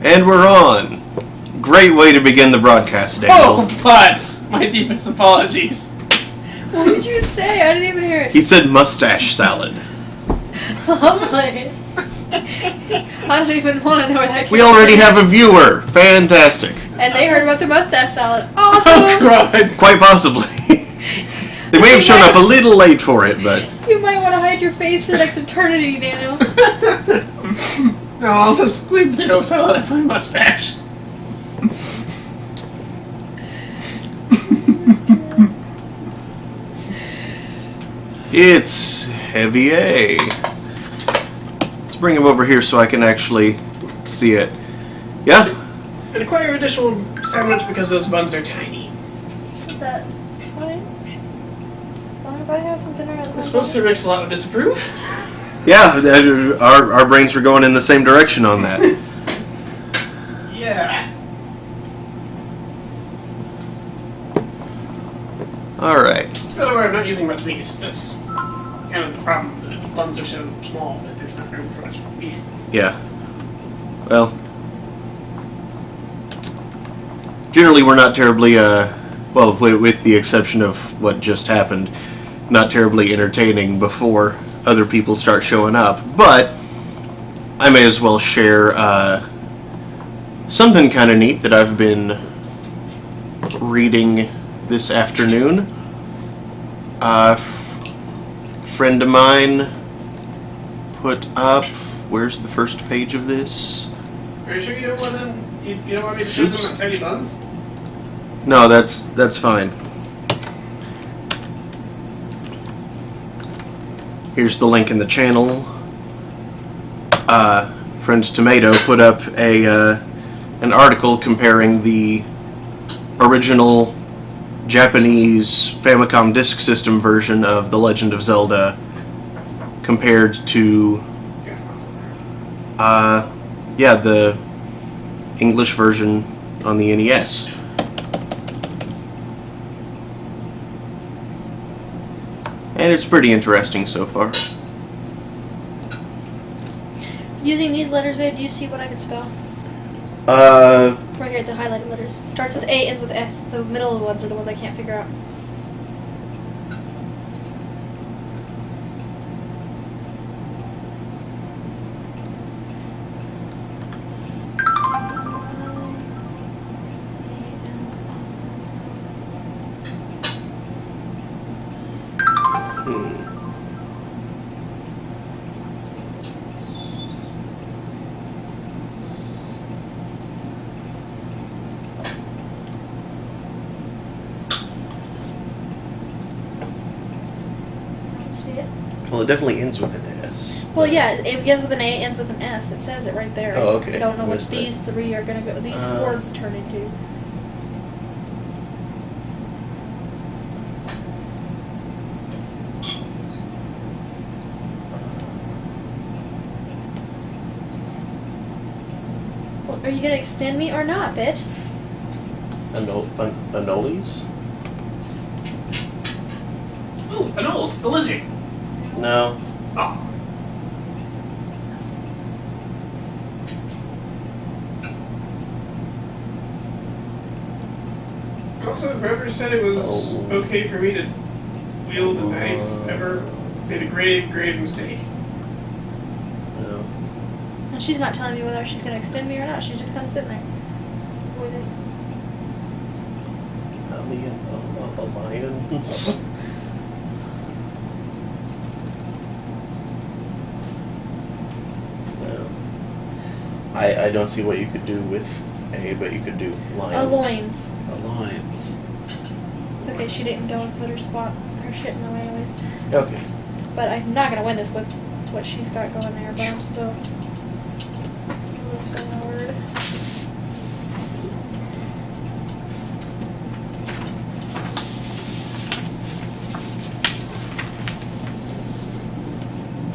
And we're on. Great way to begin the broadcast, Daniel. Oh, but my deepest apologies. What did you say? I didn't even hear it. He said mustache salad. Lovely. I don't even want to know where that came We already have a viewer. Fantastic. And they heard about the mustache salad. Oh, Awesome! God. Quite possibly. They may have shown up a little late for it, but... You might want to hide your face for the next eternity, Daniel. No, I'll just leave potato salad at my mustache. It's Heavy A. Let's bring him over here so I can actually see it. Yeah? And acquire additional sandwich because those buns are tiny. That's fine. As long as I have something around. I suppose Sir Mix-a-Lot would disapprove. Yeah, our brains were going in the same direction on that. Yeah. Alright. By the way, I'm not using much meat. That's kind of the problem. The buns are so small that there's not room for much meat. Yeah. Well... Generally, we're not terribly, well, with the exception of what just happened, not terribly entertaining before other people start showing up. But I may as well share something kind of neat that I've been reading this afternoon. Friend of mine put up... Where's the first page of this? Are you sure you don't want them? You don't want me to show them my tiny buns? No, that's fine. Here's the link in the channel. Friend Tomato put up an article comparing the original Japanese Famicom Disk System version of The Legend of Zelda compared to yeah, the English version on the NES. And it's pretty interesting so far. Using these letters, babe, do you see what I can spell? Right here, the highlighted letters. Starts with A, ends with S. The middle ones are the ones I can't figure out. Well, it definitely ends with an S. Well, yeah, it begins with an A, ends with an S. It says it right there. Oh, I just okay. don't know what Missed these that. three are going to go. These four turn into. Well, are you going to extend me or not, bitch? Anoles? Ooh, Anoles, the lizard. No. Oh. Also, whoever said it was okay for me to wield a knife ever made a grave, grave mistake. No. And she's not telling me whether she's going to extend me or not. She's just kind of sitting there with it. Alliance. No. I don't see what you could do with A, but you could do lions. Loins. Alliance. It's okay, she didn't go and put her shit in the way anyways. Okay. But I'm not going to win this with what she's got going there, but I'm still this forward.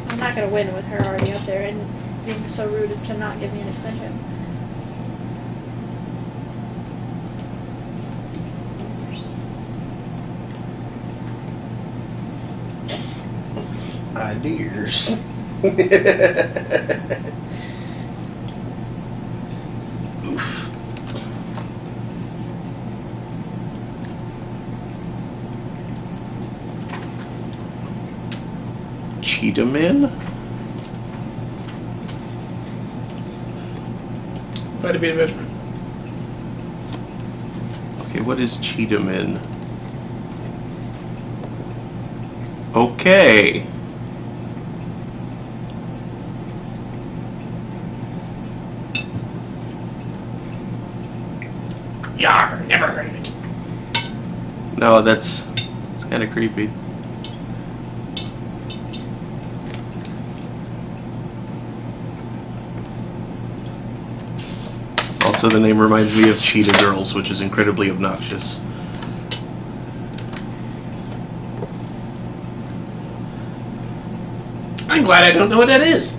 I'm not going to win with her already up there and being so rude as to not give me an extension. Ideas. Oof. Cheetahman? Glad to be a veteran. Okay, what is Cheetahman? Okay. Yar, never heard of it. No, it's kind of creepy. Also, the name reminds me of Cheetah Girls, which is incredibly obnoxious. I'm glad I don't know what that is.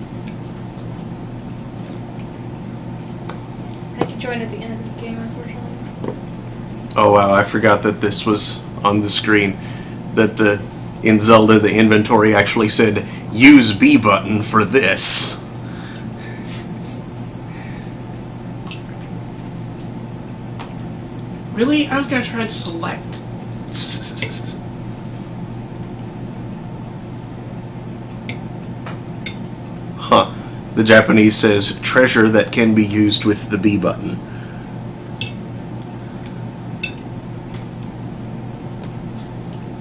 I had to join at the end of the game, unfortunately. Oh wow, I forgot that this was on the screen. That in Zelda the inventory actually said, use B button for this. Really? I was gonna try to select. Huh. The Japanese says, treasure that can be used with the B button.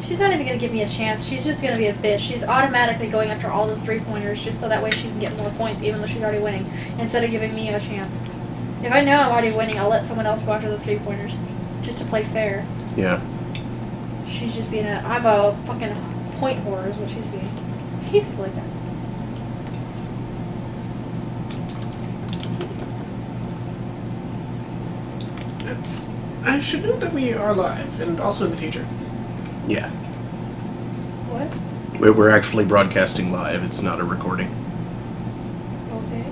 She's not even going to give me a chance. She's just going to be a bitch. She's automatically going after all the 3-pointers just so that way she can get more points even though she's already winning, instead of giving me a chance. If I know I'm already winning, I'll let someone else go after the 3-pointers just to play fair. Yeah. She's just being I'm a fucking point whore is what she's being. I hate people like that. I should note that we are live, and also in the future. Yeah. What? We're actually broadcasting live, it's not a recording. Okay.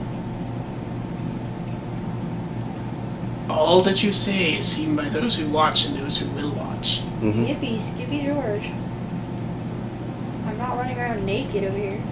All that you say is seen by those who watch and those who will watch. Mm-hmm. Yippee, Skippy George. I'm not running around naked over here.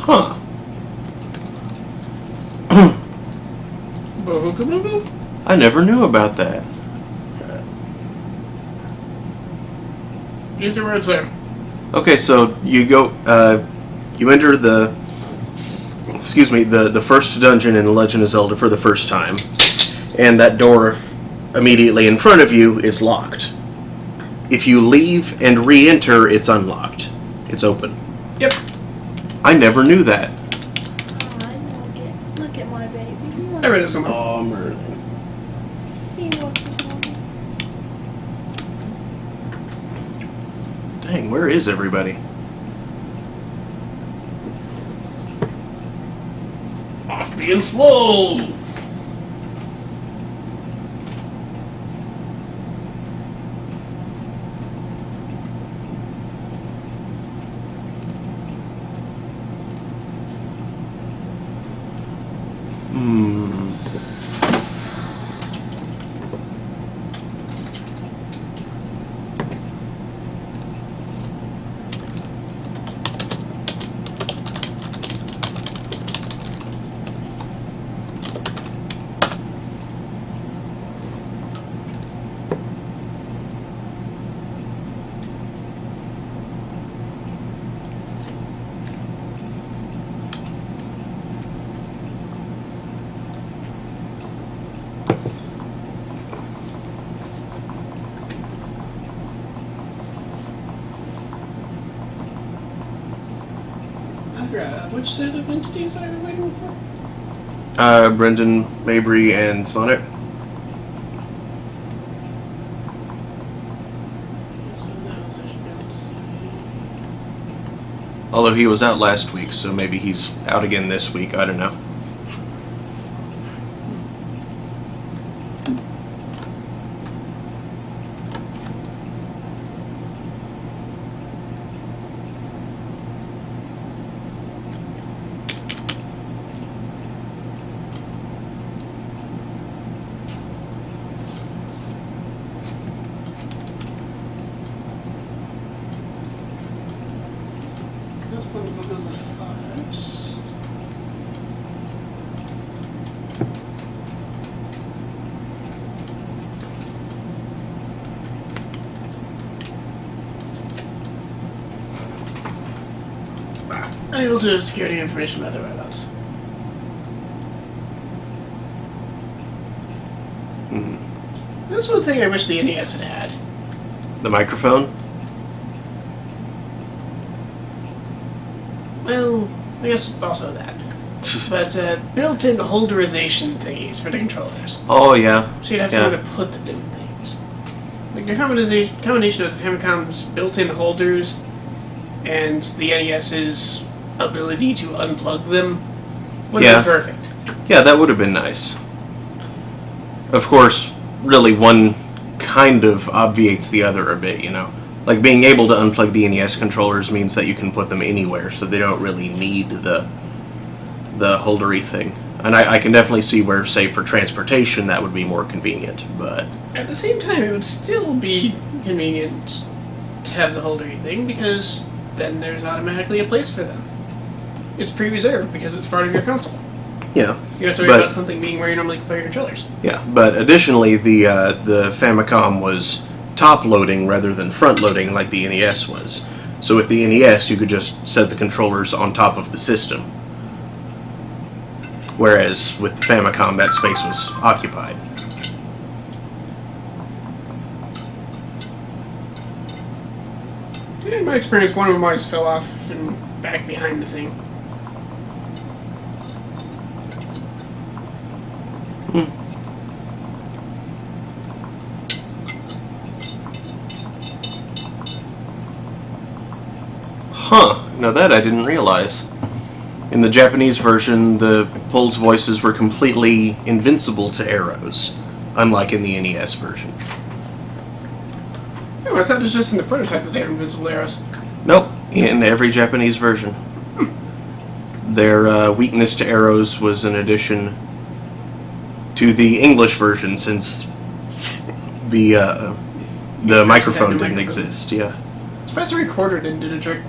Huh. I never knew about that. Use your words there. Okay, so you go, you enter the first dungeon in The Legend of Zelda for the first time, and that door immediately in front of you is locked. If you leave and re-enter, it's unlocked. It's open. Yep. I never knew that. Oh, look at my baby. I read it somewhere. Oh, Merlin. He watches mommy. Dang, where is everybody? Off being slow. I forgot which set of entities I was waiting for. Brendan, Mabry, and Sonnet. So those I should be able to see. Although he was out last week, so maybe he's out again this week. I don't know. That's one to go to the first. Unable to secure any information about their whereabouts. That's one thing I wish the NES had had. The microphone? Well, I guess also that. But built-in holderization thingies for the controllers. Oh, yeah. So you'd have Yeah. to put them in things. Like the combination of the Famicom's built-in holders and the NES's ability to unplug them would Yeah. be perfect. Yeah, that would have been nice. Of course, really one kind of obviates the other a bit, you know. Like being able to unplug the NES controllers means that you can put them anywhere, so they don't really need the holdery thing. And I can definitely see where, say, for transportation, that would be more convenient, but... At the same time, it would still be convenient to have the holdery thing because then there's automatically a place for them. It's pre-reserved because it's part of your console. Yeah. You don't have to worry about something being where you normally put your controllers. Yeah, but additionally, the Famicom was top-loading rather than front-loading like the NES was. So with the NES, you could just set the controllers on top of the system. Whereas with the Famicom, that space was occupied. In my experience, one of them always fell off and back behind the thing. Huh, now that I didn't realize. In the Japanese version, the Pole's voices were completely invincible to arrows, unlike in the NES version. Oh, I thought it was just in the prototype that they had invincible arrows. Nope, in every Japanese version. Their weakness to arrows was an addition to the English version, since the microphone didn't exist. Yeah, Supposed the recorder didn't do the trick.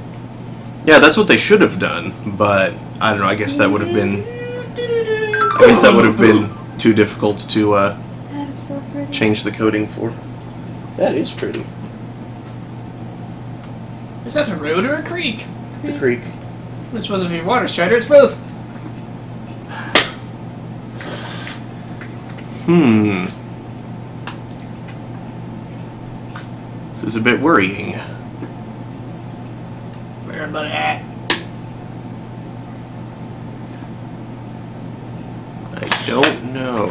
yeah, that's what they should have done. But I don't know. I guess that would have been. I guess that would have been too difficult to That is so pretty. change the coding for. That is pretty. Is that a road or a creek? It's a creek. It's supposed to be a water strider, it's both. This is a bit worrying. Where about at? I don't know.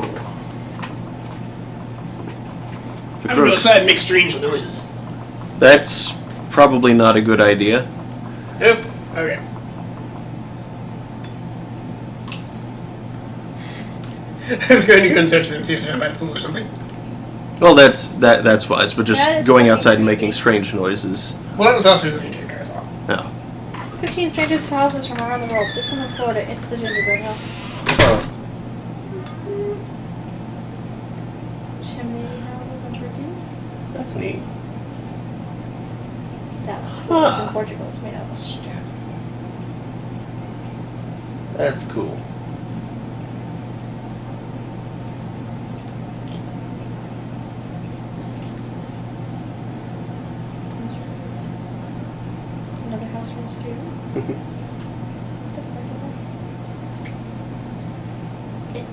If it I'm gonna go grows- outside and make strange noises. That's probably not a good idea. Yep. Okay. I was going to go and search them, see if they're down by the pool or something. Well, that's wise, but That just is going fucking outside and creepy. making strange noises. Well, that was also going to take cars off. No. 15 strangest houses from around the world. This one in Florida. It's the gingerbread house. Chimney houses in Turkey. That's neat. That one's cool. It's Huh. in Portugal. It's made out of stone. That's cool. It's another house from Stu. What the fuck is that?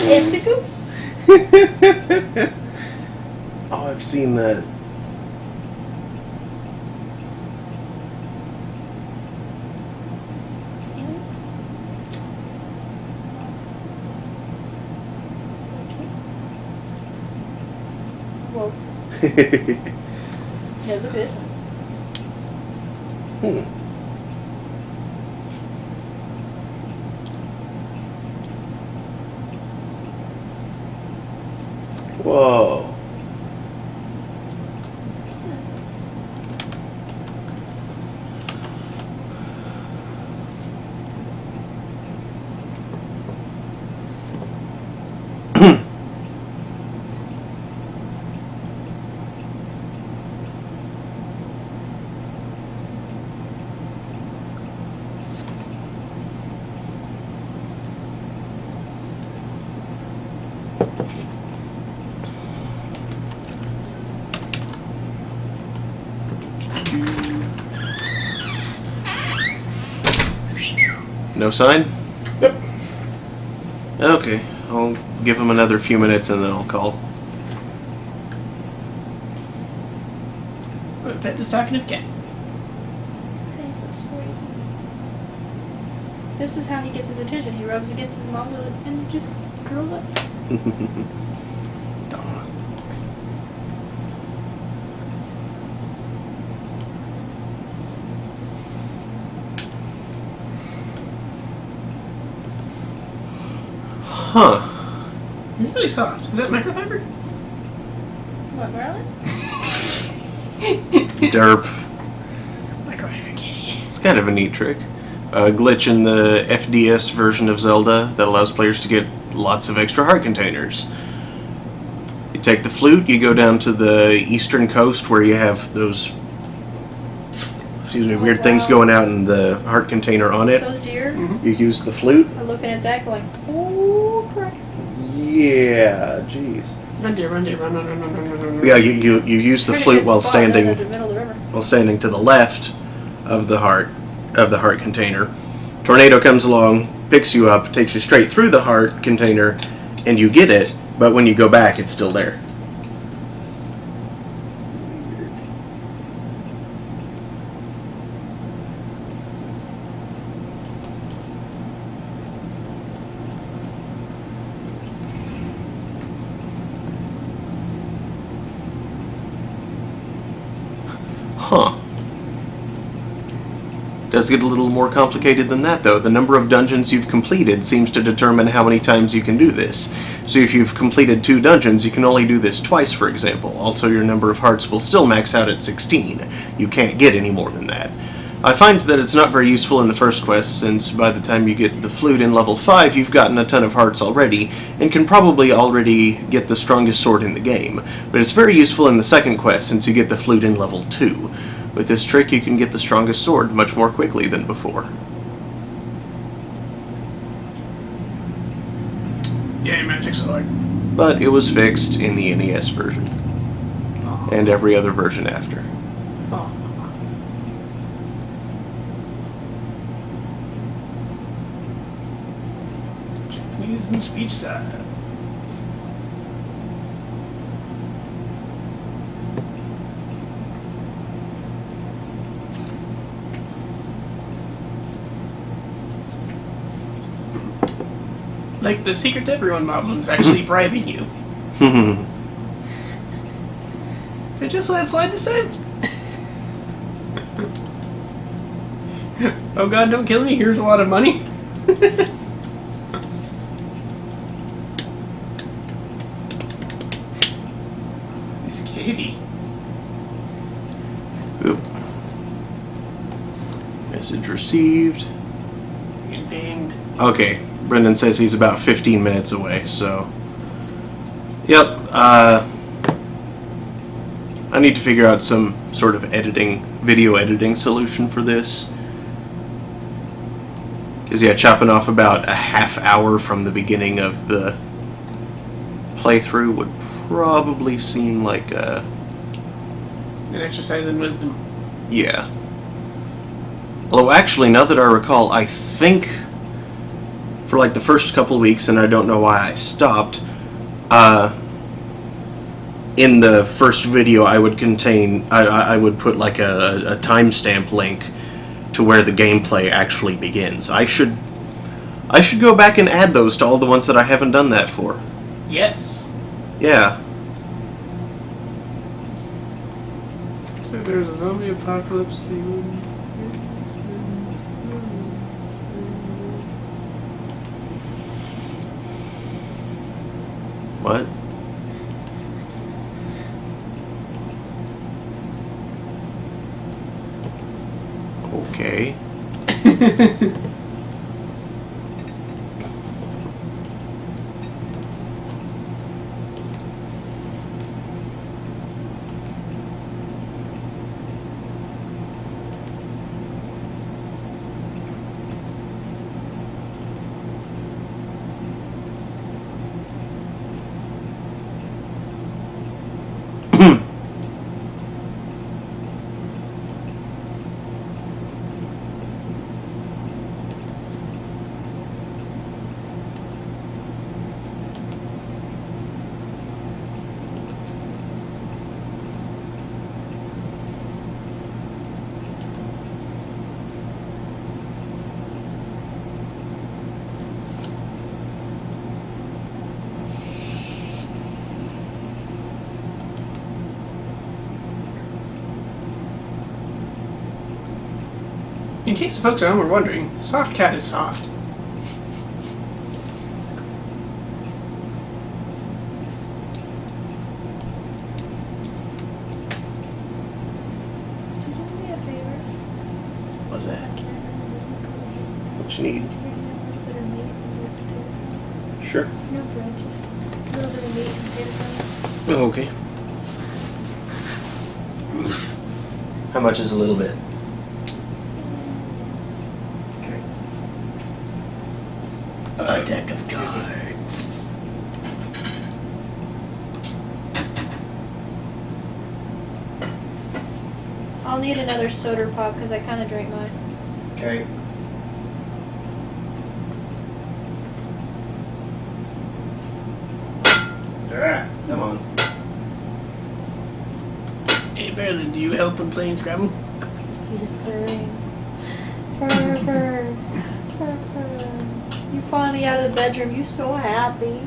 It's a goose. Oh, I've seen that. Aliens? Yeah, look at this one. Whoa. No sign? Yep. Okay, I'll give him another few minutes and then I'll call. I'm gonna pet this talkative cat. He's so sweet. This is how he gets his attention. He rubs against his mom and it just curls up. Huh. It's really soft. Is that microfiber? What, Merlin? Derp. Microfiber kitty. It's kind of a neat trick. A glitch in the FDS version of Zelda that allows players to get lots of extra heart containers. You take the flute, you go down to the eastern coast where you have those weird things going out and the heart container on it. Those deer You use the flute. are looking at that going, oh, correct. Yeah, jeez. Run, deer, run, deer, run, run, run, run, run, run, run. Yeah, you use the Pretty flute good while spot, right standing at the middle of the river. to the left of the heart container. Tornado comes along, picks you up, takes you straight through the heart container, and you get it, but when you go back it's still there. Huh. Does get a little more complicated than that, though. The number of dungeons you've completed seems to determine how many times you can do this. So if you've completed 2 dungeons, you can only do this twice, for example. Also, your number of hearts will still max out at 16. You can't get any more than that. I find that it's not very useful in the first quest, since by the time you get the flute in level 5, you've gotten a ton of hearts already, and can probably already get the strongest sword in the game. But it's very useful in the second quest, since you get the flute in level 2. With this trick, you can get the strongest sword much more quickly than before. Yay, magic sword. But it was fixed in the NES version, Oh. and every other version after. Oh. Japanese and speech style. Like the Secret to Everyone problem's actually bribing you. Did I just let it slide this time? Oh god, don't kill me, here's a lot of money. Miss Katie. Oop. Message received. Getting pinged. Okay, Brendan says he's about 15 minutes away, so... Yep, I need to figure out some sort of video editing solution for this. Because, yeah, chopping off about a half hour from the beginning of the playthrough would probably seem like a... An exercise in wisdom. Yeah. Although, actually, now that I recall, I think for like the first couple of weeks, and I don't know why I stopped, in the first video I would I would put like a timestamp link to where the gameplay actually begins. I should go back and add those to all the ones that I haven't done that for. Yes. Yeah. If there's a zombie apocalypse, What? Okay. In case the folks at home are wondering, soft cat is soft. Could you do me a favor? What's that? What you need? Could you bring me a little bit of meat and potatoes? Sure. No bread, just a little bit of meat and potatoes. Oh, okay. How much is a little bit? Okay. A deck of cards. I'll need another soda pop because I kind of drank mine. Okay. Alright, come on. Hey, Marilyn, do you help when playing Scrabble? He's purring. Purr, purr. Purr, purr. You finally out of the bedroom. You so happy.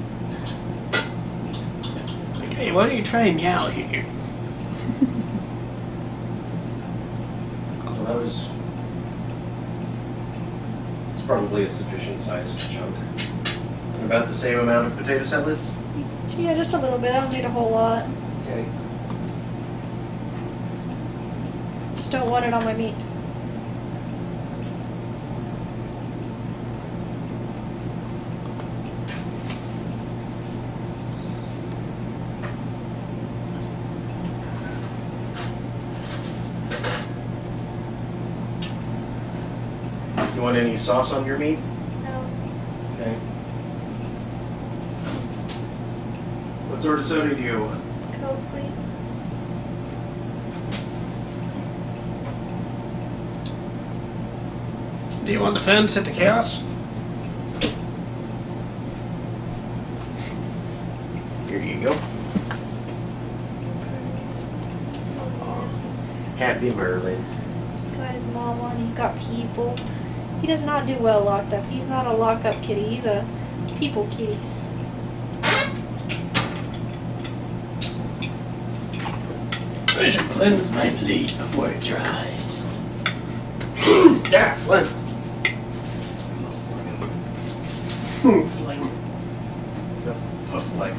Like, hey, why don't you try meow here? So that was... It's probably a sufficient sized chunk. About the same amount of potato salad? Yeah, just a little bit. I don't need a whole lot. Okay. Just don't want it on my meat. You want any sauce on your meat? No. Okay. What sort of soda do you want? Coke, please. Do you want the fan set to chaos? Here you go. Happy Merlin. Got his mom on. He got people. He does not do well locked up. He's not a lock up kitty. He's a people kitty. I should cleanse my plate before it dries. Yeah, phlegm. Phlegm. Like,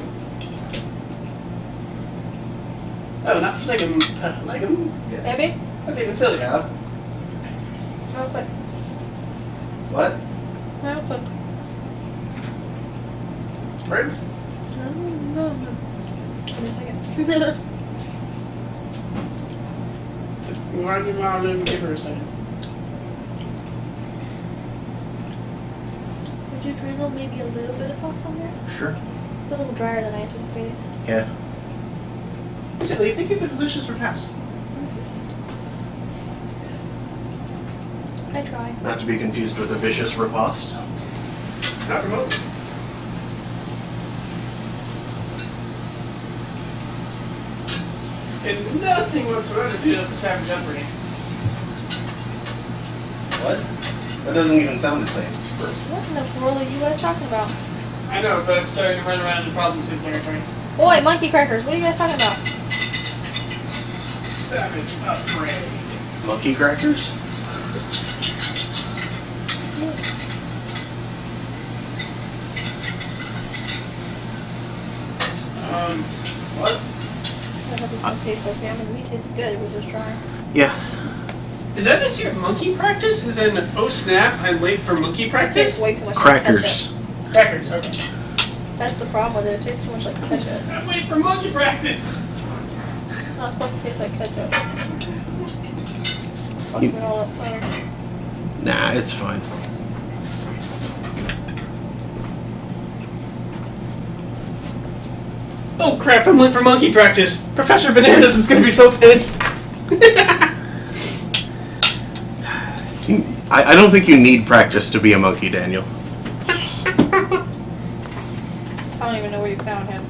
Oh, not phlegm. Phlegm? yes. Baby? That's even silly. Yeah. Real quick. What? Real quick. Birds? No. Give me a second. Why do you want to give her a second? Would you drizzle maybe a little bit of sauce on there? Sure. It's a little drier than I anticipated. Yeah. Silly, thank you for the delicious repast. I try. Not to be confused with a vicious riposte. Not remotely. And nothing whatsoever to do with the Savage Upbringing. What? That doesn't even sound the same. What in the world are you guys talking about? I know, but it's starting to run around in problem suit territory. Boy, monkey crackers, what are you guys talking about? Savage upgrade. Monkey crackers? What? I hope this don't taste like me. I mean, we did good. It was just dry. Yeah. Did I miss your monkey practice? Is in, oh snap, I'm late for monkey It practice? tastes way too much like Crackers. ketchup. Crackers, okay. That's the problem with it. It tastes too much like ketchup. I'm waiting for monkey practice! It's not supposed to taste like ketchup. Fucking it all up flavor. Nah, it's fine. Oh crap, I'm late for monkey practice! Professor Bananas is gonna be so pissed! I don't think you need practice to be a monkey, Daniel. I don't even know where you found him.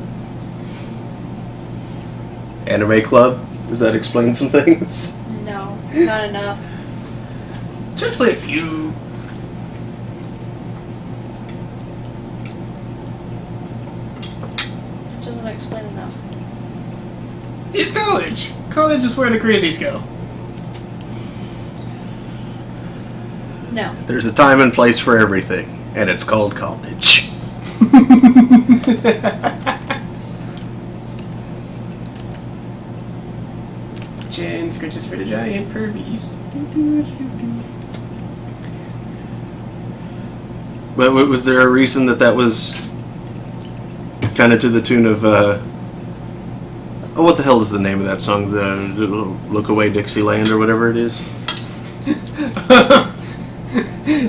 Anime club? Does that explain some things? No, not enough. Just play a few. It doesn't explain enough. It's college! College is where the crazies go. No. There's a time and place for everything, and it's called college. Jen scratches for the giant pervies. But was there a reason that was kind of to the tune of, oh, what the hell is the name of that song? The Look Away Dixieland or whatever it is?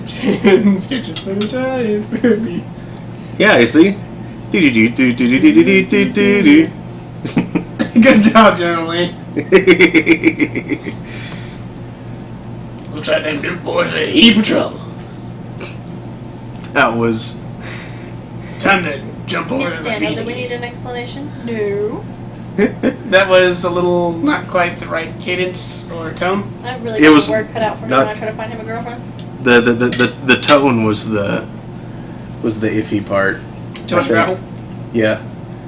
Jen scratches for the giant pervies. Yeah, I see. Do-do-do-do-do-do-do-do-do-do. Good job, Generally. Looks like them Duke boys are in a heap of trouble. That was... Time to jump over It's to the Daniel. Do we meeting. need an explanation? No. That was a little not quite the right cadence or tone. I really It got was the word cut out for me not- when I try to find him a girlfriend. The tone was the iffy part. Too much gravel. Yeah.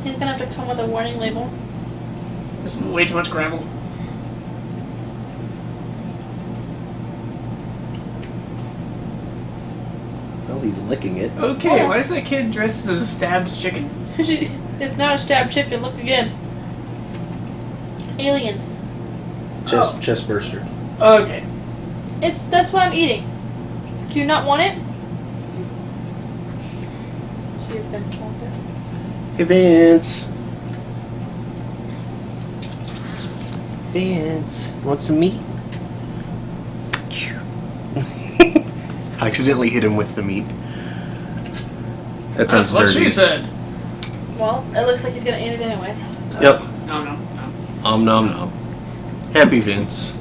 He's gonna have to come with a warning label. There's way too much gravel. Well, he's licking it. Okay, Oh. why is that kid dressed as a stabbed chicken? It's not a stabbed chicken. Look again. Aliens. Chest burster. Okay. That's what I'm eating. Do you not want it? See if Vince wants it. Hey, Vince. Vince, want some meat? I accidentally hit him with the meat. That sounds That's what dirty. she said. Well, it looks like he's gonna eat it anyways. Yep. No, no, no. Nom nom. Happy Vince.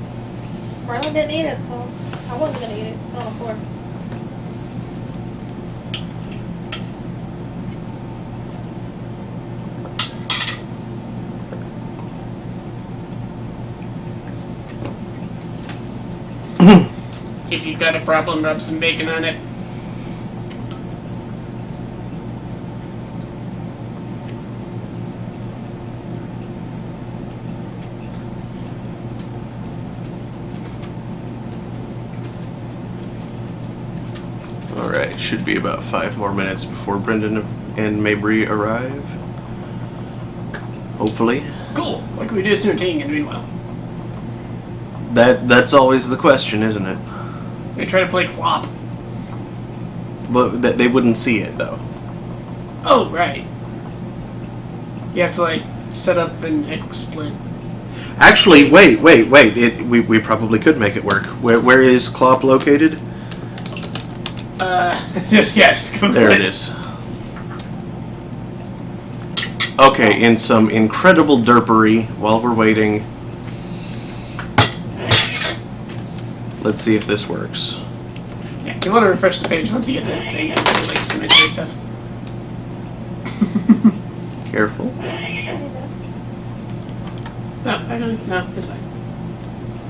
Marlon didn't eat it, so I wasn't gonna eat it. It's on the floor. If you've got a problem, rub some bacon on it. Alright, should be about 5 more minutes before Brendan and Mabry arrive. Hopefully. Cool. What can we do sooner taking and doing well? That's always the question, isn't it? We try to play Clop. But they wouldn't see it, though. Oh, right. You have to, like, set up an XSplit. Actually, wait. We probably could make it work. Where is Clop located? Yes, go There ahead. it is. Okay, in some incredible derpery, while we're waiting, let's see if this works. Yeah, you want to refresh the page once you get that thing, like some intro stuff. Careful. No, I don't. No, it's fine.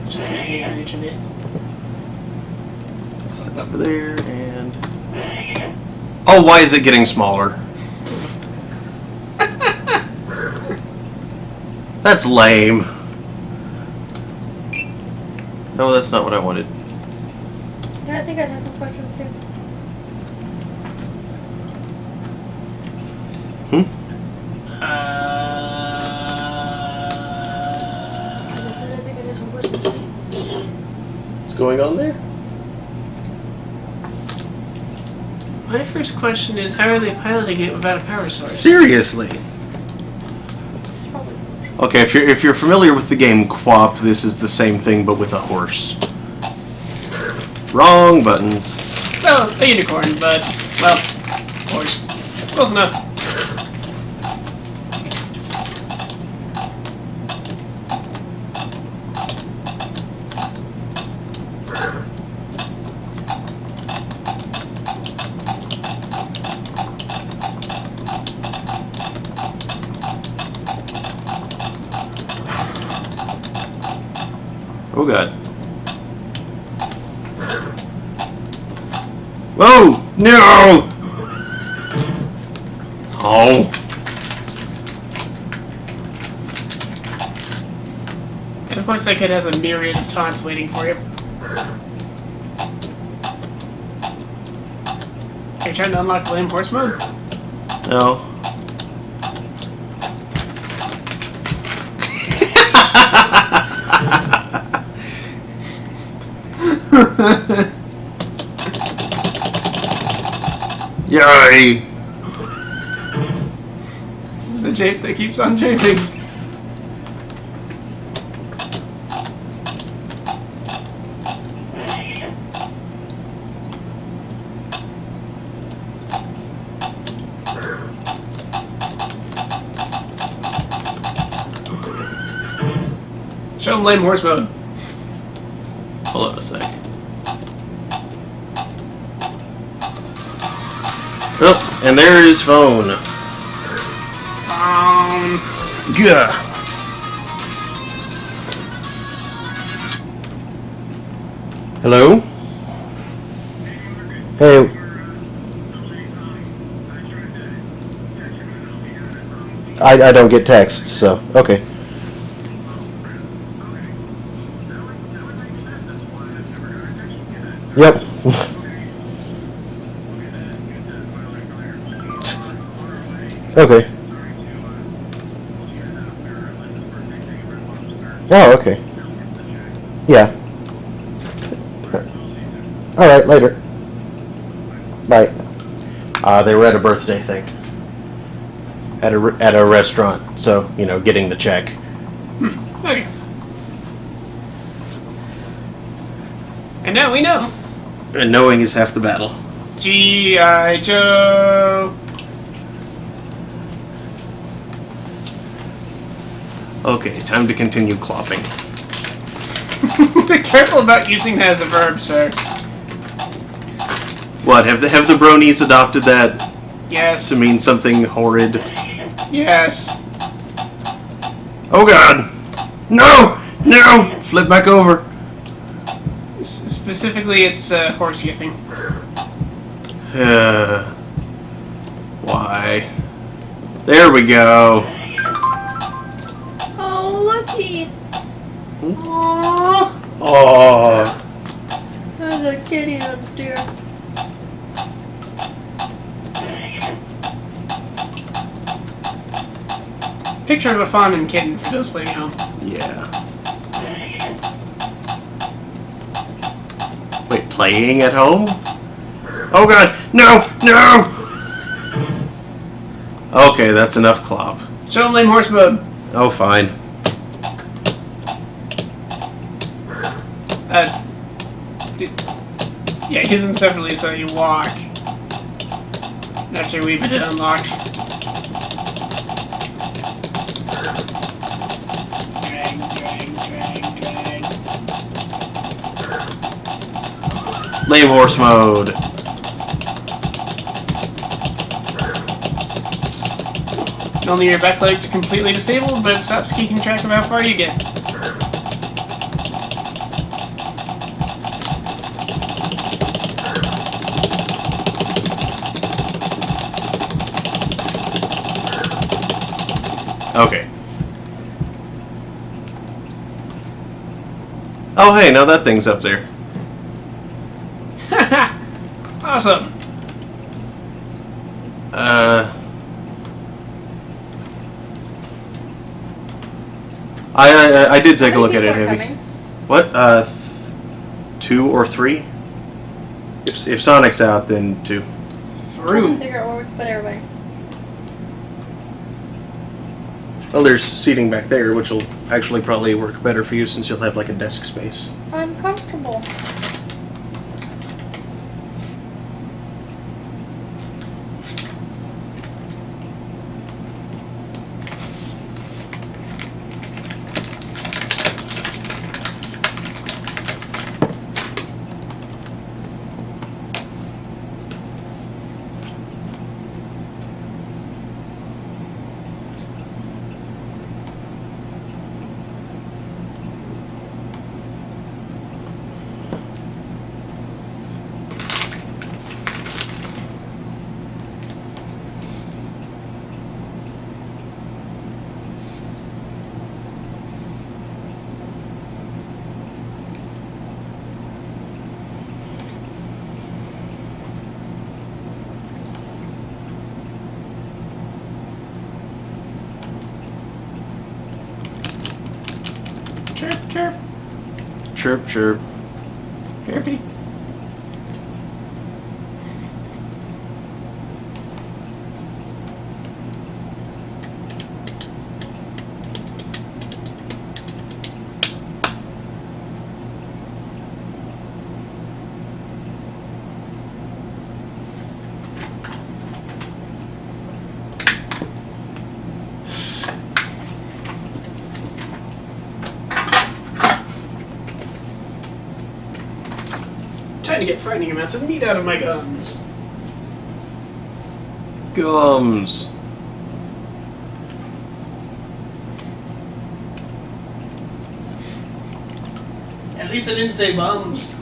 Just gonna hang on each of it. Set up there, and... Oh, why is it getting smaller? That's lame. No, that's not what I wanted. Yeah, I think I have some questions too. Like I said, I think I have some questions too. What's going on there? My first question is, how are they piloting it without a power source? Seriously. Okay, if you're familiar with the game QWOP, this is the same thing but with a horse. Wrong buttons. Well, a unicorn, but, well, horse. Close enough. Oh god. Whoa! No! Oh. And of course that kid has a myriad of taunts waiting for you. Are you trying to unlock Lame Horse mode? No. Yay! This is a jape that keeps on japing. Show him Lame Horse mode. Hold on a sec. Oh, and there is phone. Yeah. Hello? Hey. I don't get texts, so okay. Yep. Okay. Oh, okay. Yeah. Alright, later. Bye. They were at a birthday thing. At a restaurant, so, you know, getting the check. Okay. And now we know. And knowing is half the battle. G.I. Joe. Okay, time to continue clopping. Be careful about using that as a verb, sir. What, have the bronies adopted that Yes. to mean something horrid? Yes. Oh god! No! No! Flip back over. Specifically, it's horse yiffing. Why? There we go. Oh, looky! Aww. Oh. There's a kitty upstairs. Picture of a fawn and kitten for those playing at home. Yeah. Wait, playing at home? Oh god! No! No! Okay, that's enough clop. Show him Lame Horse mode. Oh, fine. Yeah, he's in separately, so you walk. After we it unlocks. Drag, drag, drag, drag. Lame horse mode. Only your back leg's completely disabled, but it stops keeping track of how far you get. Okay. Oh, hey, now that thing's up there. Awesome. I did take a How look many at it, people are Heavy. coming? What? 2 or 3? If Sonic's out, then 2. Trying Through. to figure out where we can put everybody. Well, there's seating back there, which will actually probably work better for you since you'll have like a desk space. I'm comfortable. Chirp, chirp. Chirp, chirp. Chirpy. Trying to get frightening amounts of meat out of my gums. Gums. At least I didn't say bums.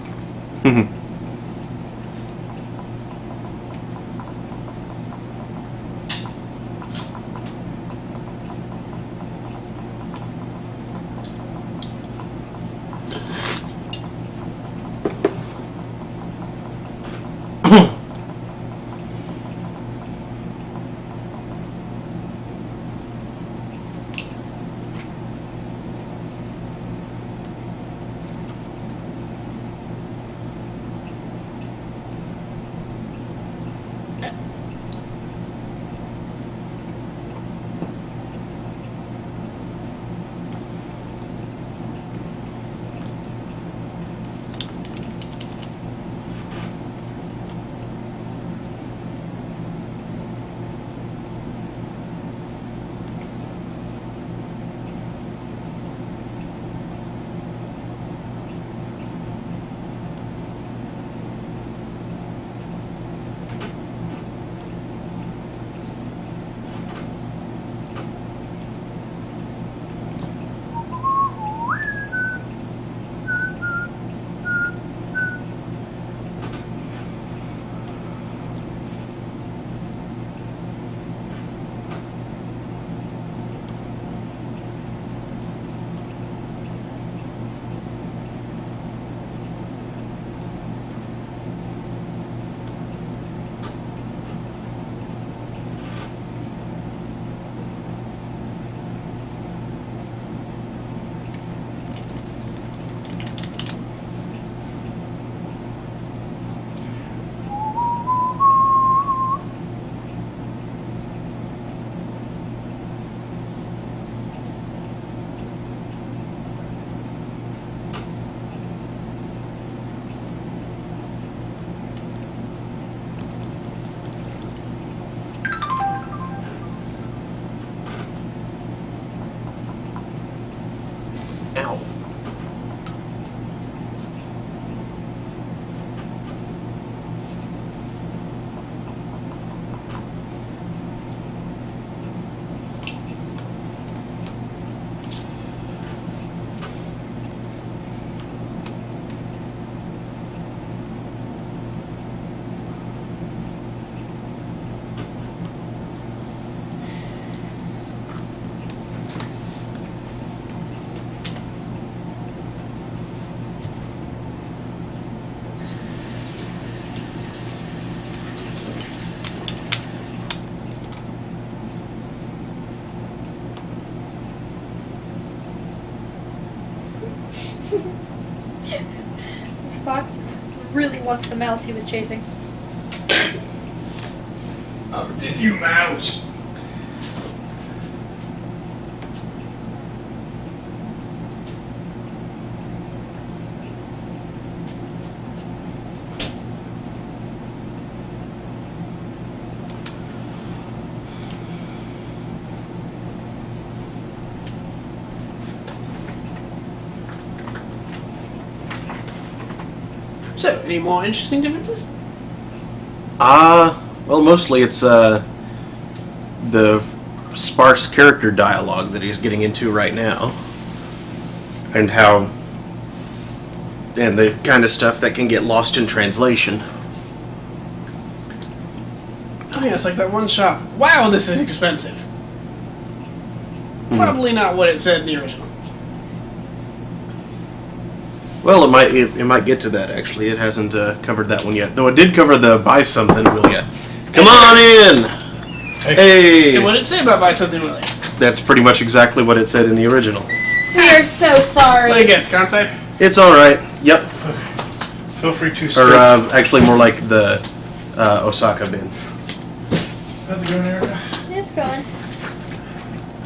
This fox really wants the mouse he was chasing. Did you mouse? So, any more interesting differences? Well, mostly it's the sparse character dialogue that he's getting into right now, and the kind of stuff that can get lost in translation. Oh yeah, it's like that one shop. Wow, this is expensive. Probably not what it said in the original. Well, it might get to that actually. It hasn't covered that one yet, though. It did cover the buy something, will ya? Come on in. Hey. And what did it say about buy something, Willie? That's pretty much exactly what it said in the original. We are so sorry. Let me guess, Kansai? It's all right. Yep. Feel free to Or start. actually, more like the Osaka bin. How's it going, Erica? It's going.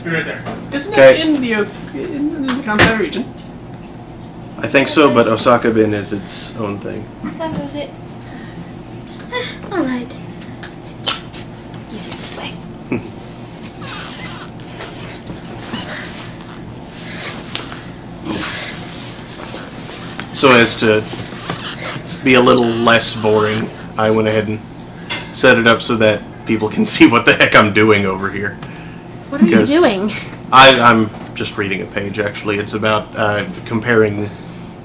You're right there. Isn't Okay. it in the Kansai region? I think so, but Osaka bin is its own thing. That goes it. All right. Easier this way. So as to be a little less boring, I went ahead and set it up so that people can see what the heck I'm doing over here. What are you Because- doing? I'm just reading a page, actually. It's about comparing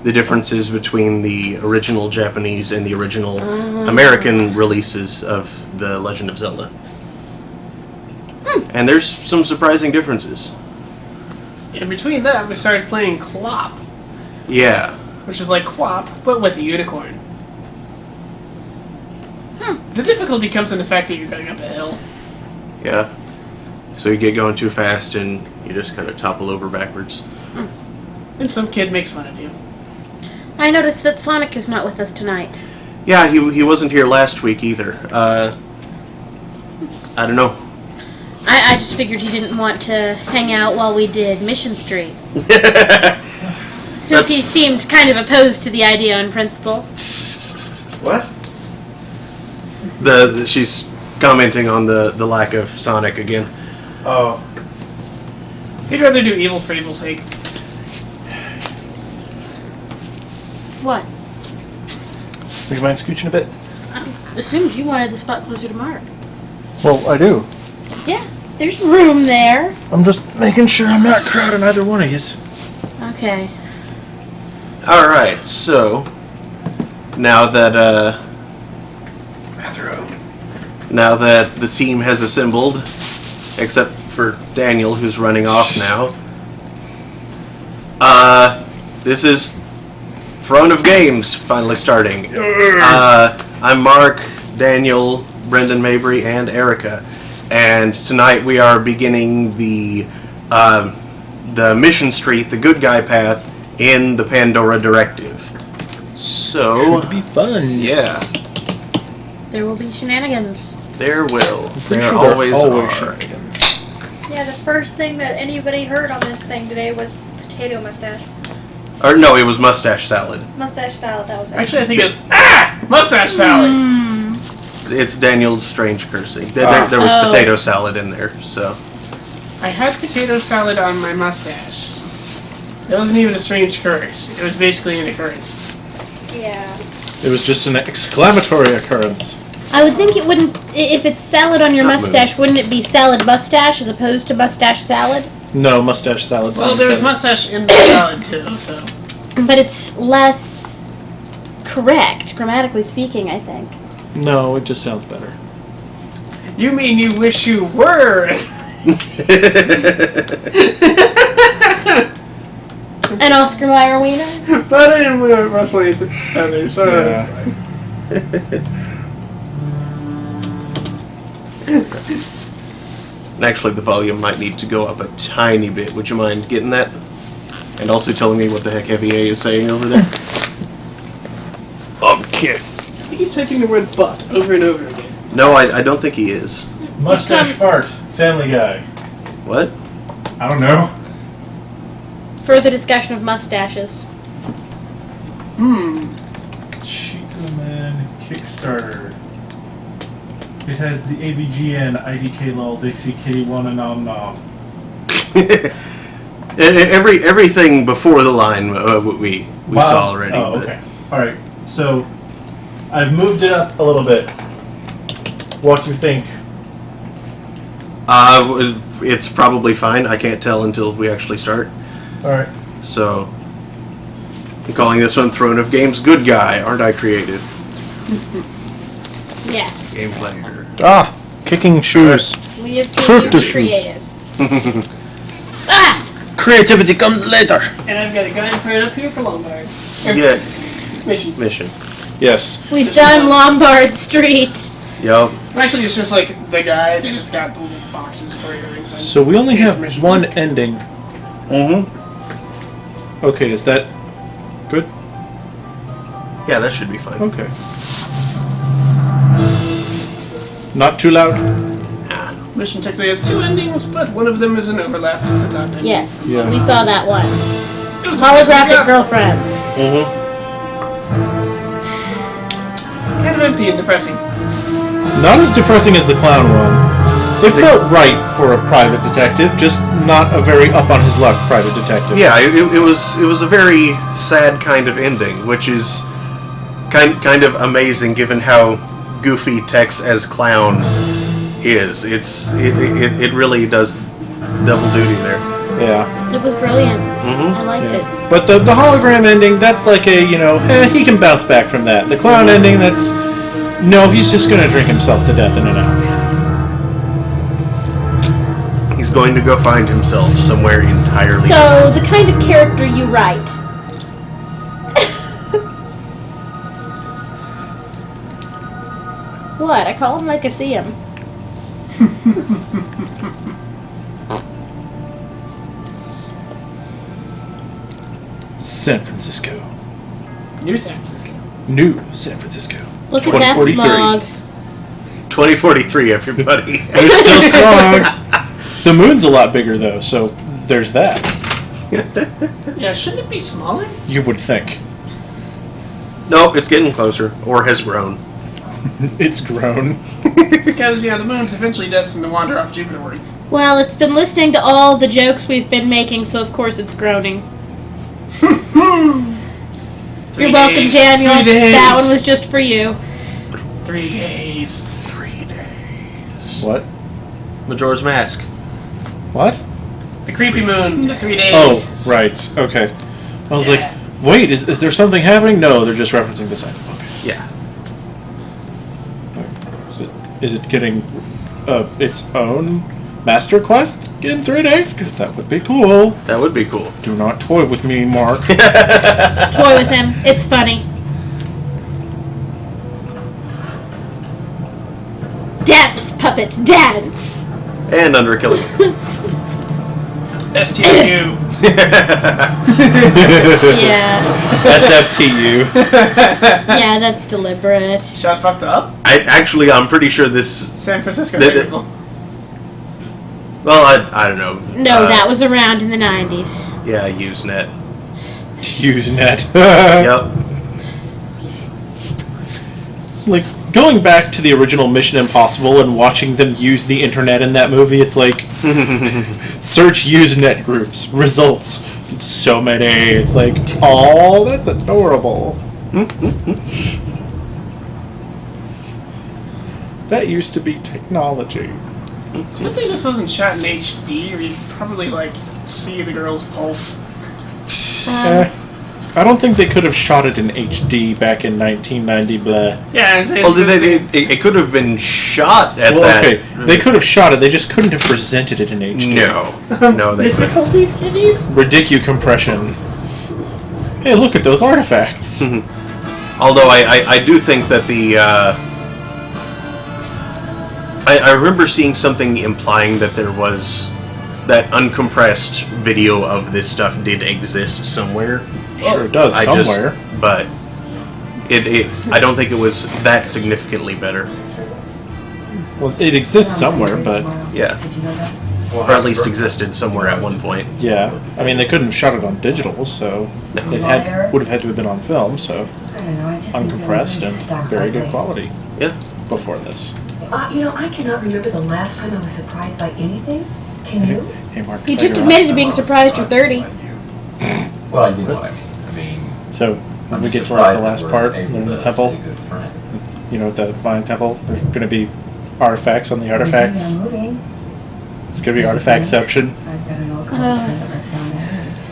the differences between the original Japanese and the original American releases of The Legend of Zelda. And there's some surprising differences. In between that, we started playing Clop, Yeah. which is like Quap, but with a unicorn. The difficulty comes in the fact that you're going up a hill. Yeah. So you get going too fast and you just kind of topple over backwards. And some kid makes fun of you. I noticed that Sonic is not with us tonight. Yeah, he wasn't here last week either. I don't know. I just figured he didn't want to hang out while we did Mission Street. Since he seemed kind of opposed to the idea in principle. What? She's commenting on the lack of Sonic again. Oh. He'd rather do evil for evil's sake. What? Would you mind scooching a bit? Assumed you wanted the spot closer to Mark. Well, I do. Yeah, there's room there. I'm just making sure I'm not crowding either one of yous. Okay. Alright, so now that now that the team has assembled, except for Daniel who's running off now, this is Throne of Games finally starting. I'm Mark, Daniel, Brendan Mabry, and Erica, and tonight we are beginning the mission street, the good guy path in the Pandora Directive. So, Should be fun. yeah, There will be shenanigans. there will. Pretty There sure always are. shenanigans. Yeah, the first thing that anybody heard on this thing today was potato mustache. Or no, it was mustache salad. Mustache salad, that was it. Actually, I think it's mustache salad. It's Daniel's strange cursing. There was potato salad in there, so. I had potato salad on my mustache. It wasn't even a strange curse. It was basically an occurrence. Yeah. It was just an exclamatory occurrence. I would think it wouldn't, if it's salad on your Not mustache, wouldn't it be salad mustache as opposed to mustache salad? No, mustache salad. Well, sounds there's better. mustache in the salad too, so. But it's less correct, grammatically speaking, I think. No, it just sounds better. You mean you wish you were? An Oscar Mayer wiener? But I didn't want to roughly feathers, so Yeah. And actually, the volume might need to go up a tiny bit. Would you mind getting that? And also telling me what the heck Heavy A is saying over there. Okay. I think he's typing the word butt over and over again. No, I don't think he is. Mustache fart. Family Guy. What? I don't know. Further discussion of mustaches. Chico Man Kickstarter. It has the AVGN, IDK lol, Dixie Kitty Wanna Nom Nom. Everything before the line we Wow. saw already. Oh, but- okay. Alright, so I've moved it up a little bit. What do you think? It's probably fine. I can't tell until we actually start. Alright. So, I'm calling this one Throne of Games Good Guy. Aren't I creative? Yes. Game player. Ah! Kicking shoes. We have seen you be creative. Ah! Creativity comes later. And I've got a guy paired up here for Lombard. Yeah. Mission. Yes. We've done Lombard Street. Yup. Actually, it's just like the guide, and it's got the little boxes for your inside. So we only have Information. one ending. Mm-hmm. Okay, is that good? Yeah, that should be fine. Okay. Not too loud? Ah. Mission technically has two endings, but one of them is an overlap with the top ending. Yes, Yeah. we saw that one. It was Holographic girlfriend. Mm-hmm. Kind of empty and depressing. Not as depressing as the clown one. It felt right for a private detective, just not a very up on his luck private detective. Yeah, it was a very sad kind of ending, which is kind of amazing given how goofy Tex as clown is. It really does double duty there. Yeah. It was brilliant. Mm-hmm. I liked it. But the hologram ending, that's like a, he can bounce back from that. The clown ending, that's, no, he's just gonna drink himself to death in an hour. He's going to go find himself somewhere entirely. So, the kind of character you write. What? I call him like I see him. San Francisco. New San Francisco. New San Francisco. Look at that 2043. smog. 2043, everybody. There's still smog. The moon's a lot bigger, though, so there's that. Yeah, shouldn't it be smaller? You would think. No, it's getting closer, or has grown. It's grown. Because, yeah, the moon's eventually destined to wander off Jupiter orbit. Well, it's been listening to all the jokes we've been making, so of course it's groaning. You're welcome, Daniel. 3 days. That one was just for you. 3 days. 3 days. What? Majora's Mask. What? The creepy moon. The 3 days. Oh, right. Okay. I was like, wait, is there something happening? No, they're just referencing this item. Okay. Yeah. Is it getting its own master quest in 3 days? Because that would be cool. That would be cool. Do not toy with me, Mark. Toy with him. It's funny. Dance, puppet, dance! And Under a Killing. STU. Yeah. SFTU. Yeah, that's deliberate. Shot fucked up. I'm pretty sure this. San Francisco. The- technical. Well, I don't know. No, that was around in the 90s. Yeah, Usenet. Usenet. Yep. Like, going back to the original Mission Impossible and watching them use the internet in that movie, it's like, search Usenet groups, results, so many. It's like, oh, that's adorable. That used to be technology. So good thing this wasn't shot in HD, or you'd probably, like, see the girl's pulse. I don't think they could have shot it in HD back in 1990, blah. Yeah, I'm saying. Well, it could have been shot at Well, that. okay, they could have shot it, they just couldn't have presented it in HD. No, they couldn't. Difficulties, kiddies? Ridicu compression. Hey, look at those artifacts. Although I do think that the I remember seeing something implying that there that uncompressed video of this stuff did exist somewhere. Sure it does somewhere. But I don't think it was that significantly better. Well, it exists somewhere, but Yeah. Or at least existed somewhere at one point. yeah. I mean, they couldn't have shot it on digital, so it would have had to have been on film, so uncompressed and very good quality Yeah. before this. I cannot remember the last time I was surprised by anything. Can you? Hey, Mark. You just admitted to being surprised you're 30. Well, you know what I mean. So when we get to like the last part, in the temple, the Mayan temple, there's going to be artifacts on the artifacts. It's going to be artifactception.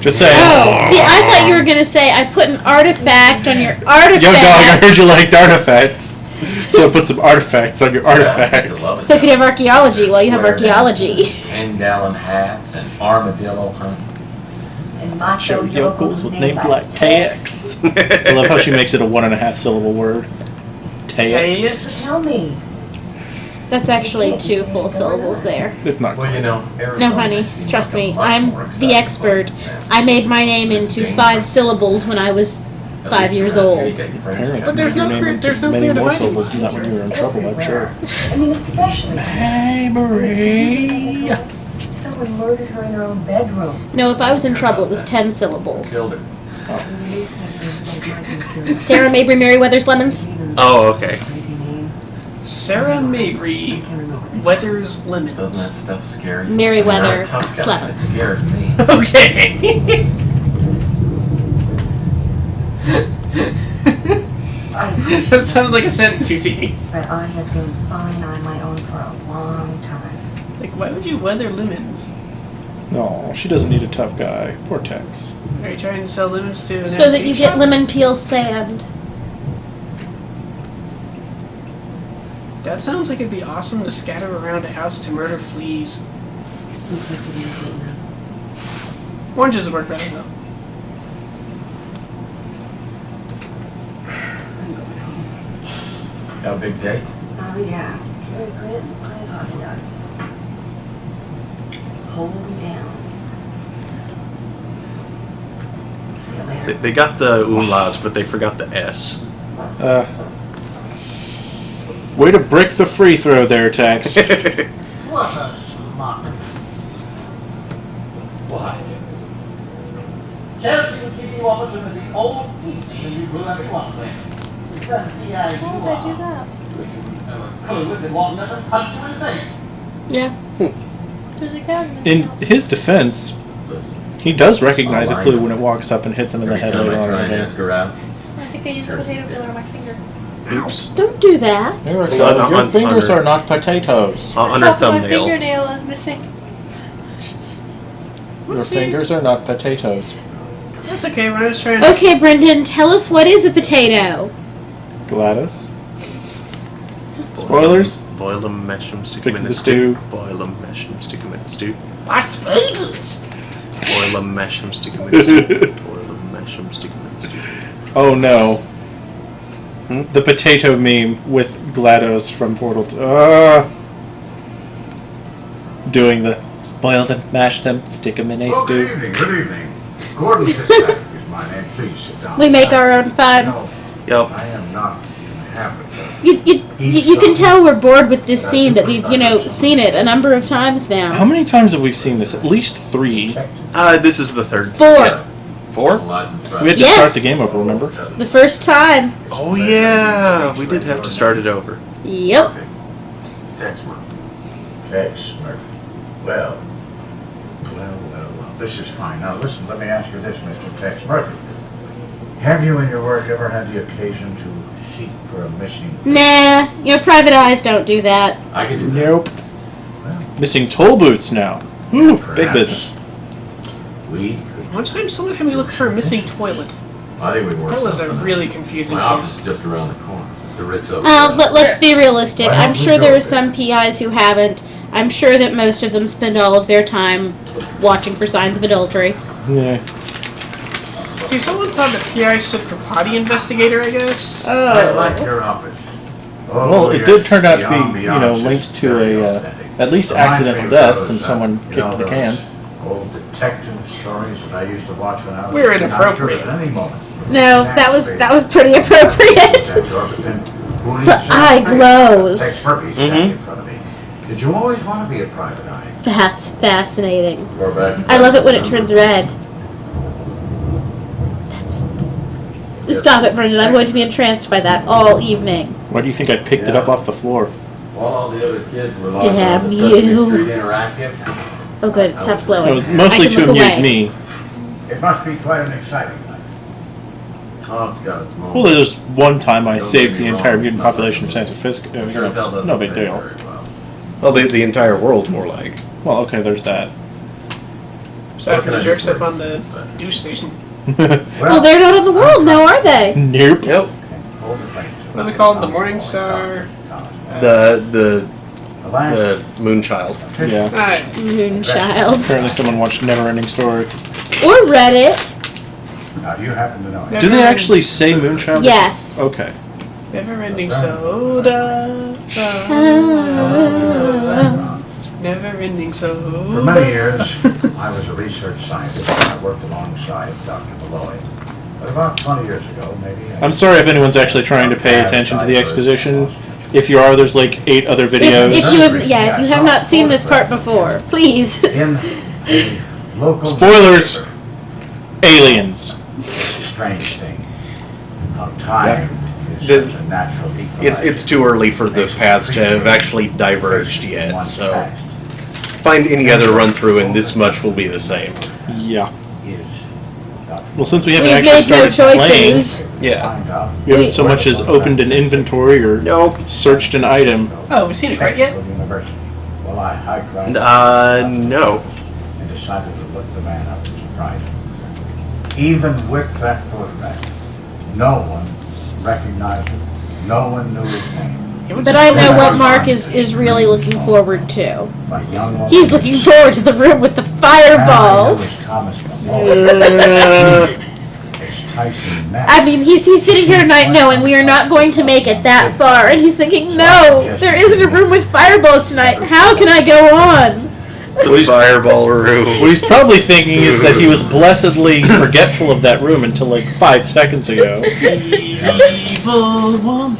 Just saying. Oh, see, I thought you were going to say, I put an artifact on your artifact. Yo, dog, I heard you liked artifacts. So put some artifacts on your artifacts. So you could have archaeology while you have archaeology. 10-gallon hats and armadillo hunt. Show yokels with names like Tex. I love how she makes it a 1.5 syllable word. Tex. Tell me. That's actually 2 full syllables there. It's not Well, cool. No, honey, trust me, I'm the expert. I made my name into 5 syllables when I was 5 years old. Parents But there's made your no name clear- into there's no many clear more dividing syllables than that when you were in trouble, I'm sure. I mean, especially Hey, Marie. someone murdered her in her own bedroom. No, if I was in trouble, it was 10 syllables. Killed her. Sarah Mabry Merriweather's Lemons. Oh, okay. Sarah Mabry, Weathers Doesn't Lemons. that stuff scare you? Merriweather You're a tough guy. It Slemons. scares me. Okay. That sounded like a sentence, you see. But I have been fine on my own for a long time. Like, why would you weather lemons? No, she doesn't need a tough guy. Poor Tex. Are you trying to sell lemons to an So that you antique get shop? lemon peel sand. That sounds like it'd be awesome to scatter around a house to murder fleas. Oranges would work better, though. Got a big date? Oh, yeah. Very good. I apologize. Hold me down. See you later. They got the umlaut, but they forgot the S. Way to break the free throw there, Tex. What? Chelsea will give you opportunity all easy and you will have one thing. Why would I do that? Clue if it wasn't a punch you in the face. Yeah. There's a cat In his defense, he does recognize a clue when it walks up and hits him in the head later on in the game. Ask around. I think I used a potato peeler on my finger. Oops. Don't do that. Erica, On- your on- fingers on- are not potatoes. On her Top of my thumbnail. fingernail is missing. Your fingers are not potatoes. That's okay, when I was trying to... Okay, Brendan, tell us what is a potato. Gladys. Spoilers? Boil them, mash them, stick Stick them in in a the stew. stew. Boil them, mash them, stick them in a stew. What's potatoes? Boil them, mash them, stick them in a stew. Boil them, mash them, stick them in a stew. Oh no. The potato meme with GLaDOS from Portal 2. Doing the boil them, mash them, stick them in a Well, stew. good evening. Gordon Fitzpatrick is my name. Please sit down. We make our own fun. No, Yep. I am not in the habit of... You can tell we're bored with this scene, that we've, seen it a number of times How now. many times have we seen this? At least 3. This is the third. 4. Yeah. 4? License We had to Yes. start the game over, remember? The first time. Oh yeah, we did have to start it over. Yep. Tex Murphy. Tex Murphy. Well. This is fine. Now listen, let me ask you this, Mr. Tex Murphy. Have you in your work ever had the occasion to seek for a missing... Nah, private eyes don't do that. I can do that. Nope. Well, Missing toll booths now. Ooh, big Perhaps. business. we could... One time someone had me look for a missing toilet. I think we can work That was a something out. really confusing My office case. is just around the corner. The Ritz over Let's be realistic. Why I'm don't we sure go there are there? some PIs who haven't. I'm sure that most of them spend all of their time watching for signs of adultery. Yeah. See, someone thought that PI stood for potty investigator, I guess. I like your office. Oh, Well, it yes, did turn out to the be, ambiance is linked to very a authentic. At least accidental deaths and someone kicked the can. Old detective stories that I used to watch when I was We're inappropriate. At any moment. No, that was pretty appropriate. The eye glows. Did you always want to be a private eye? That's fascinating. We're back. I love it when it turns red. That's. Stop it, Brendan. I'm going to be entranced by that all evening. Why do you think I picked it up off the floor? While all the other kids were locked Damn on the you. Sesame Street Interactive. Oh, good. It stopped glowing. It was mostly I can to look amuse away. me. It must be quite an exciting night. Oh, it's got its moments. Well, there was one time I Don't saved get the me entire wrong. mutant population of San Francisco. Turns out that's No big very, deal. very well. Well, the entire world, more like. Well, okay, there's that. Aside from the jerks up on the news station. Well, they're not in the world now, are they? Nope. Yep. What are they called? The Morning Star? The The Moonchild. Yeah. Alright. Moonchild. Apparently someone watched Neverending Story. Or Reddit. Now, you happen to know it. Do they actually say Moonchild? Yes. Okay. Never ending soda. Never ending For soda. many years, I was a research scientist and I worked alongside Dr. Malloy. But about 20 years ago, maybe... I'm sorry if anyone's actually trying to pay attention to the exposition. If you are, there's like 8 other videos. If you have not seen this part before, please. In a local... Spoilers! Aliens. Strange thing. How time is The- such a natural equalizer. It's too early for the paths to have actually diverged yet, so find any other run through and this much will be the same. Yeah. Well, since we haven't We've actually made no started playing, choices. Yeah. we haven't so much as opened an inventory or Nope. searched an item. Oh, we've seen it right yet? Well, I hiked right No. and decided to look the man up and surprise him. Even with that photograph, no one recognized him. No one knew his name. But I know what Mark is really looking forward to. My young woman. He's looking forward to the room with the fireballs. I mean, he's sitting here tonight knowing we are not going to make it that far, and he's thinking, no, there isn't a room with fireballs tonight. How can I go on? The fireball room. What he's probably thinking is that he was blessedly forgetful of that room until like 5 seconds ago. Evil woman.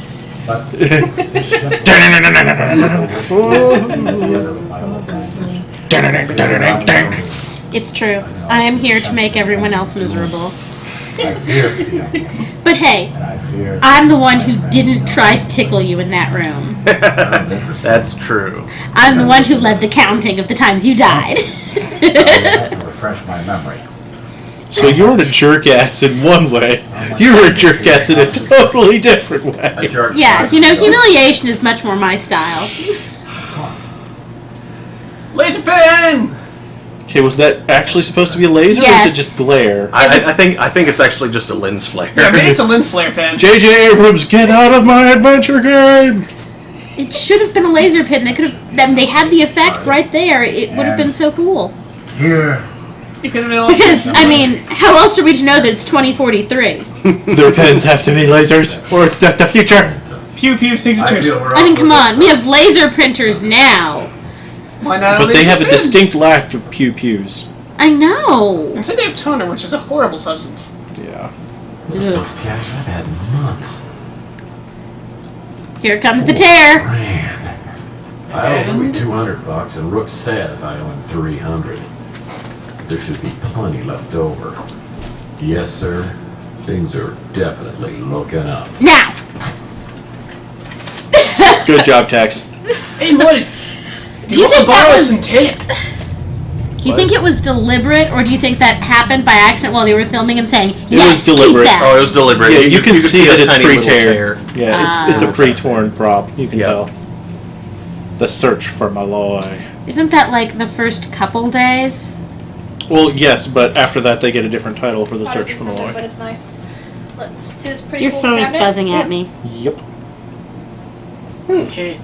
It's true. I am here to make everyone else miserable. But hey, I'm the one who didn't try to tickle you in that room. That's true. I'm the one who led the counting of the times you died. Refresh my memory. So you were a jerk-ass in one way. You were a jerk-ass in a totally different way. Yeah, humiliation is much more my style. Laser pen! Okay, was that actually supposed to be a laser, or Yes. is it just glare? I think it's actually just a lens flare. Yeah, maybe it's a lens flare pen. J.J. Abrams, get out of my adventure game! It should have been a laser pin. They could have. They had the effect right there. It would have been so cool. Here, You could have been all Because I mean, how else are we to know that it's 2043? Their pens have to be lasers, or it's not the future. pew pew signatures. I mean, come on. We have laser printers now. Why not? But they have a pen? distinct lack of pew-pews. I know. Instead they have toner, which is a horrible substance. Yeah. Ugh. Cash I've had months. Here comes the tear. Man. I owe Louis $200 and Rook says I owe him 300. There should be plenty left over. Yes, sir. Things are definitely looking up. Now. Good job, Tex. Hey, what? Do you think that was? some tape? Do you think it was deliberate, or do you think that happened by accident while they were filming and saying, "Yes, was deliberate. keep that"? Oh, it was deliberate. Yeah, you can could see that a it's tiny little pre-tear. Yeah, it's a Ah. pre-torn prop. You can Yeah. tell. The search for Malloy. Isn't that like the first couple days? Well, yes, but after that they get a different title for the Not search as for expensive, Malloy. but it's nice. Look, see this pretty Your cool phone is cabinet? buzzing at me. Yep. Okay.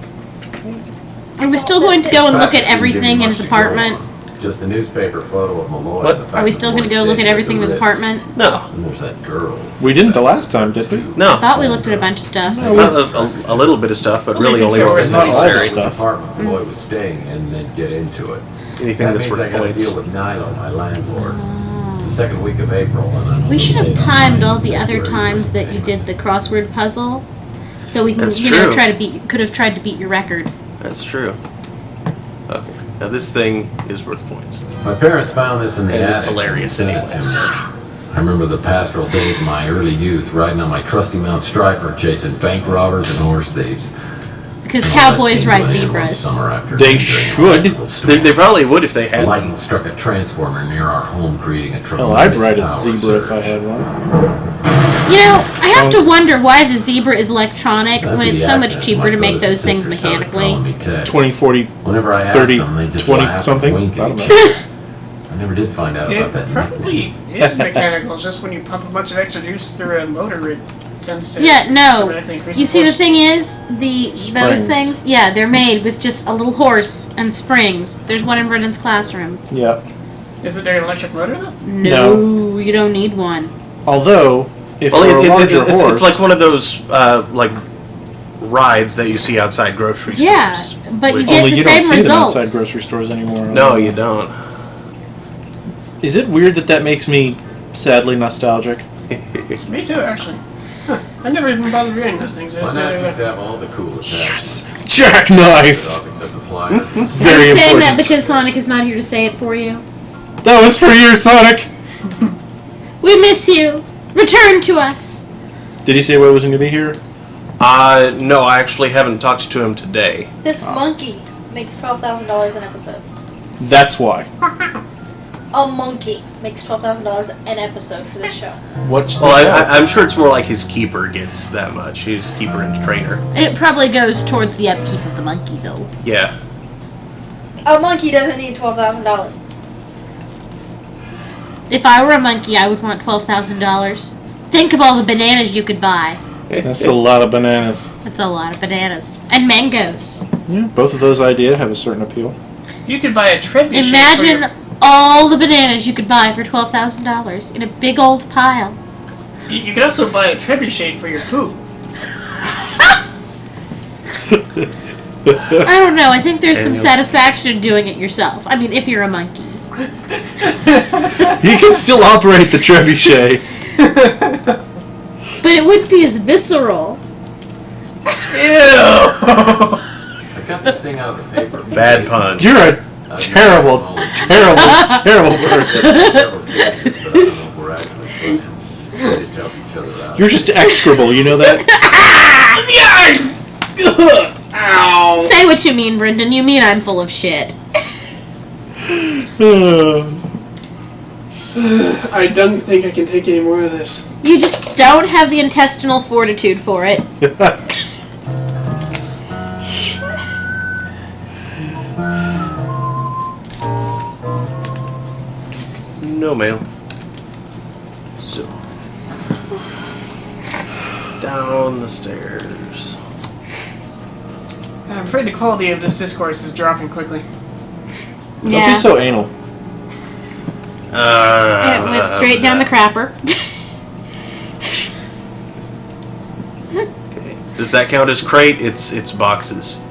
Are we still going to go and look at everything in his apartment? Just a newspaper photo of Malloy. What? The fact Are we that still going to Malloy's go look at staying everything in with his the Ritz. apartment? No. And there's that girl. We didn't the last time, did we? I No. thought we looked at a bunch of stuff. A little bit of stuff, but really only Only what was things that were Not all the necessary. stuff. Apartment Malloy was staying in and then get into it. Anything That that's means I worth gotta points. deal with Nilo, my landlord. The second week of April, and I'm We should have late on timed my all the other February times that you payment. did the crossword puzzle, so we can, That's you know, true. try to beat. Could have tried to beat your record. That's true. Okay. Now this thing is worth points. My parents found this in the And attic. it's hilarious and sent it anyway, to me. so. I remember the pastoral days of my early youth, riding on my trusty Mount Striker, chasing bank robbers and horse thieves. Because And cowboys all ride that came to an end one zebras. summer afternoon They during a should. electrical storm. They probably would if they The had lightning them. struck a transformer near our home, creating a tremendous Hell, I'd ride a power zebra if I surge. had one. You know, I have to wonder why the zebra is electronic After when it's the so much accident, cheaper my to make brothers those and things sisters started calling mechanically. me Ted. 20, 40, Whenever I asked 30, them, they just 20 laughed something? and winked I at don't each know. other. I never did find out about It that probably nickname. is mechanical. It's just when you pump a bunch of extra juice through a motor, it tends to Yeah, no. dramatically increase You see, the force. thing is, those Springs. things, yeah, they're made with just a little horse and springs. There's one in Brennan's classroom. Yeah. Is it there an electric motor though? No, you don't need one. Although, if Well, you're a larger horse, it's like one of those like rides that you see outside grocery stores. Yeah, but you Which- get only the you same don't see results. them outside grocery stores anymore. No, you don't. Is it weird that makes me sadly nostalgic? Me too, actually. Huh. I never even bothered reading those things. I My just, dad used to have all the cool attacks. Yes! Jackknife! Off except the flyer. Are Very you saying important. that because Sonic is not here to say it for you? That was for you, Sonic! We miss you. Return to us. Did he say why he wasn't going to be here? No, I actually haven't talked to him today. This monkey makes $12,000 an episode. That's why. A monkey makes $12,000 an episode for this show. What's Well, I'm sure it's more like his keeper gets that much. His keeper and trainer. It probably goes towards the upkeep of the monkey, though. Yeah. A monkey doesn't need $12,000. If I were a monkey, I would want $12,000. Think of all the bananas you could buy. That's a lot of bananas. That's a lot of bananas. And mangoes. Yeah, both of those ideas have a certain appeal. You could buy a trebuchet. Imagine all the bananas you could buy for $12,000 in a big old pile. You could also buy a trebuchet for your poo. I don't know. I think there's some And- satisfaction in doing it yourself. I mean, if you're a monkey. He can still operate the trebuchet. But it wouldn't be as visceral. Ew! I got this thing out of the paper. Bad pun. You're a terrible, terrible, terrible person. Several cases, but I don't know if we're actually friends. We just help each other out. You're just execrable, you know that? Ow! Say what you mean, Brendan. You mean I'm full of shit. I don't think I can take any more of this. You just don't have the intestinal fortitude for it. No mail. So. Down the stairs. I'm afraid the quality of this discourse is dropping quickly. Don't Yeah. be so anal. It went straight down the crapper. Okay. Does that count as crate? It's boxes.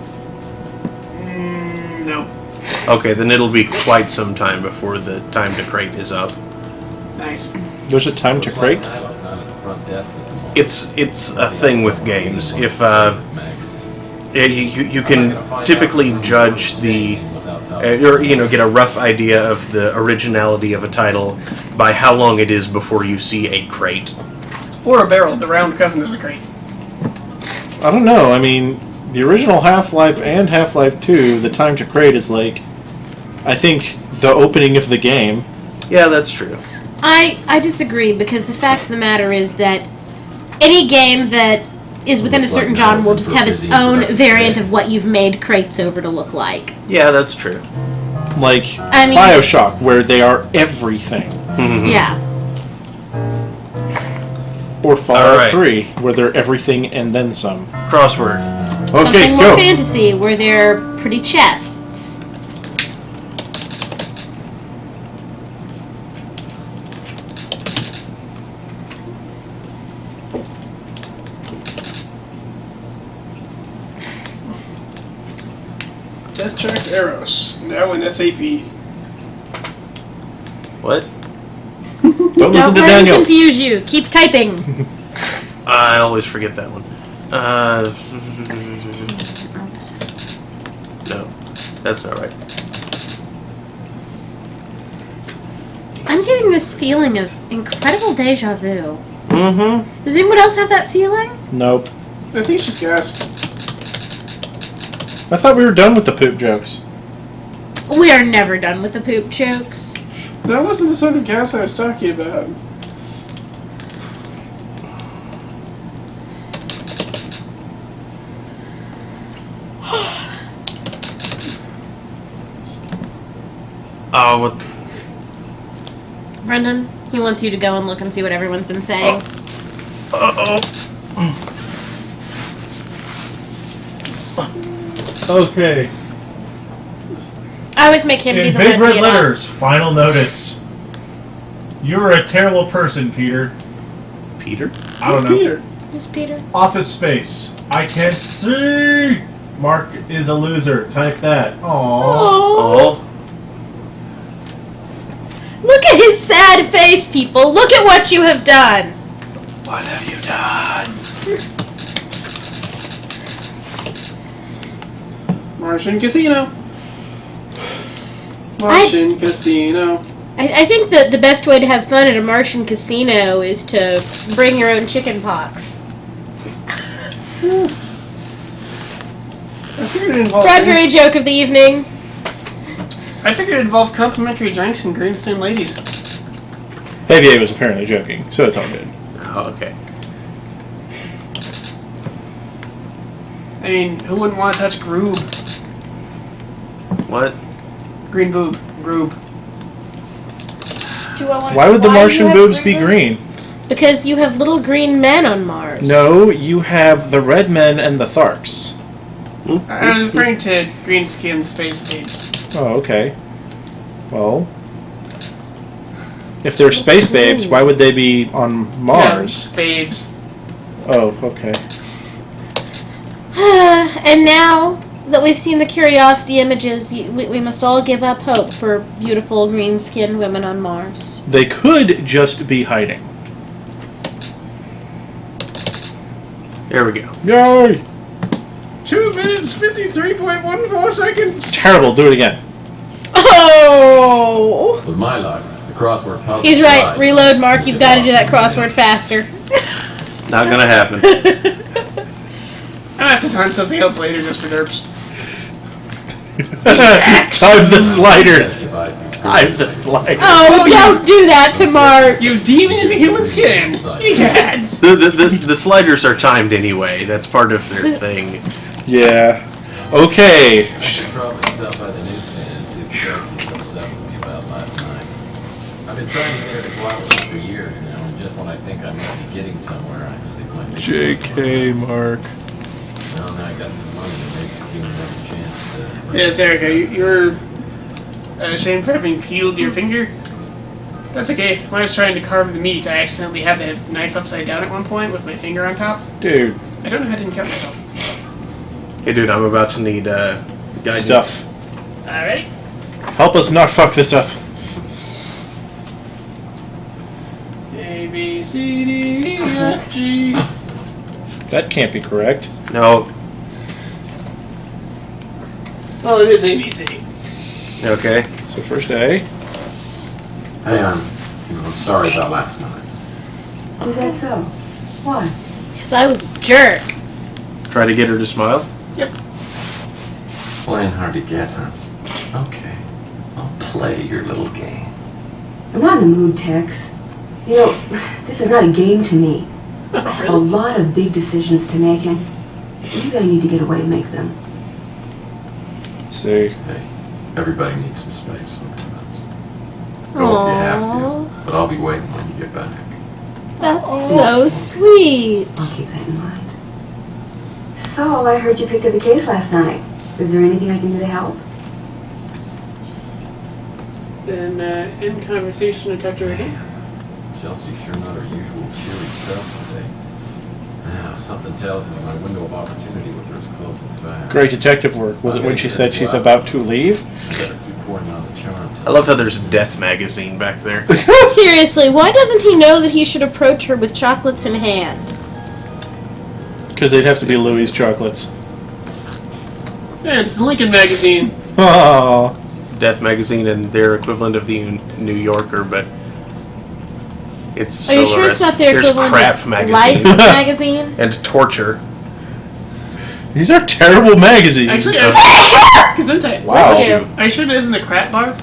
No. Okay, then it'll be quite some time before the time to crate is up. Nice. There's a time to crate? Nilo's not at the front desk at the moment. It's a thing with games. If you can typically judge the or get a rough idea of the originality of a title by how long it is before you see a crate. Or a barrel, the round cousin of the crate. I don't know. I mean, the original Half-Life and Half-Life 2, the time to crate is like, I think, the opening of the game. Yeah, that's true. I disagree because the fact of the matter is that any game that is within a certain genre will just have its own variant of what you've made crates over to look like. Yeah, that's true. Like I mean- Bioshock, where they are everything. Yeah. Or Fallout All right. 3, where they're everything and then some. Crossword. Okay, Something go. more fantasy where they're pretty chests. Death Track Eros, now in SAP. What? Don't listen Don't to let him Daniel. confuse you. Keep typing. I always forget that one. No, that's not right. I'm getting this feeling of incredible deja vu. Mm-hmm. Does anyone else have that feeling? Nope. I think she's gas. I thought we were done with the poop jokes. We are never done with the poop jokes. That wasn't the sort of gas I was talking about. Oh, what? Brendan, he wants you to go and look and see what everyone's been saying. Okay. I always make him be In the big one red to get up. letters, final notice. You're a terrible person, Peter. Peter? I don't know. Peter. Who's Peter? Office Space. I can't see. Mark is a loser. Type that. Aww. Oh. Oh. Look at his sad face, people. Look at what you have done. What have you done? Martian Casino. Martian Casino. I think that the best way to have fun at a Martian casino is to bring your own chicken pox. I figured it involved. Bradbury joke of the evening. I figured it involved complimentary drinks and greenstone ladies. Javier was apparently joking, so it's all good. Oh, okay. I mean, who wouldn't want to touch Groob? What? Green boob. Groob. Do I want Why would the you Martian have boobs be boobs? green? Because you have little green men on Mars. No, you have the red men and the Tharks. I was referring to green skinned space babes. Oh, okay. Well, if they're space babes, why would they be on Mars? Yeah, babes. Oh, okay. And now that we've seen the Curiosity images, we must all give up hope for beautiful green-skinned women on Mars. They could just be hiding. There we go. Yay! 2 minutes, 53.14 seconds. Terrible, do it again. Oh! With my luck, the crossword puzzle. He's right. arrived. Reload, Mark. You've got to do that crossword faster. Not gonna happen. I'll have to time something else later just for derps. Time the sliders. Time the sliders. Oh, don't do that to Mark. You demon in a human skin. Egads. The sliders are timed anyway. That's part of their thing. Yeah. Okay. I should probably stop by the newsstand and see if Jack can what's up with me about last night. I've been trying to get her to cooperate for years now, and just when I think I might be getting somewhere, I stick my finger JK, Mark. Well, now I got some money and maybe give me another chance to... Yes, Erica, you're ashamed for having peeled your finger? That's okay. When I was trying to carve the meat, I accidentally had the knife upside down at one point with my finger on top. Dude. I don't know how I didn't cut myself. Hey, dude, I'm about to need guidance. Stuff. Alrighty. Help us not fuck this up. A, B, C, D, E, F, G. That can't be correct. No. Well, it is A, B, C. Okay. So first A. Hey, I'm sorry about last night. Was that so? Why? Because I was a jerk. Try to get her to smile. Yep. Playing hard to get, huh? Okay. I'll play your little game. I'm not in the mood, Tex. You know, this is not a game to me. I have a lot of big decisions to make, and maybe I need to get away and make them. See. Hey, everybody needs some space sometimes. Go if you have to, but I'll be waiting when you get back. That's so sweet. I'll keep that in mind. So, I heard you picked up a case last night. Is there anything I can do to help? Then end conversation and talk to her again. Chelsea's sure not her usual cheery self today. Now, something tells me my window of opportunity with her is closing fast. Great detective work. Was it when she said she's about to leave? I better keep pouring on the charm. I love how there's Death magazine back there. Seriously, why doesn't he know that he should approach her with chocolates in hand? Because they'd have to be Louis chocolates. Yeah, it's the Lincoln magazine. Oh. Death magazine and their equivalent of the New Yorker, but it's. Are you sure it's not their There's equivalent Crap of magazine Life magazine? and Torture. These are terrible magazines. Actually, Gesundheit. Wow. Are you sure it isn't a crap bar?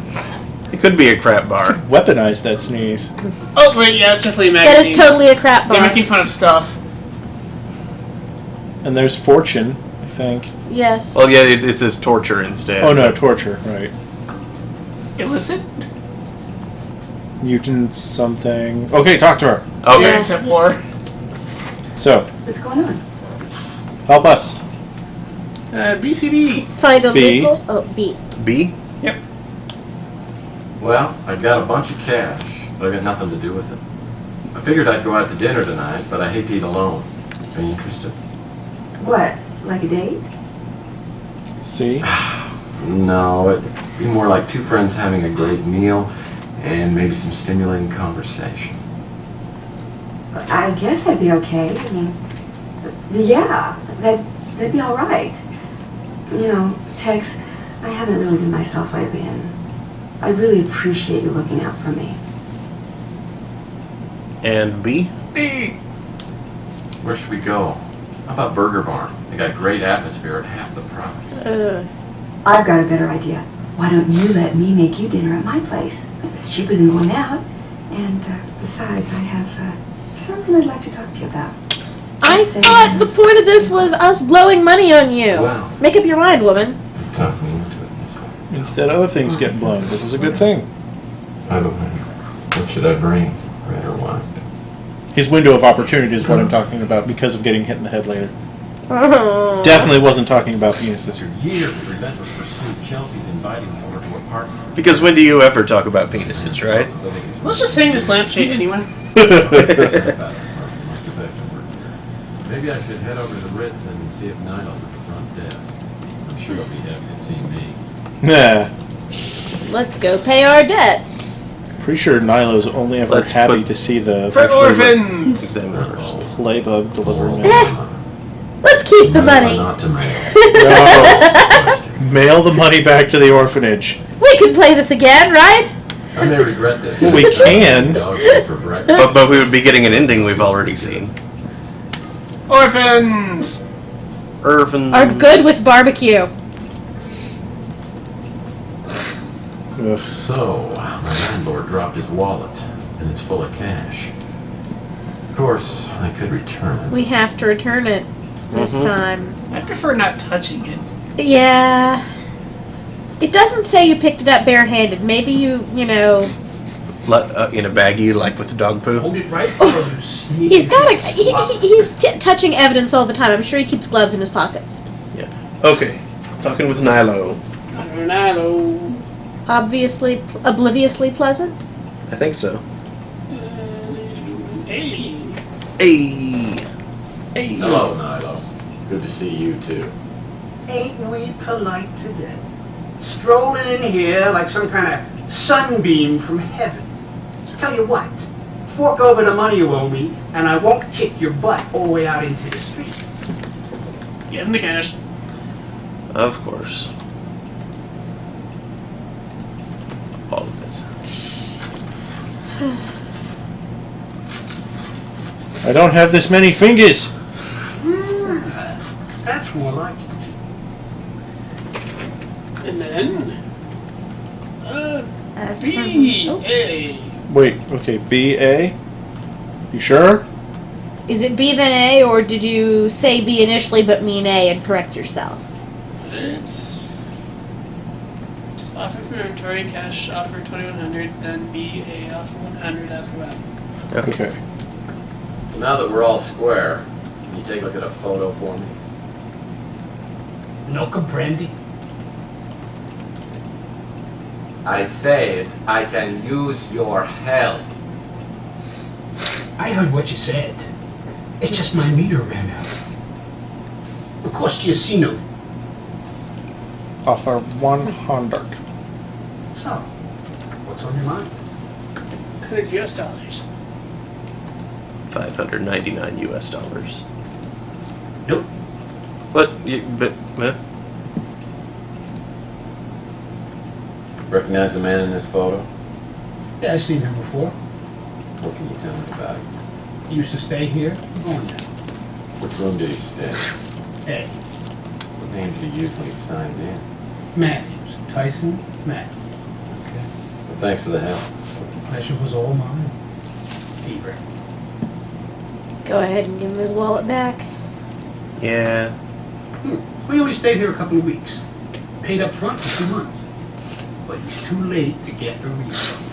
It could be a crap bar. Weaponize that sneeze. Oh, wait, yeah, it's definitely a That magazine. is totally a crap They're bar. making fun of stuff. And there's Fortune, I think. Yes. Well, yeah, it says Torture instead. Oh no, Torture, right. Illicit? Mutant something. Okay, talk to her. Okay. Yeah, it's at war. So, What's going on? help us. BCB. Find a B. legal. Oh, B. B? Yep. Well, I've got a bunch of cash, but I've got nothing to do with it. I figured I'd go out to dinner tonight, but I hate to eat alone. Are you interested? What? Like a date? See? No, it'd be more like two friends having a great meal and maybe some stimulating conversation. I guess that'd be okay. I mean, yeah, that'd be all right. You know, Tex, I haven't really been myself lately, and I really appreciate you looking out for me. And B? B. Where should we go? How about Burger Barn? They got great atmosphere at half the price. I've got a better idea. Why don't you let me make you dinner at my place? It's cheaper than going out. And besides, I have something I'd like to talk to you about. I thought the point of this was us blowing money on you. Wow. Make up your mind, woman. You talked me into it this way. Instead other things get blown. This is a good thing. By the way, what should I bring? Red or white? His window of opportunity is what I'm talking about because of getting hit in the head later. Oh. Definitely wasn't talking about penises. For years of relentless pursuit, Chelsea's inviting me over to her apartment. Because when do you ever talk about penises, right? Let's just hang this lampshade anyway. Maybe I should head over to the Ritz and see if Nigel's at the front desk. I'm sure he'll be happy to see me. Yeah. Let's go pay our debts. Pretty sure Nilo's only ever Let's happy put- to see the For orphans! Examiners. playbug delivering it. Let's keep the money. Not to mail. No. Mail the money back to the orphanage. We can play this again, right? I may regret this. Well, we can. Dog food for breakfast. But we would be getting an ending we've already seen. Orphans! Irvin. Are good with barbecue. Ugh. So, my landlord dropped his wallet, and it's full of cash. Of course, I could return it. We have to return it this time. I prefer not touching it. Yeah. It doesn't say you picked it up barehanded. Maybe you know. In a baggie, like with the dog poo. Hold it right close. He's got a. He's touching evidence all the time. I'm sure he keeps gloves in his pockets. Yeah. Okay. Talking with Nilo. Nilo. Obviously, obliviously pleasant. I think so. Hey. Hey. Hey. Hello, Nilo. Good to see you, too. Ain't we polite today? Strolling in here like some kind of sunbeam from heaven. Tell you what, fork over the money you owe me, and I won't kick your butt all the way out into the street. Give him the cash. Of course. All of it. I don't have this many fingers. That's more like it. And then... As B. from- A. Wait, okay, B-A? You sure? Is it B then A, or did you say B initially but mean A and correct yourself? It's offer for inventory, cash offer 2100, then B, A offer 100, ask about. Okay. Now that we're all square, can you take a look at a photo for me? No comprende. I said I can use your help. I heard what you said. It's just my meter ran out. Of course, you see no. Offer 100. So, what's on your mind? $100. $599 US. Nope. But Recognize the man in this photo? Yeah, I've seen him before. What can you tell me about him? He used to stay here. I'm going now. Which room did he stay? Hey, What name did he use when he signed in? Matthews. Tyson Matthews. Okay. Well, thanks for the help. Pleasure was all mine. Peter. Go ahead and give him his wallet back. yeah, We only stayed here a couple of weeks. Paid up front for 2 months. But he's too late to get a refund.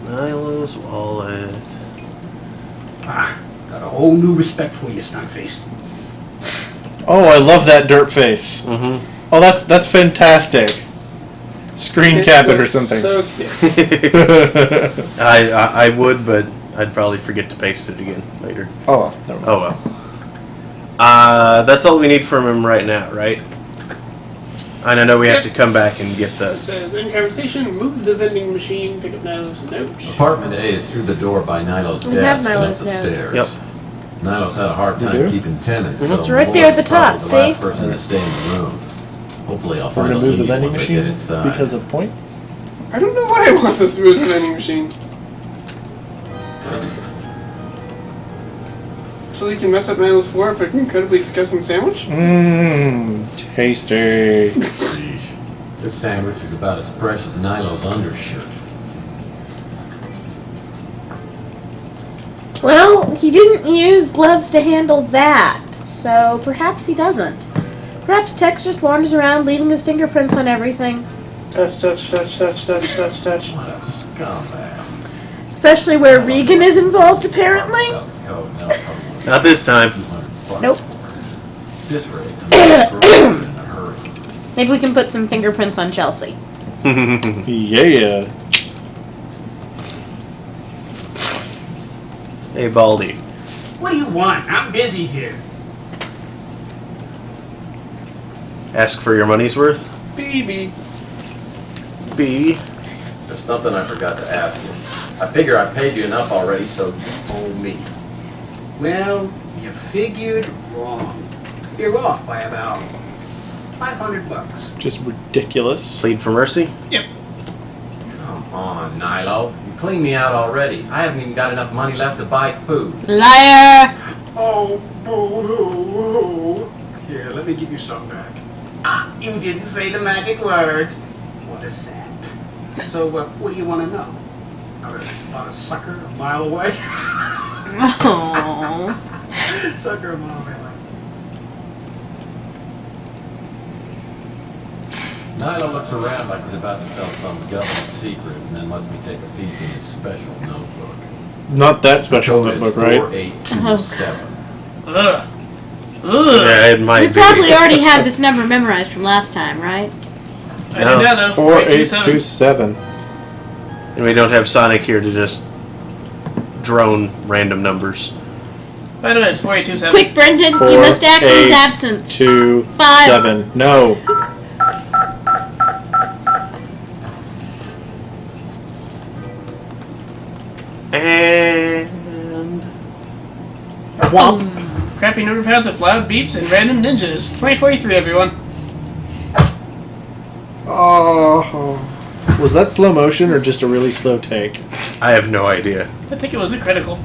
Nilo's wallet. Ah, got a whole new respect for you, stunt-faced. Oh, I love that dirt face. Mm-hmm. Oh, that's fantastic. Screen cap it or something. So scary. I would, but I'd probably forget to paste it again later. Oh, never mind. Oh well. That's all we need from him right now, right? And I know we have to come back and get It the. says, in conversation, move the vending machine, pick up Nilo's notes. Apartment A is through the door by Nilo's We desk have and up Nilo's the note. stairs. Yep. Nilo's had a hard You time do? keeping tenants. so It's right there at the Lauren's probably top, the see? last person to stay in the room. Hopefully I'll We're find gonna a move the lead vending once I get machine inside. because of points. I don't know why I want us to move the vending machine. So we can mess up Nilo's floor for an incredibly disgusting sandwich? Mmm, tasty. Sheesh. This sandwich is about as fresh as Nilo's undershirt. Well, he didn't use gloves to handle that, so perhaps he doesn't. Perhaps Tex just wanders around leaving his fingerprints on everything. Touch, touch, touch, touch, touch, touch, touch. What a scumbag. Especially where Regan is involved, apparently. Not this time. Nope. This rate, I'm in a hurry. Maybe we can put some fingerprints on Chelsea. Yeah. Hey, Baldy. What do you want? I'm busy here. Ask for your money's worth? BB. B. There's something I forgot to ask you. I figure I paid you enough already, so you owe me. Well, you figured wrong. You're off by about $500. Just ridiculous. Plead for mercy? Yep. Come on, Nilo. You cleaned me out already. I haven't even got enough money left to buy food. Liar! Oh, boo-hoo. Here, let me give you some back. Ah, you didn't say the magic word. What a sap. So, what do you want to know? About a sucker a mile away? Oh. Sucker a mile away. Nilo looks around like he's about to tell some government secret and then lets me take a peek in his special notebook. Not that special Code is notebook, right? 4827. Ugh. Yeah, it might We be. probably already have this number memorized from last time, right? I did not know. 4827. And we don't have Sonic here to just drone random numbers. By the way, it's 4827. Quick, Brendan, you must act in his absence. 2-7. No. And Womp. Crappy number pads with loud beeps and random ninjas. 2043, everyone. Oh. Was that slow motion or just a really slow take? I have no idea. I think it was a critical.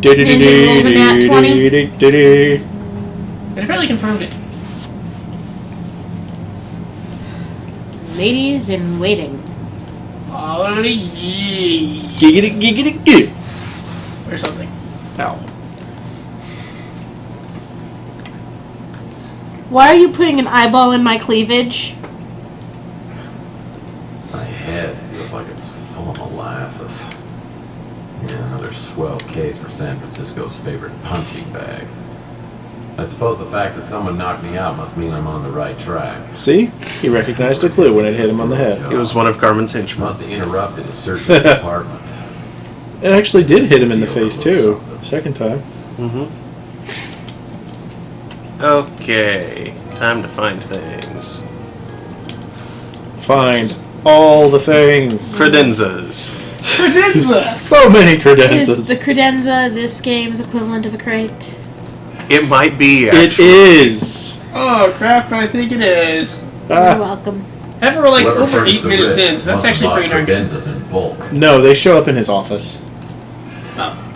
Ninja rolled a nat 20. It apparently confirmed it. Ladies in waiting. Oh, yeah. Giggity, giggity, gig. Or something. Ow. Why are you putting an eyeball in my cleavage? My head feels like it's full of molasses. Yeah, another swell case for San Francisco's favorite punching bag. I suppose the fact that someone knocked me out must mean I'm on the right track. See? He recognized a clue when it hit him on the head. It was one of Carmen's henchmen. Must have interrupted his search of the apartment. It actually did hit him in the face, too. The second time. Okay. Time to find things. Find all the things. Credenzas. Credenza! So many Is credenzas. the credenza this game's equivalent of a crate? It might be, It actually. is. Oh crap, I think it is. You're Ah, welcome. And we're like Whoever over purchased 8 the minutes writ in, so that's must have actually bought pretty darn good. credenzas in bulk. no, they show up in his office. Oh.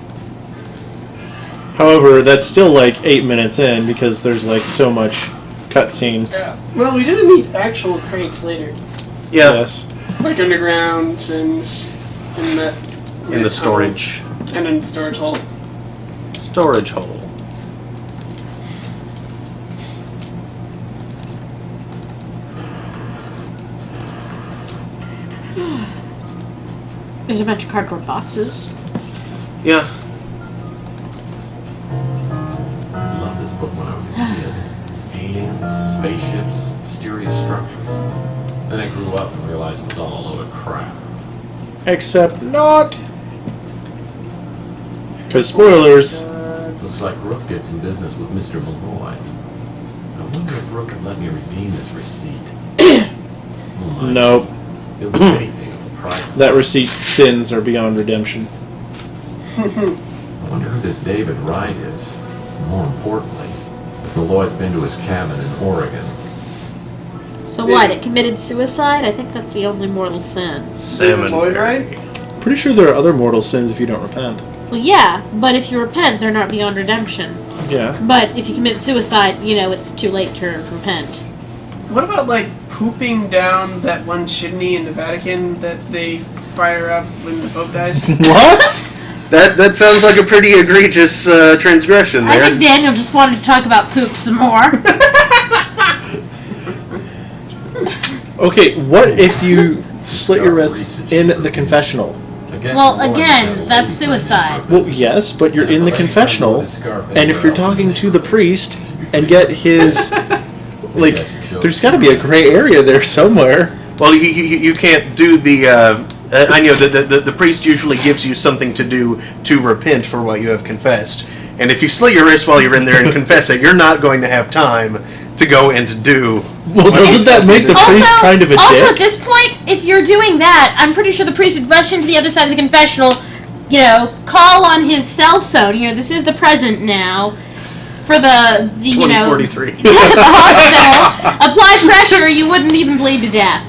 However, that's still like 8 minutes in because there's like so much cutscene. Well, we do need actual crates later. Yeah, Yes. Like underground and in that... in the storage. And in the storage hole. Storage hole. There's a bunch of cardboard boxes. Yeah. I loved this book when I was a kid. Aliens, spaceships, mysterious structures. Then I grew up and realized it was all a load of crap. Except not. Because spoilers. Looks like Rook did some business with Mr. Malloy. I wonder if Rook could let me redeem this receipt. Oh my. Nope. It was anything of the price. That receipt's sins are beyond redemption. I wonder who this David Wright is. More importantly, if Malloy's been to his cabin in Oregon. So what? It committed suicide? I think that's the only mortal sin. Salmon. Lloyd, right? Pretty sure there are other mortal sins if you don't repent. Well, yeah, but if you repent, they're not beyond redemption. Yeah. But if you commit suicide, you know, it's too late to repent. What about, like, pooping down that one chimney in the Vatican that they fire up when the Pope dies? What? That sounds like a pretty egregious transgression there. I think Daniel just wanted to talk about poop some more. Okay, what if you slit your wrists in the confessional? Well, again, that's suicide. Well, yes, but you're in the confessional, and if you're talking to the priest and get his... Like, there's got to be a gray area there somewhere. Well, you can't do the... I know the priest usually gives you something to do to repent for what you have confessed. And if you slit your wrist while you're in there and confess it, you're not going to have time to go and to do... Well, doesn't that make the priest kind of a also, dick? at this point, if you're doing that, I'm pretty sure the priest would rush into the other side of the confessional, you know, call on his cell phone. You know, this is the present now. For the you know, 2043. the hospital, apply pressure, you wouldn't even bleed to death.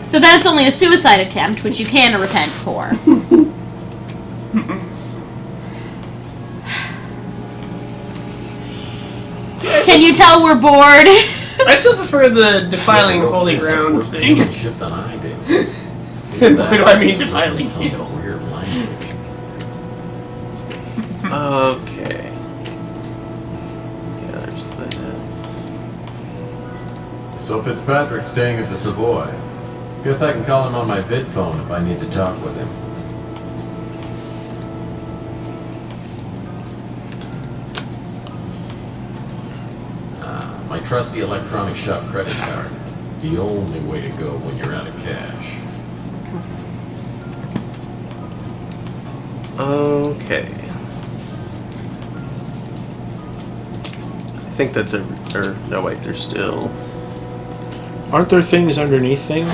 So that's only a suicide attempt, which you can repent for. Can you tell we're bored? I still prefer the defiling holy ground thing. Ship than I did. What do I mean defiling Some you? weird language. Okay. Yeah, there's that. So Fitzpatrick's staying at the Savoy. Guess I can call him on my vid phone if I need to talk with him. My trusty electronic shop credit card. The only way to go when you're out of cash. Okay. I think that's or no, wait, there's still... Aren't there things underneath things?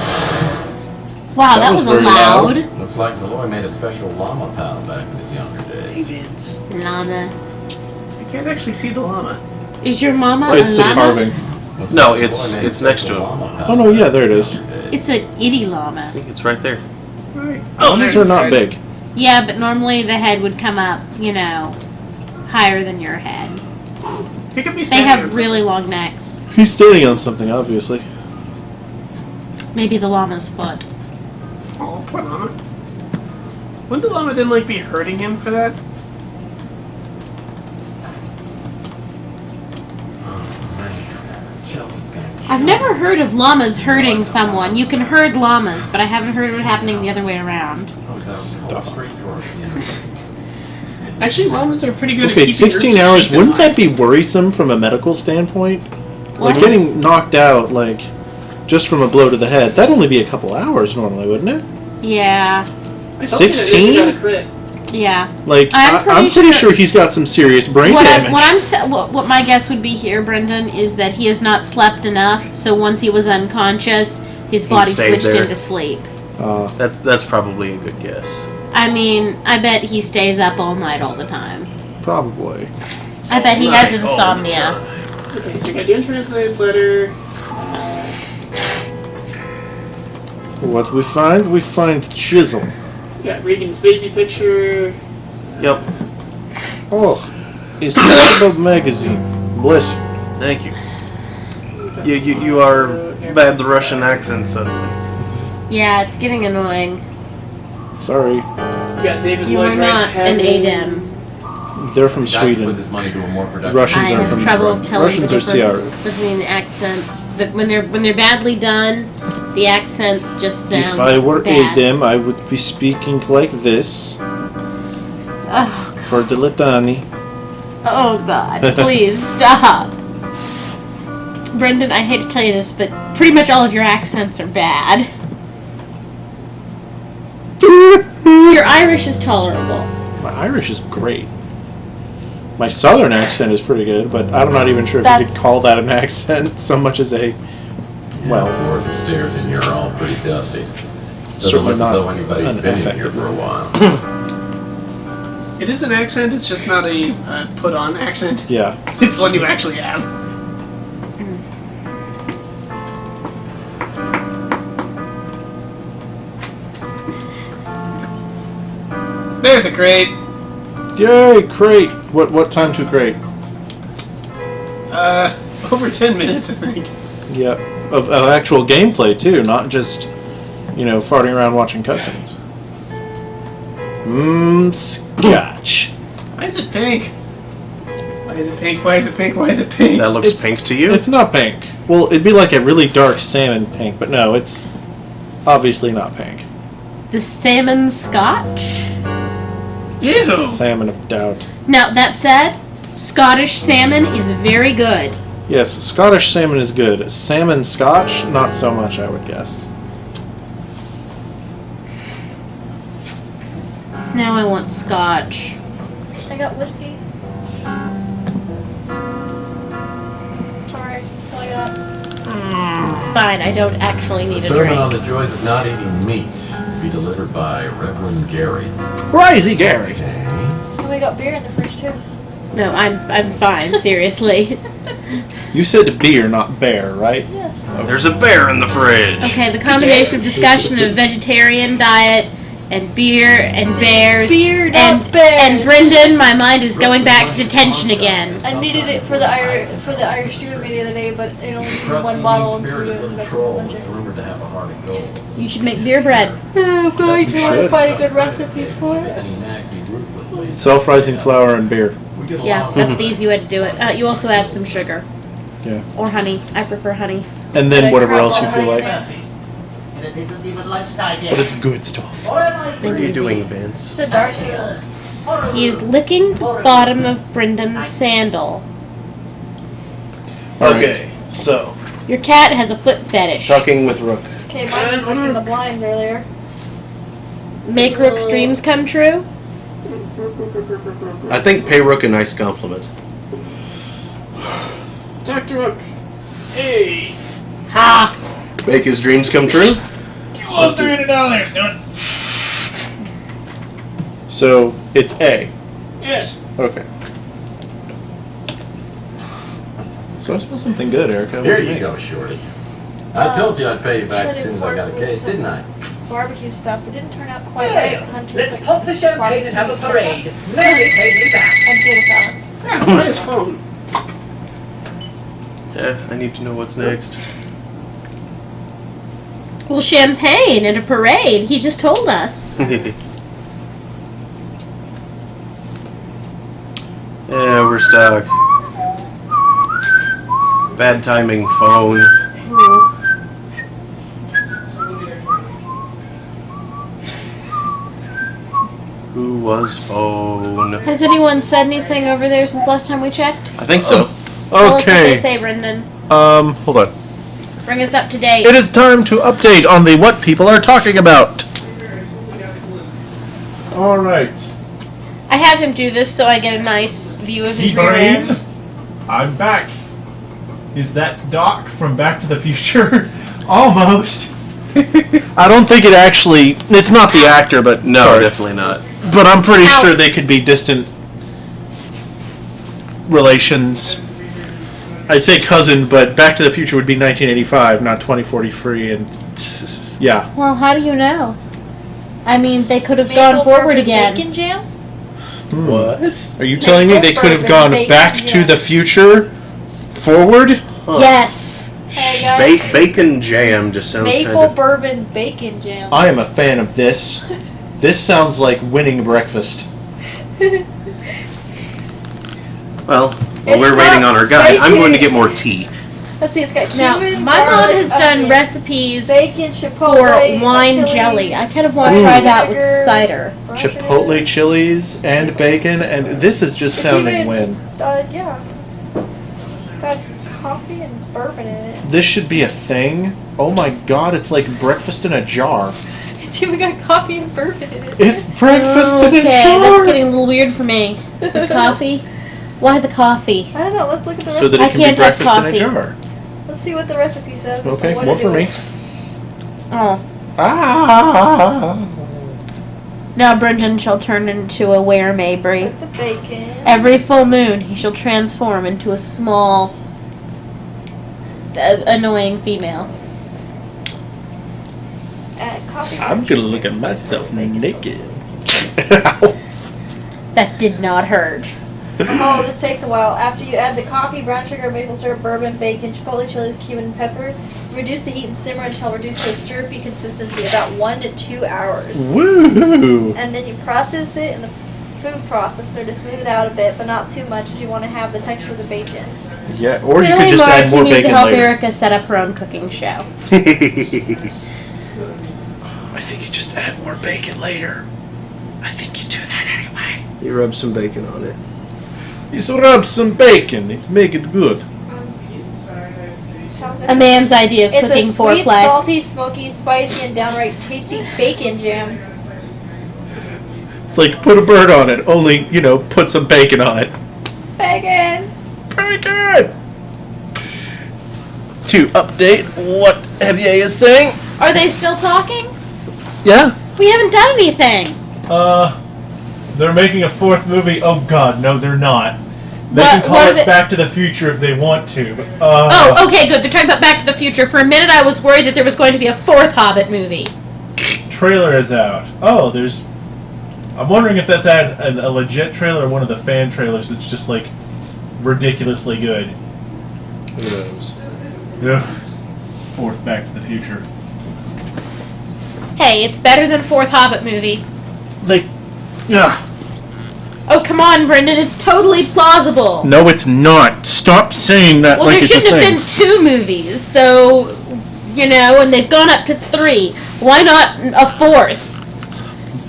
Wow, that was very loud. Looks like Malloy made a special llama pal back in his younger Hey, days. Vince. Llama. I can't actually see the llama. Is your mama Oh, it's a the llama? carving. Looks No, like it's- Malloy made a it's next to special him. llama pal Oh, no, yeah, there it back is. in his younger days. It's a itty llama. See, it's right there. Right. Llamas are not big. Yeah, but normally the head would come up, you know, higher than your head. It could be They have really long necks. He's standing on something, obviously. Maybe the llama's foot. Oh, poor llama. Wouldn't the llama then, like, be hurting him for that? I've never heard of llamas hurting someone. You can herd llamas, but I haven't heard of it happening the other way around. I was out in the whole street towards the end. Actually, Romans are pretty good Okay, at keeping 16 groups of hours, sheep in wouldn't line. that be worrisome from a medical standpoint? What? Like, getting knocked out, like, just from a blow to the head, that'd only be a couple hours normally, wouldn't it? Yeah. I told you that 16? Ninja got a crit. Yeah. Like, I'm I'm pretty pretty sure he's got some serious brain damage. What my guess would be here, Brendan, is that he has not slept enough, so once he was unconscious, his body stayed switched there. into sleep. That's probably a good guess. I mean, I bet he stays up all night all the time. Probably. I bet he has insomnia. Okay, so you got the untranslated letter. What we find? We find chisel. You got Regan's baby picture. Yep. Oh, it's Terrible magazine. Bless you. Thank you. You are bad the Russian accent suddenly. Yeah, it's getting annoying. Sorry. You got David You Lloyd are Wright's not an Cabin. ADEM. They're from Guy put Sweden. his money to a more productive. Russians I are have from trouble telling Russians the are difference CR. between the accents. That when they're badly done, the accent just sounds If I were bad. ADEM, I would be speaking like this Oh, for the litany. oh God! Please stop, Brendan. I hate to tell you this, but pretty much all of your accents are bad. Your Irish is tolerable. My Irish is great. My southern accent is pretty good, but I'm not even sure if you could That's- call that an accent so much as a, well, Floor the stairs in here are all pretty dusty. Doesn't certainly look not as though anybody's an been in here effective for a one. while. It is an accent, it's just not a put-on accent. Yeah. It's one you actually have. There's a crate. Yay, crate! What time to crate? Over 10 minutes, I think. Yep. Of actual gameplay, too, not just, farting around watching cutscenes. Scotch. Why is it pink? Why is it pink? Why is it pink? Why is it pink? That looks pink to you? It's not pink. Well, it'd be like a really dark salmon pink, but no, it's obviously not pink. The salmon scotch. Ew. Salmon of doubt. Now that said, Scottish salmon is very good. Yes, Scottish salmon is good. Salmon Scotch, not so much, I would guess. Now I want scotch. I got whiskey. Sorry, that's all I got. It's fine. I don't actually need a Sermon on drink. the joys of not eating meat. Be delivered by Reverend Gary. Crazy Gary! And we got beer in the fridge too. No, I'm fine. Seriously. You said beer, not bear, right? Yes. There's a bear in the fridge. Okay, the combination of discussion of vegetarian diet and beer and bears Beer, not and bears. and Brendan, my mind is going back to detention again. I needed it for the Irish stew with me the other day, but it only came one bottle, and so we ended up with a whole bunch of. Rumored to have a heart of gold. You should make beer bread. I'm going to should. find a good recipe for it. And he nagged me ruthlessly. Self-rising flour and beer. We get Yeah, along. that's the easy way to do it. You also add some sugar. Yeah. Or honey. I prefer honey. And But then I whatever crap else all you feel honey like. in it. And it isn't even lunchtime yet. But it's good stuff. What are you doing, Vince? It's a dark ale. He is licking the bottom of Brendan's sandal. Okay, so, Your cat has a foot fetish. talking with Rook. Okay, mine was licking the blinds earlier. Make Rook's dreams come true? I think pay Rook a nice compliment. Dr. Rook. Hey. Ha! Make his dreams come true? You owe $300, do it. So, it's A. Yes. Okay. So I suppose something good, Erica. Here you go, Shorty. I told you I'd pay you back as soon as I got a case, didn't I? Barbecue stuff that didn't turn out quite Well, right. Countries let's like pop the champagne and have a barbecue, parade. Mary, take me back. and potato salad. Yeah, buy his phone. Yeah, I need to know what's next. Well, champagne and a parade. He just told us. Yeah, we're stuck. Bad timing, phone. Who was phone. Has anyone said anything over there since last time we checked? I think so. Tell us what they Okay. say, Brendan. Hold on. Bring us up to date. It is time to update on the what people are talking about. All right. I have him do this so I get a nice view of his He rear brain. end. I'm back. Is that Doc from Back to the Future? Almost. I don't think it actually. It's not the actor, but No, sorry. definitely not. But I'm pretty Ow. sure they could be distant relations. I'd say cousin, but Back to the Future would be 1985, not 2043, and yeah. Well, how do you know? I mean, they could have Maple gone forward bourbon again. Bacon jam? What? Are you telling me they Maple could have bourbon gone bacon back to jam. the future, forward? Yes. Hey guys. Bacon jam just sounds Maple kind of... bourbon bacon jam. I am a fan of this. This sounds like winning breakfast. Well, It's while we're waiting not on our guy, I'm bacon. going to get more tea. Let's see, it's got Now, cumin, my mom garlic, has done onion, recipes bacon, chipotle, for wine chili, jelly. I kind of want to try that with vinegar, cider. brown Chipotle sugar. chilies and bacon, and this is just It's sounding even- win. Yeah. It's got coffee and bourbon in it. This should be a thing. Oh my god, it's like breakfast in a jar. It's even got coffee and bourbon in it. It's breakfast in a Okay, jar! that's getting a little weird for me. The coffee? Why the coffee? I don't know. Let's look at the So recipe. that I it can be can't have breakfast in a coffee. jar. Let's see what the recipe says. Okay, What more to for do. me. Oh. Ah! Now Brendan shall turn into a were Mabry. Put the bacon. Every full moon, he shall transform into a small, annoying female. Add coffee. I'm brown gonna sugar, look at so myself bacon. naked. That did not hurt. Oh, this takes a while. After you add the coffee, brown sugar, maple syrup, bourbon, bacon, chipotle chilies, cumin, and pepper, reduce the heat and simmer until reduced to a syrupy consistency, about 1 to 2 hours. Woo! And then you process it in the food processor to smooth it out a bit, but not too much, as you want to have the texture of the bacon. Yeah, or you Clearly, could just Mark, add more you need to bacon help later. Erica set up her own cooking show. I think you just add more bacon later. I think you do that anyway. You rub some bacon on it. Just rub some bacon. It's make it good. Sounds A man's idea of It's cooking a sweet, foreplay. salty, smoky, spicy, and downright tasty bacon jam. It's like put a bird on it, only, put some bacon on it. Bacon! Bacon! To update what FYA is saying. Are they still talking? Yeah. We haven't done anything. They're making a fourth movie. Oh God, no, they're not. They What- can call what it are they- Back to the Future if they want to. But, Oh, okay, good. They're talking about Back to the Future. For a minute, I was worried that there was going to be a fourth Hobbit movie. Trailer is out. Oh, there's. I'm wondering if that's a legit trailer or one of the fan trailers that's just like ridiculously good. Who knows? Ugh. Fourth Back to the Future. Hey, it's better than fourth Hobbit movie. Yeah. Oh, come on, Brendan. It's totally plausible. No, it's not. Stop saying that Well, like there it's a shouldn't have thing. been 2 movies, so, and they've gone up to 3. Why not a 4th?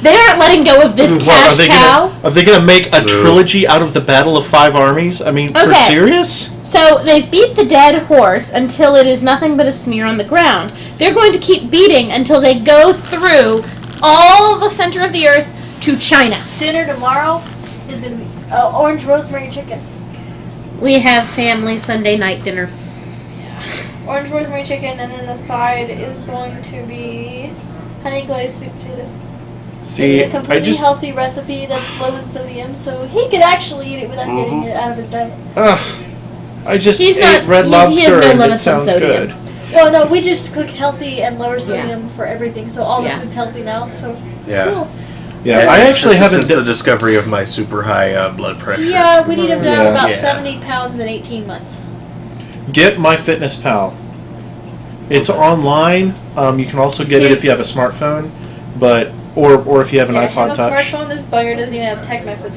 They aren't letting go of this What, cash cow. Are they gonna make a trilogy out of the Battle of Five Armies? I mean, for Okay. serious? So they've beat the dead horse until it is nothing but a smear on the ground. They're going to keep beating until they go through all the center of the earth to China. Dinner tomorrow is going to be orange rosemary chicken. We have family Sunday night dinner. Orange rosemary chicken, and then the side is going to be honey glazed sweet potatoes. See, It's a I completely just healthy recipe that's low in sodium, so he could actually eat it without getting it out of his diet. I just He's ate not- Red he has Lobster no and it limits on sounds sodium. good. Well, no, we just cook healthy and lower sodium for everything, so all the Yeah. food's healthy now. So Yeah. cool. Yeah, I actually This is haven't. since the discovery of my super high blood pressure. Yeah, we need him down Yeah. about Yeah. 70 pounds in 18 months. Get MyFitnessPal. It's online. You can also get it if you have a smartphone, but or if you have an Yeah, iPod have a Touch. smartphone. This bugger doesn't even have text message.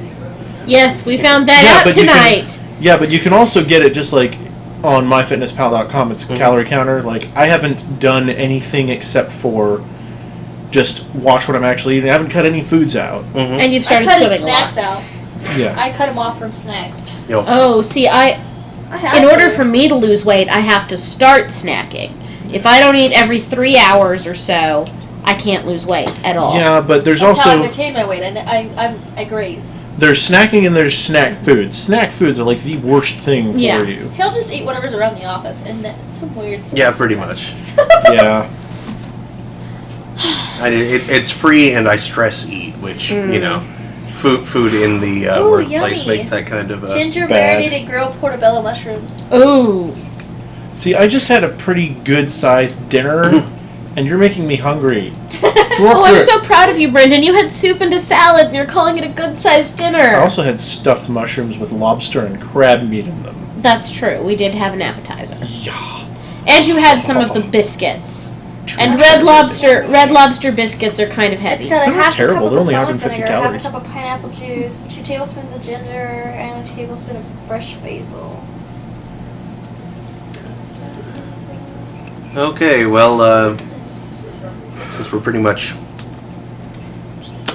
Yes, we found that Yeah, out but you can- tonight. Yeah, but you can also get it just like on MyFitnessPal.com. It's a calorie counter. Like I haven't done anything except for just watch what I'm actually eating. I haven't cut any foods out. Mm-hmm. And you I started cut his swimming a lot. snacks out. Yeah. I cut him off from snacks. Yep. Oh, see, in order for me to lose weight, I have to start snacking. If I don't eat every 3 hours or so, I can't lose weight at all. Yeah, but there's That's how I also maintain my weight. I graze. there's snacking and there's snack foods. Snack foods are like the worst thing for Yeah. you. He'll just eat whatever's around the office, and that's some weird stuff. Yeah, pretty much. Yeah. It's free, and I stress eat, which you know, food in the Ooh, workplace yummy. makes that kind of Ginger bad. marinated grilled portobello mushrooms. Ooh. See, I just had a pretty good sized dinner, and you're making me hungry. Oh, I'm so proud of you, Brendan. You had soup and a salad, and you're calling it a good-sized dinner. I also had stuffed mushrooms with lobster and crab meat in them. That's true. We did have an appetizer. Yeah. And you had some of the biscuits. And red lobster biscuits are kind of heavy. It's got a They're not half terrible. a cup They're of only balsamic 150 vinegar, calories. half a cup of pineapple juice, 2 tablespoons of ginger, and a tablespoon of fresh basil. Okay, well, since we're pretty much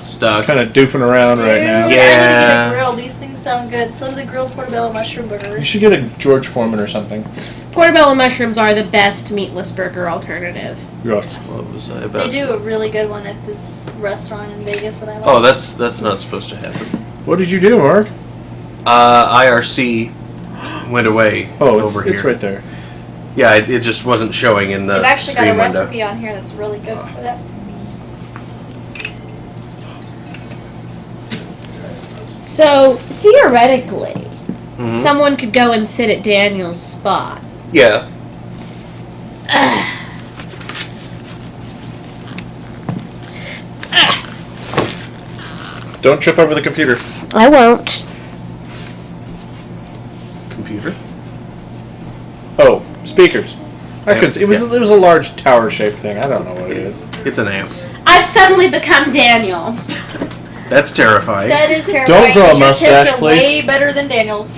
stuck. Kind of doofing around right now. Dude, I need to Yeah. get a grill. These things sound good. So do the grilled portobello mushroom You burgers. should get a George Foreman or something. Portobello mushrooms are the best meatless burger alternative. Yes. What was I They about? do a really good one at this restaurant in Vegas that I like. Oh, that's not supposed to happen. What did you do, Mark? IRC went away Oh, over here. it's right there. Yeah, it just wasn't showing in the They've actually got a screen window. recipe on here that's really good for that. So, theoretically, Mhm. someone could go and sit at Daniel's spot. Yeah. Don't trip over the computer. I won't. Computer. Oh, speakers. I Yeah, couldn't see. It was a large tower-shaped thing. I don't know what it is. It's an amp. I've suddenly become Daniel. That's terrifying. That is terrifying. grow a Your mustache, tips are please. way better than Daniel's.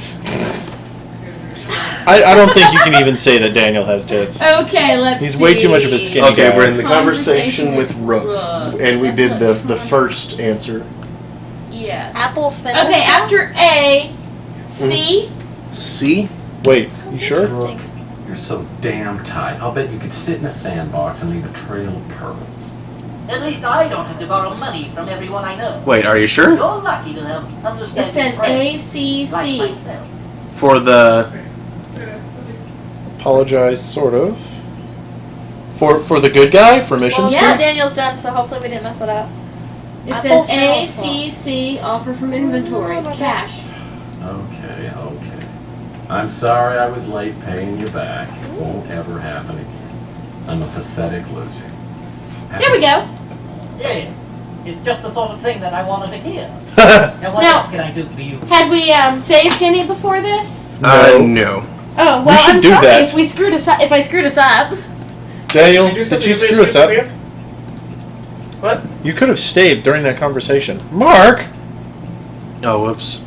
I don't think you can even say that Daniel has tits. Okay, let's He's way too much of a skinny Okay, guy. we're in the Conversation conversation with Rook, Rook. and we did the first answer. Yes. Apple fennel. Okay, after A, C. C. Wait, you sure? Interesting. You're so damn tight. I'll bet you could sit in a sandbox and leave a trail of pearls. At least I don't have to borrow money from everyone I know. Wait, are you sure? You're lucky to have understanding It says friends A, C, like C. myself. For the Apologize, sort of. For the good guy for missions. Well, Yeah. yeah, Daniel's done, so hopefully we didn't mess it up. It Apple says A, fennel C, C, offer from inventory. Oh, my Cash. Okay. I'm sorry I was late paying you back. It won't ever happen again. I'm a pathetic loser. There we go. Yes, it's just the sort of thing that I wanted to hear. go. Now what Now- else can I do for you? Had we saved any before this? no. Oh well, should I'm do sorry that. if we screwed us up. If I screwed us up. Daniel, Can I do did something you to screw us up? for you? What? You could have stayed during that conversation. Mark! Oh, whoops.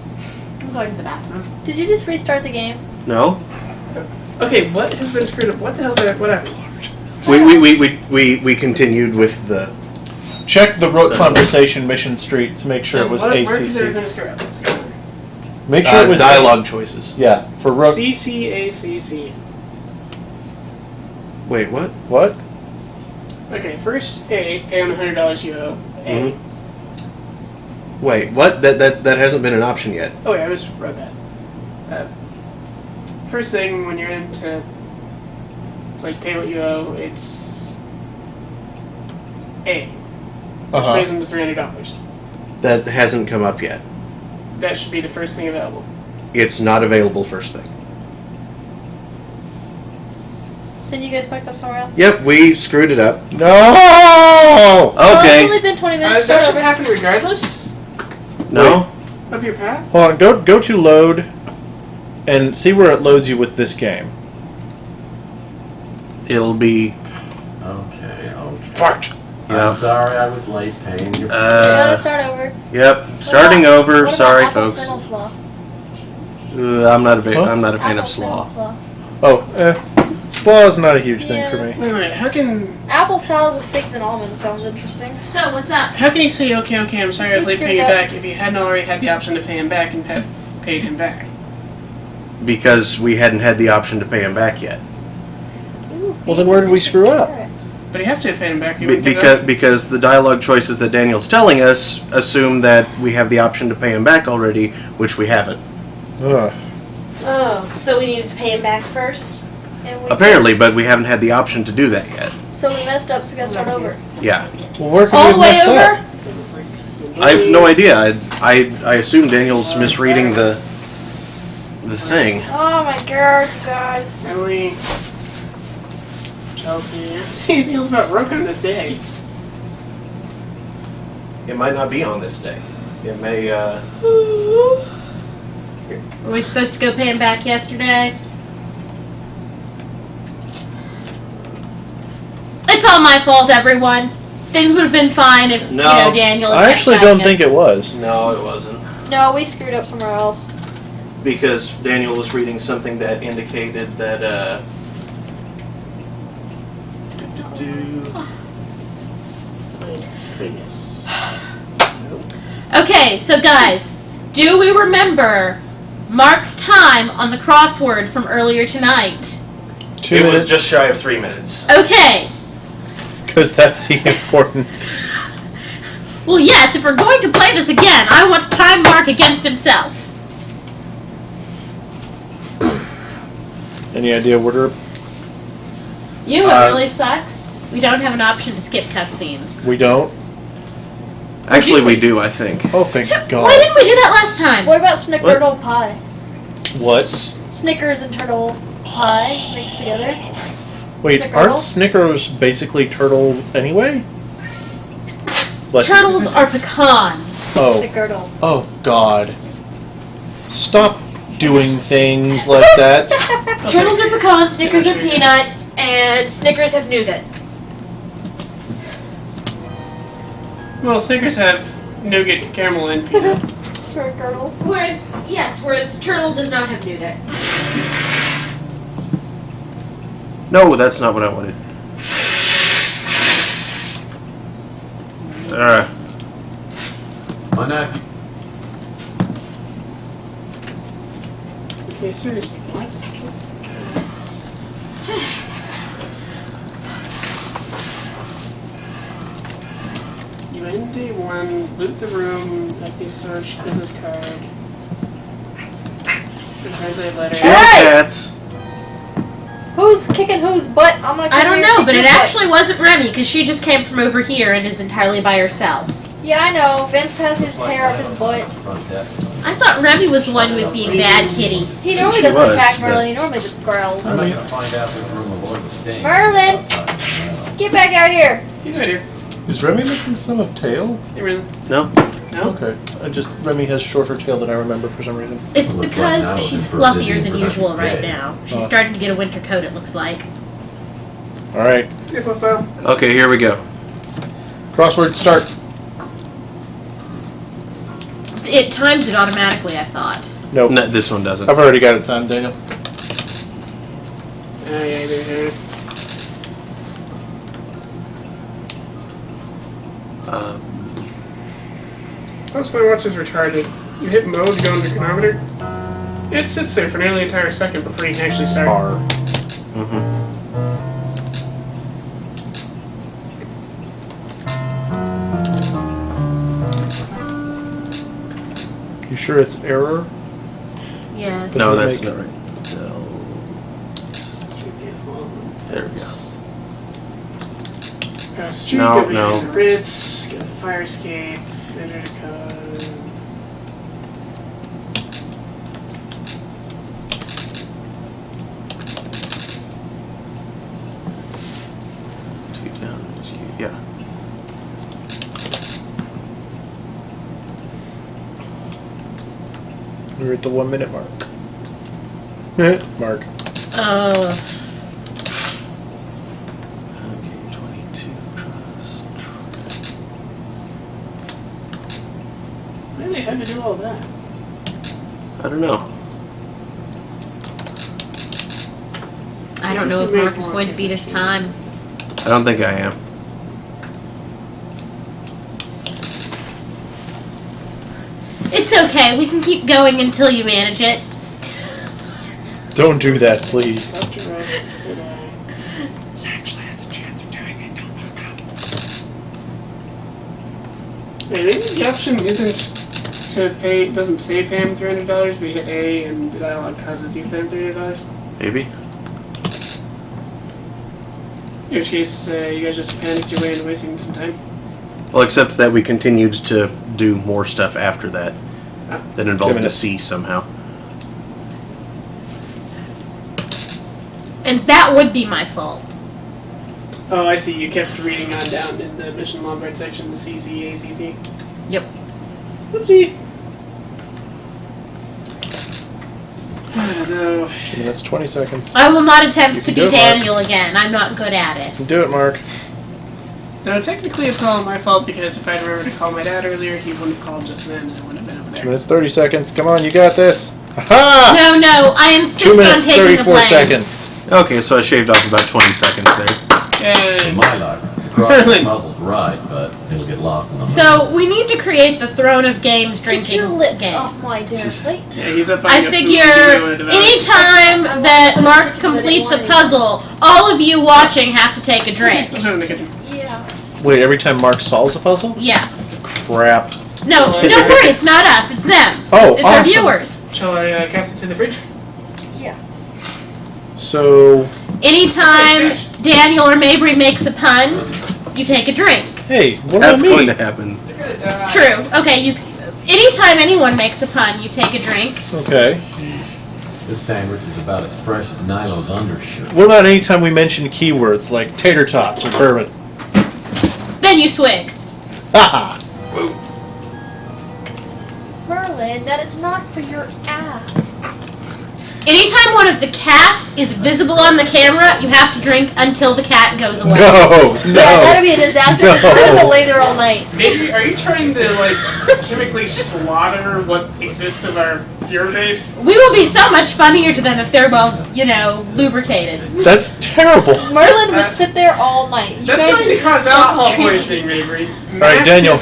I'm going to the bathroom. Did you just restart the game? No. Okay, what has been screwed up? What the hell did what happened? We continued with the. Check the Rook conversation mission street to make sure it was Where is ACC. everything screwed up? Let's go. Make sure it was dialogue choices. Yeah, for Rook. CCACC. Wait, what? What? Okay, first A, pay on $100 you owe. A. Wait, what? That hasn't been an option yet. Oh yeah, I just wrote that. First thing when you're into, it's like pay what you owe. It's A, which pays them to $300. That hasn't come up yet. That should be the first thing available. It's not available first thing. Then you guys fucked up somewhere else? Yep, we screwed it up. No! Oh, it's Okay. only been 20 minutes. That Start should over. happen regardless No. of your path. Hold on, go to load and see where it loads you with this game. It'll be. Okay. Fart! Yeah. I'm sorry I was late paying you back. We gotta start over. Yep. Starting over. What about Sorry, apple folks. fennel slaw? I'm not a Huh? I'm not a fan Apple of fennel slaw. Oh, slaw is not a huge thing for me. Wait a minute, how can... Apple salad with figs and almonds sounds interesting. So, what's up? How can you say, okay, I'm sorry I was We late paying you screwed up. back if you hadn't already had the option to pay him back and have paid him back? Because we hadn't had the option to pay him back yet. Ooh, Well, then where did we screw up? carrots. But you have to pay him back. You wouldn't give it up. Because the dialogue choices that Daniel's telling us assume that we have the option to pay him back already, which we haven't. Ugh. Oh, so we needed to pay him back first? And we Apparently, but we haven't had the option to do that yet. So we messed up, so we gotta start over. Yeah. Well, where could All we the way messed over? up? I have no idea. I assume Daniel's misreading the thing. Oh my god, guys. Emily, Chelsea, I haven't seen anything else about Rook on this day. It might not be on this day. It may, Were we supposed to go pay him back yesterday? It's all my fault, everyone. Things would have been fine if, No. Daniel... I had actually kept don't back think us. it was. No, it wasn't. No, we screwed up somewhere else. Because Daniel was reading something that indicated that, Okay, so guys, do we remember Mark's time on the crossword from earlier tonight? 2 it minutes. was just shy of 3 minutes. Okay. Because that's the important. Well, yes, if we're going to play this again, I want to time Mark against himself. Any idea what her? You know what really sucks? We don't have an option to skip cutscenes. We don't. Actually, we do, I think. Oh, thank God. Why didn't we do that last time? What about snickerdoodle pie? What? Snickers and turtle pie mixed together. Wait, Snickerdoodle? aren't Snickers basically turtle anyway? Bless you. Turtles are pecan. Oh. Snickerdoodle. Oh, God. Stop doing things like that. Turtles are pecan, Snickers are peanut, and Snickers have nougat. Well, Snickers have nougat, caramel, and peanut. Snickerdoodles. Whereas Turtle does not have nougat. No, that's not what I wanted. On that, Okay, seriously, what? You end day one, loot the room, FD search, business card. Translate letter. Hey! Cats. Who's kicking whose butt? I'm gonna. I don't know, but it butt. actually wasn't Remy, because she just came from over here and is entirely by herself. Yeah, I know. Vince has his hair up his butt. I thought Remy was the one who was being bad kitty. He normally She doesn't was, attack but- Merlin. He normally just growls. I'm not gonna find out which room avoid the stain. Merlin! Get back out here. He's right here. Is Remy missing some of tail? Hey, really? No? No? Okay. Remy has shorter tail than I remember for some reason. It's Looks like now because is she's for fluffier Disney than usual production right day. now. She's Oh. starting to get a winter coat, it looks like. Alright. Hey, football. Okay, here we go. Crossword start. It times it automatically, I thought. Nope. No, this one doesn't. I've already got it timed, Daniel. Yeah, there. Also, my watch is retarded. You hit mode to go into chronometer. It sits there for nearly an entire second before you can actually start. R. Mm-hmm. You sure it's error? Yes. No, Doesn't that's make- not right. There we go. Across the street, No, go no. behind the Ritz, get a fire escape, enter the code. Two down. Yeah. We're at the 1 minute mark. Mark. Oh. Okay, 22 cross. Why do they have to do all that? I don't know. I don't know if Mark is going to beat his time. I don't think I am. It's okay. We can keep going until you manage it. Don't do that, please. I think the option isn't to pay. Doesn't say pay him $300. We hit A, and the dialogue causes you to pay him $300. Maybe. In which case, you guys just panicked your way into wasting some time. Well, except that we continued to do more stuff after that that involved the sea somehow. And that would be my fault. Oh, I see. You kept reading on down in the Mission Lombard section, the CCACC. Yep. Whoopsie. I don't know. 2 minutes, 20 seconds. I will not attempt to do be it, Mark. Daniel again. I'm not good at it. Do it, Mark. No, technically it's all my fault because if I'd remembered to call my dad earlier, he wouldn't have called just then and I wouldn't have been over 2 there. minutes, 30 seconds. Come on, you got this. Ha! No, I insist 2 minutes, on taking the 34 blame. seconds. Okay, so I shaved off about 20 seconds there. In my luck, the cross muzzle's right, but it'll get lost in the So we need to create the Throne of Games Get drinking your lips game. off my dinner plate. Yeah, he's up on I your food, figure you know, develop- anytime that Mark completes a puzzle, all of you watching have to take a drink. Let's go in the kitchen. Yeah. Wait, every time Mark solves a puzzle? Yeah. Crap. No, don't worry, it's not us, it's them. Oh, it's awesome. our viewers. Shall I cast it to the fridge? Yeah. So, Anytime Daniel or Mabry makes a pun, you take a drink. hey, what about That's me? going to happen. True. Okay, anytime anyone makes a pun, you take a drink. Okay. This sandwich is about as fresh as Nilo's undershirt. What about anytime we mention keywords like tater tots or bourbon? Then you swig. Haha. Merlin, that is not for your ass. Anytime one of the cats is visible on the camera, you have to drink until the cat goes away. No, Yeah, that'd no. be a disaster because we're gonna lay there all night. Maybe, are you trying to, like, chemically slaughter what exists of our viewer base? We will be so much funnier to them if they're, well, lubricated. That's terrible. Merlin would sit there all night. You That's guys going to would cause stop alcohol drinking. poisoning, Mabry. Alright, Daniel.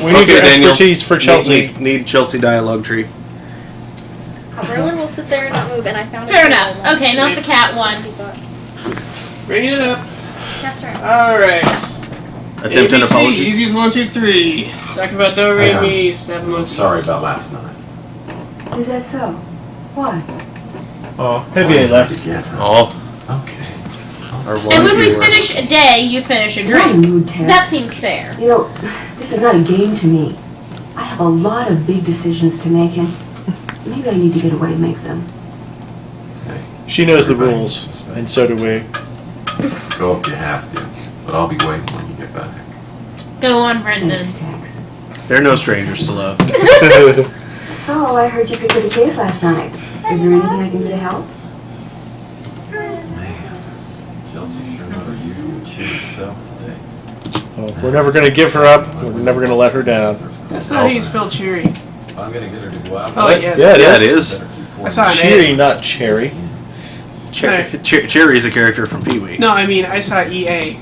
We need your Daniel. expertise for Chelsea. Need Chelsea dialogue tree. Merlin will sit there and not move, and I found Fair it. enough. Okay, not the cat one. $60. Bring it up. Yes, sir. Alright. Attempt an ABC, apology. Easiest 1, 2, 3. Talk about Do, Re, Mi, Step, I'm Monkey. sorry about last night. Is that so? Why? Oh, Heavy A left. Again. Oh, Okay. our And one when we viewer. finish a day, you finish a You're in a drink. mood, Ted. That seems fair. You know, this is not a game to me. I have a lot of big decisions to make, and maybe I need to get away and make them. She knows the rules, and so do we. Go if you have to, but I'll be waiting when you get back. Go on, Brendan. Thanks, Tex. They're no strangers to love. So, I heard you picked up a case last night. Is there anything I can do to help? Man, Chelsea sure not her usual cheery self today. Oh, we're never going to give her up. We're never going to let her down. That's not how you spell cheery. If I'm gonna get her to go out. Oh, yeah. Yeah, Yeah, it it is. is. I saw an Cheery, A. not cherry. Cherry's a character from Pee Wee. No, I mean, I saw EA.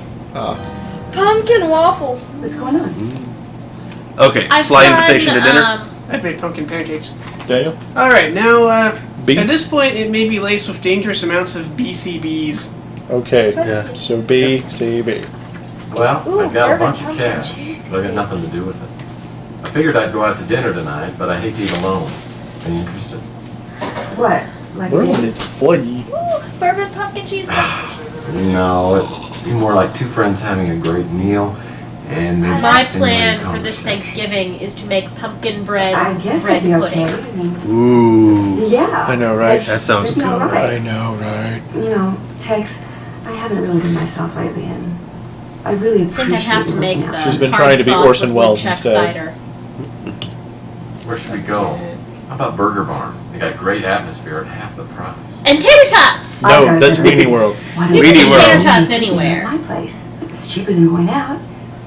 Pumpkin waffles. What's going on? Okay, I've sly done, invitation to dinner. I've made pumpkin pancakes. Daniel? Alright, now, B? at this point, it may be laced with dangerous amounts of BCBs. Okay. Yeah. So B, C, B. Well, Ooh, I've got a bourbon bunch of pumpkin cash, cheese. but I got nothing to do with it. I figured I'd go out to dinner tonight, but I hate to eat alone. Are you interested? What? Like Where me? was it funny? Ooh, bourbon pumpkin cheese. No, it'd be more like two friends having a great meal, and maybe My some plan stimulating for this conversation. Thanksgiving is to make pumpkin bread I guess bread that'd be pudding. okay. I mean, Ooh. yeah. I know, right? That sounds That'd be all good. right. I know, right? You know, Tex, I haven't really been myself lately, and I really I appreciate think I have to you make looking the out. She's been hard trying to be sauce Orson with Welles woodchuck instead. cider. Where should we go? How about Burger Barn? They got great atmosphere at half the price. And tater tots! I No, gotta that's go. Weenie World. Why don't You we can Weenie get tater World. tots Dinner anywhere. at my place. It's cheaper than going out,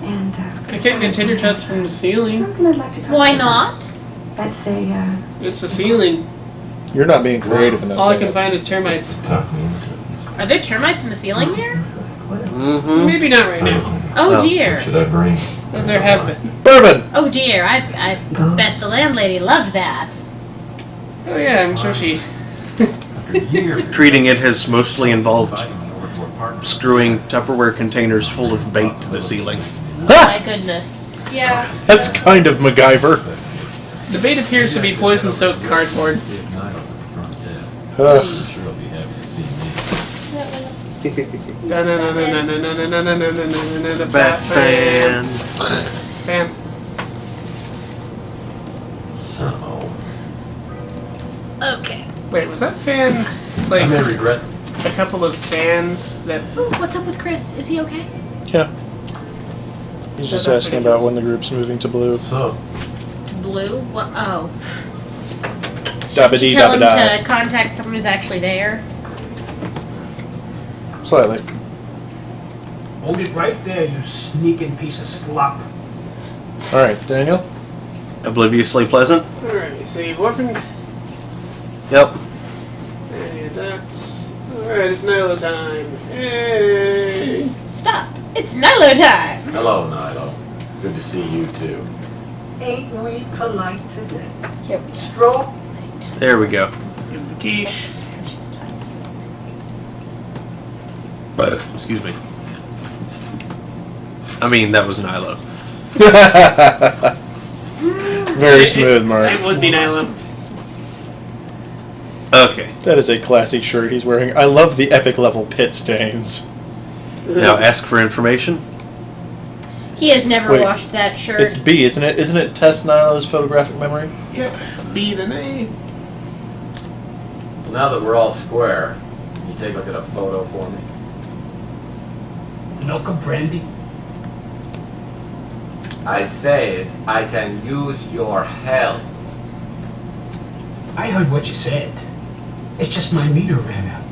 and I can't get tater tots from the ceiling. something I'd like to talk Why about. not? That's a It's the ceiling. You're not being creative enough. All I can Daniel. find is termites. Talk me into it, Miss Are there termites in the ceiling there? Mm-hmm. Maybe not right now. Oh Well, dear. What should I bring? But there have been. Bourbon! Oh dear. I bet the landlady loved that. Oh yeah, I'm sure she. After years, Treating it has mostly involved inviting me over to her apartment. screwing Tupperware containers full of bait to the ceiling. My goodness. Yeah. That's kind of MacGyver. The bait appears to be poison-soaked cardboard. If not, on the front desk. Ugh. I'm sure he'll be happy to see me. Batman. Bam. Uh-oh. Okay. Wait, was that fan I like may regret. a couple of fans that? Ooh, what's up with Chris? Is he okay? Yeah. He's just that's asking what it about is. when the group's moving to blue. So, Blue? What? Oh. Dabba-dee, Tell him dabba-da. to contact someone who's actually there. Slightly. Hold it right there, you sneaking piece of slop. Alright, Daniel? Obliviously pleasant. Alright, save orphan. Yep. And that's. Alright, it's Nilo time. Hey! Stop. It's Nilo time. hello, Nilo. Good to see you too. Ain't we polite today? Here we Stroll. There we go. Give him the quiche. Excuse me. I mean, that was Nilo. Very smooth, Mark. That would be Nilo. Okay. That is a classy shirt he's wearing. I love the epic level pit stains. Now ask for information. He has never Wait, washed that shirt. It's B, isn't it? Isn't it test Nilo's photographic memory? Yep. B then A. Well, now that we're all square, can you take a look at a photo for me? Milk of brandy. I said I can use your help. I heard what you said. It's just my meter ran out.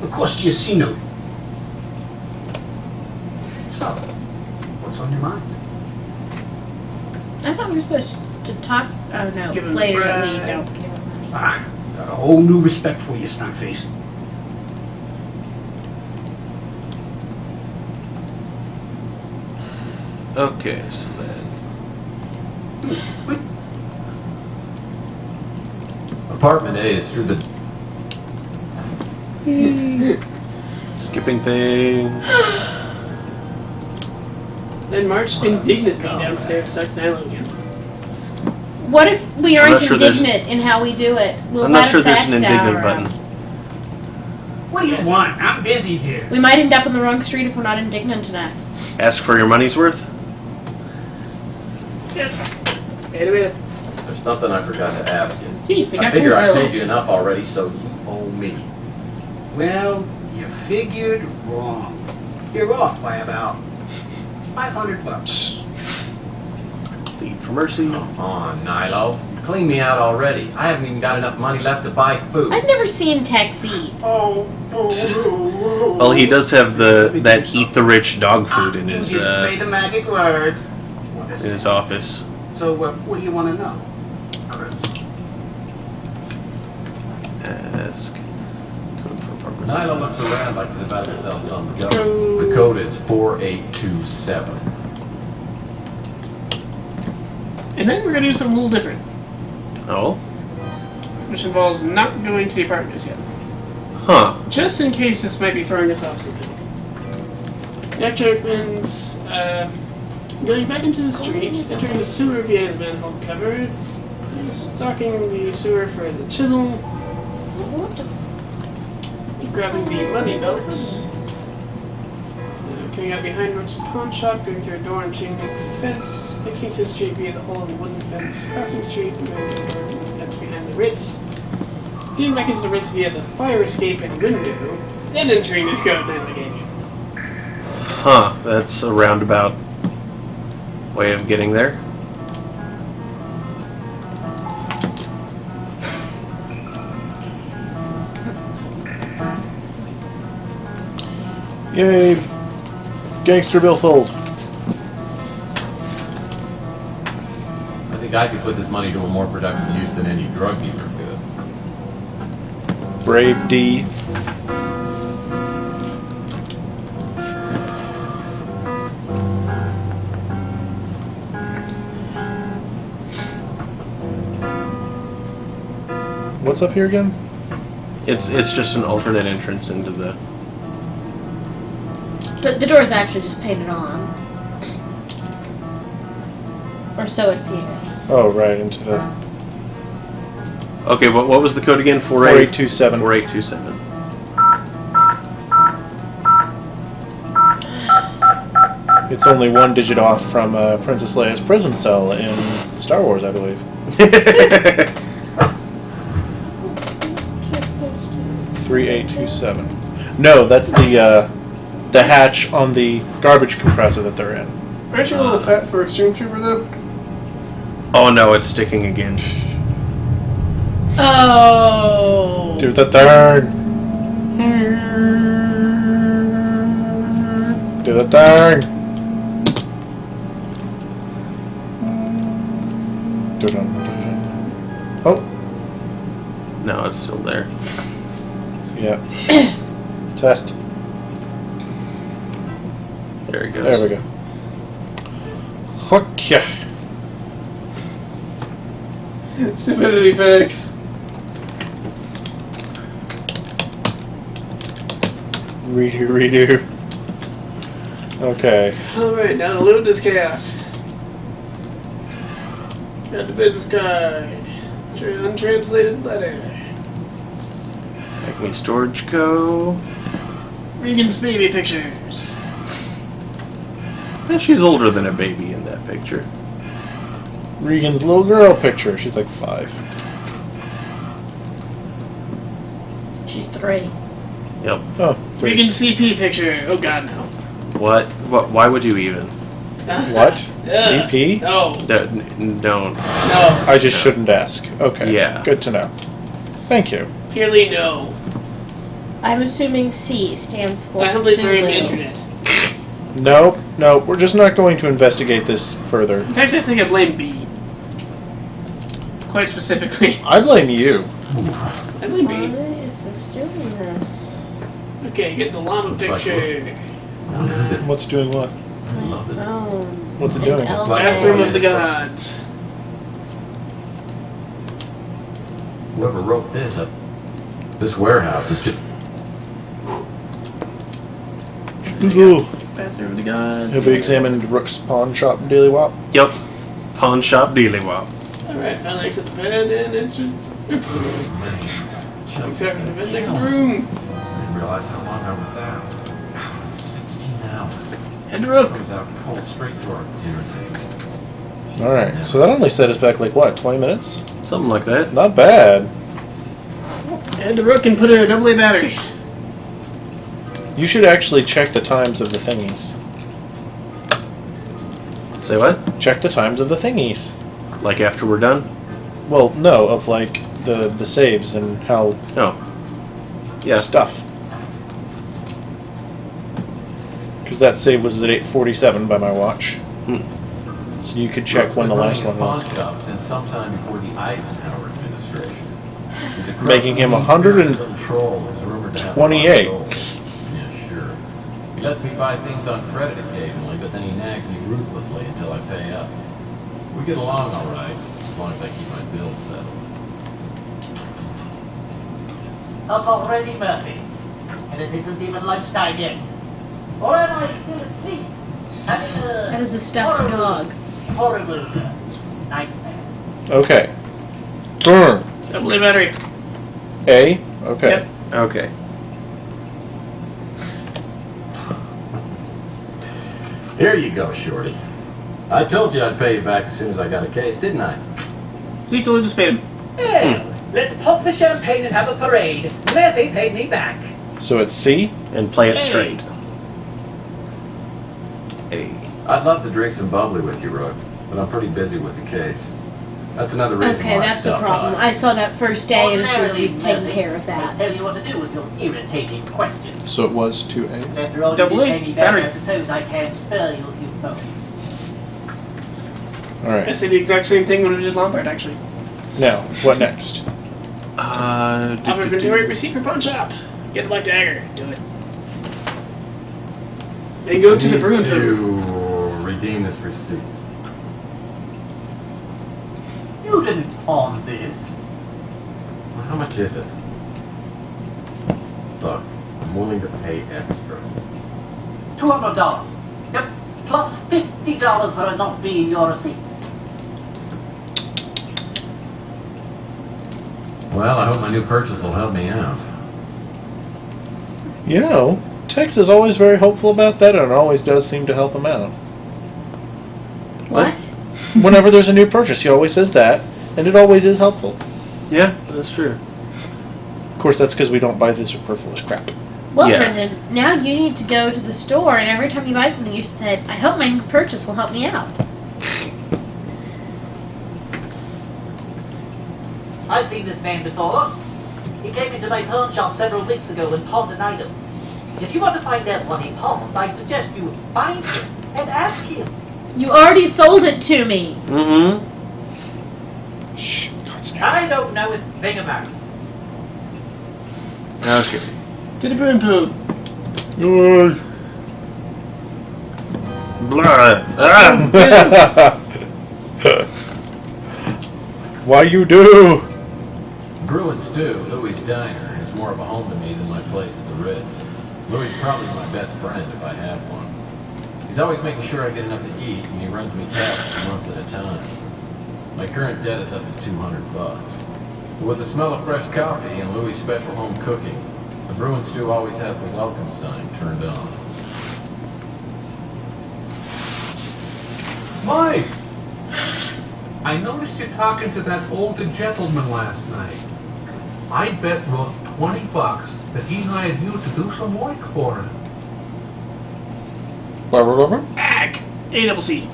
Of course, you see no. So, what's on your mind? I thought we were supposed to talk. Oh no, Give it's him later that bread. we don't give him money. Ah, got a whole new respect for you, Stuntface. Okay, so that. Apartment A is through the. Skipping things. Then March indignantly downstairs stuck Nilo again. What if we I'm aren't not sure there's- indignant in how we do it? Will I'm not that sure there's an affect indignant our, button. What do you want? I'm busy here. We might end up on the wrong street if we're not indignant enough. Ask for your money's worth. Wait a minute. There's something I forgot to ask you. Gee, they I got figure I Nilo. paid you enough already, so you owe me. Well, you figured wrong. You're off by about $500. Plead for mercy. Come on, Nilo. Clean me out already. I haven't even got enough money left to buy food. I've never seen Tex eat. Well, he does have that eat the rich dog food in his You didn't say the magic word. in his office. So, what do you want to know? Ask. Code for apartment. Nilo looks around like he's about to sell some dope. The code is 4827. And then we're gonna do something a little different, Oh? which involves not going to the apartments yet. Huh. Just in case this might be throwing us off something. After opens, going back into the street, entering the sewer via the manhole cover, stalking the sewer for the chisel, grabbing the money belt, coming out behind Roach's pawn shop, going through a door and chain link fence, exiting to the street via the hole in the wooden fence, crossing the street and going to the door and the fence behind the Ritz, getting back into the Ritz via the fire escape and window, then entering the code navigating. Huh. That's a roundabout way of getting there. Yay! Gangster Bill Fold. I think I could put this money to a more productive use than any drug dealer could. Brave D. what's up here again? It's just an alternate entrance into the. But the door's actually just painted on. Or so it appears. Oh, right, into the... Okay, what was the code again? 4827. 4827. It's only one digit off from Princess Leia's prison cell in Star Wars, I believe. 3827. No, that's the hatch on the garbage compressor that they're in. Aren't you a little fat for a stormtrooper, though? Oh no, it's sticking again. Oh. Do the turn. Do the turn. Oh. No, it's still there. Yeah. Test. There it goes. There we go. Okay. Stupidity fix. Redo. Okay. Alright, now to Ludus Chaos. Got the business card. Untranslated letter. Acme Storage Co. Regan's baby pictures. Yeah, she's older than a baby in that picture. Regan's little girl picture. She's like 5. She's 3. Yep. Oh, 3. Regan CP picture. Oh god, no. What? Why would you even? What? CP? No. No. No. I just shouldn't ask. Okay. Yeah. Good to know. Thank you. Purely no. I'm assuming C stands for I only blame the Cthulhu. internet. Nope. We're just not going to investigate this further. In fact, I think I blame B. Quite specifically. I blame you. I blame Why B. is this doing this? Okay, get the llama Looks like picture. What's doing what? My phone. What's it And doing? LJ. Bathroom of the gods. Whoever wrote this up, this warehouse is just... Ooh. Bathroom of the gods. Have we examined Rook's pawn shop daily wop? Yep. Pawn shop dealy wop. Alright, finally exit the bed and enter. Except for the bed next to the room. I didn't realize how long I was out. 16 hours. Head to Rook. I was out cold straight to our dinner table. Alright, so that only set us back like what, 20 minutes? Something like that. Not bad. Head to Rook and put in a AA battery. You should actually check the times of the thingies. Say what? Check the times of the thingies. Like after we're done? Well, no, of like the saves and how Oh. Yeah. stuff. Because that save was at 8:47 by my watch. So you could check when the last one was. Since sometime before the Eisenhower administration. He's a Making him control 28. Yeah, sure. He lets me buy things on credit occasionally, but then he nags me ruthlessly until I pay up. We get along all right, as long as I keep my bills settled. Up already, Murphy. And it isn't even lunchtime yet. Or am I still asleep? Having a That is a stuffed dog. horrible nightmare. Okay. Turn. AA battery. A? Okay. Yep. Okay. Here you go, Shorty. I told you I'd pay you back as soon as I got a case, didn't I? See, till just paid him. Hey, let's pop the champagne and have a parade. Murphy paid me back. So it's C? And play it Hey. straight. A. I'd love to drink some bubbly with you, Rook, but I'm pretty busy with the case. That's another reason Okay, why I that's the stopped problem. by. I saw that first day and assumed Ordinarily, we'd taken Murphy, care of that. I'll tell you what to do with your irritating questions. So it was 2 A's? After all, you Double did A, pay me back, battery. I suppose I can spare you a few moments. I Alright. said the exact same thing when we did Lombard, actually. Now, what next? Offer inventory receipt for pawn shop. Get a black dagger. Do it. Then go to the Bruin to Food. redeem this receipt. You didn't pawn this. Well, how much is it? Look, I'm willing to pay extra. $200. Yep, plus $50 for it not being your receipt. Well, I hope my new purchase will help me out. You know, Tex is always very hopeful about that, and it always does seem to help him out. What? Whenever there's a new purchase, he always says that, and it always is helpful. Yeah, that's true. Of course, that's because we don't buy the superfluous crap. Well, Yeah. Brendan, now you need to go to the store, and every time you buy something, you said, I hope my purchase will help me out. I've seen this man before. He came into my pawn shop several weeks ago and pawned an item. If you want to find out what he pawned, I suggest you find him and ask him. You already sold it to me. Mm-hmm. Shh, concentrate. I don't know a thing about it. Okay. Did it burn poop? Blah. Why you do? Brew and Stew, Louie's Diner, is more of a home to me than my place at the Ritz. Louie's probably my best friend if I have one. He's always making sure I get enough to eat, and he runs me tests months at a time. My current debt is up to $200. But with the smell of fresh coffee and Louie's special home cooking, the Brew and Stew always has the welcome sign turned on. Mike! I noticed you talking to that older gentleman last night. I bet Rook $20 that he hired you to do some work for him. Ag. A-double-C.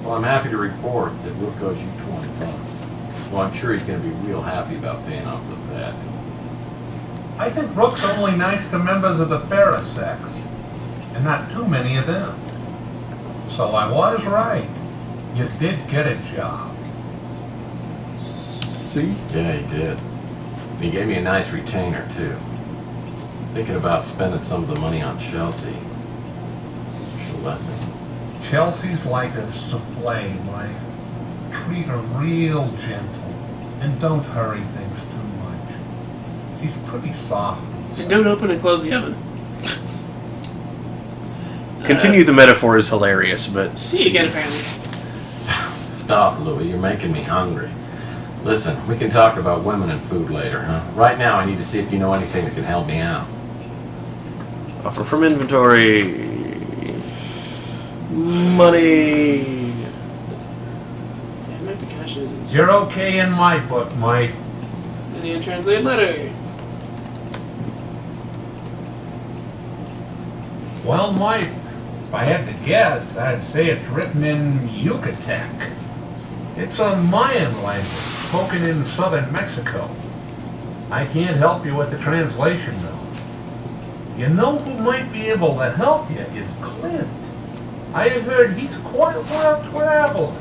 Well, I'm happy to report that Rook owes you $20. Well, I'm sure he's going to be real happy about paying off the debt. I think Rook's only nice to members of the fairer sex, and not too many of them. So I was right. You did get a job. See? Yeah, he did. He gave me a nice retainer, too. Thinking about spending some of the money on Chelsea. She'll let me. Chelsea's like a souffle, Mike. Treat her real gentle, and don't hurry things too much. She's pretty soft. And don't open and close the oven. Continue the metaphor is hilarious, but See you again, apparently. Stop, Louie. You're making me hungry. Listen, we can talk about women and food later, huh? Right now, I need to see if you know anything that can help me out. offer from inventory. Money. Damn it, the caches. You're okay in my book, Mike. And the untranslated letter. Well, Mike, if I had to guess, I'd say it's written in Yucatec. It's a Mayan language spoken in southern Mexico. I can't help you with the translation, though. You know who might be able to help you is Clint. I have heard he's quite a well traveler.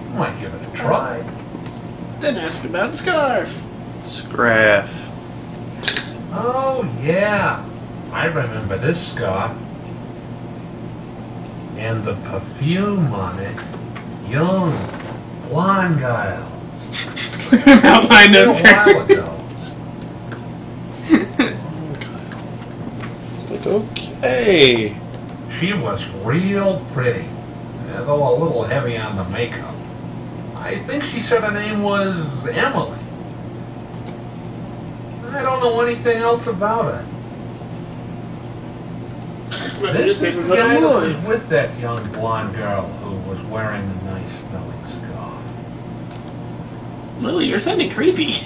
You might give it a try. Then ask about the scarf. Scraff. Oh, yeah. I remember this scarf. And the perfume on it. Young, blonde girl. Outline A those while characters. ago. It's like, okay. She was real pretty, though a little heavy on the makeup. I think she said her name was Emily. I don't know anything else about her. This is the guy that was with that young blonde girl who was wearing the nice smelling scarf. Lily, you're sounding creepy.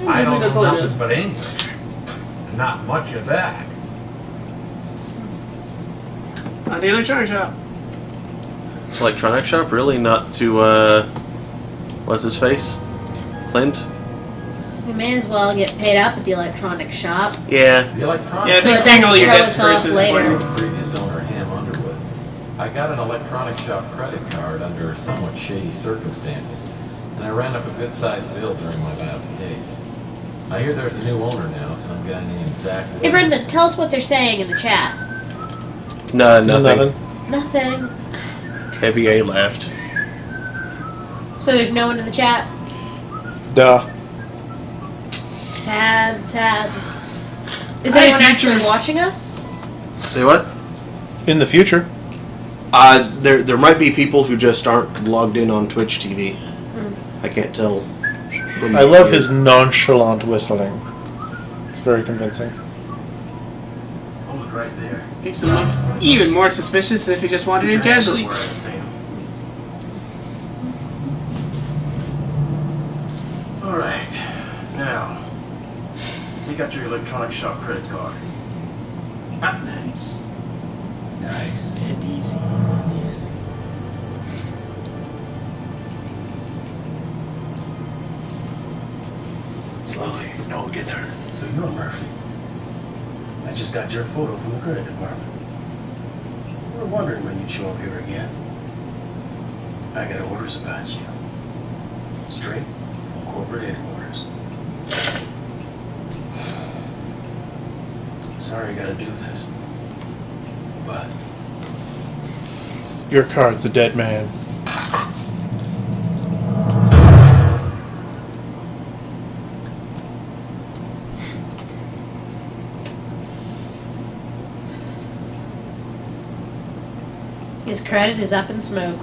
I don't That's know all it is. nothing but English. Not much of that. On the electronic shop. Electronic shop? Really? Not to, what's his face? Clint? We may as well get paid up at the electronic shop. Yeah. The electronic Yeah, I So think it paying doesn't all your throw debts us off first is later. important. previous owner, Ham Underwood. I got an electronic shop credit card under somewhat shady circumstances, and I ran up a good-sized bill during my last case. I hear there's a new owner now, some guy named Zach. Hey, Brendan, tell us what they're saying in the chat. No, nothing. Nothing. Heavy A laughed. So there's no one in the chat? Duh. Sad, sad. Is anyone actually watching us? Say what? In the future. There might be people who just aren't logged in on Twitch TV. I can't tell. From I love his nonchalant whistling. It's very convincing. Hold it right there. Makes him look even more suspicious if he just wandered in casually. Alright. Now, take out your electronic shop credit card. Nice. Nice. And easy. Slowly, no one gets hurt. So you're Murphy. I just got your photo from the credit department. We were wondering when you'd show up here again. I got orders about you. Straight from corporate headquarters. Sorry I gotta do this. But Your card's a dead man. His credit is up in smoke.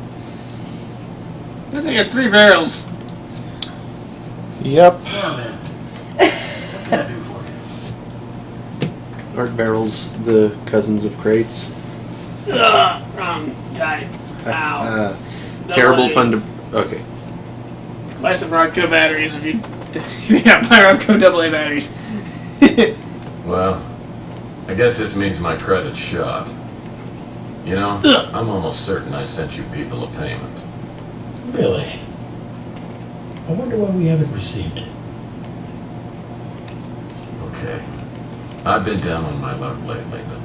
I think I got 3 barrels. Yep. now then, what can I do for you? Aren't barrels the cousins of crates? Wrong type. Ow. Terrible No, pun to... Okay. Buy some Rodco batteries if you yeah, buy Rodco AA batteries. Well, I guess this means my credit's shot. You know, I'm almost certain I sent you people a payment. Really? I wonder why we haven't received it. Okay. I've been down on my luck lately, but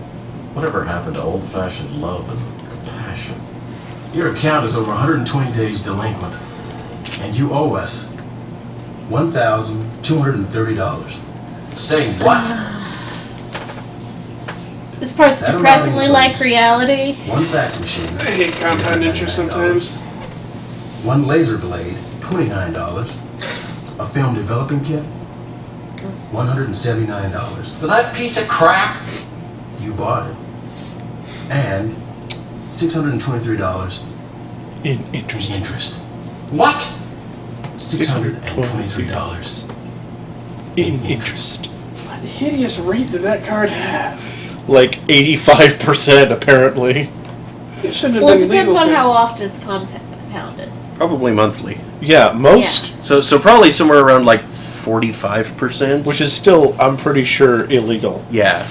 whatever happened to old-fashioned love and compassion? Your account is over 120 days delinquent, and you owe us $1,230. Say what? This part's That depressingly amount like reality. One fax machine. I hate compound interest sometimes. One laser blade, $29. A film developing kit, $179. For that piece of crap? You bought it. And $623 In interest. interest. What? $623 In interest. What hideous rate did that card have? Like 85%, apparently. It shouldn't have Well, it been depends legal on to- how often it's compounded. Probably monthly. Yeah, most. So probably somewhere around like 45%. Which is still, I'm pretty sure, illegal. Yeah.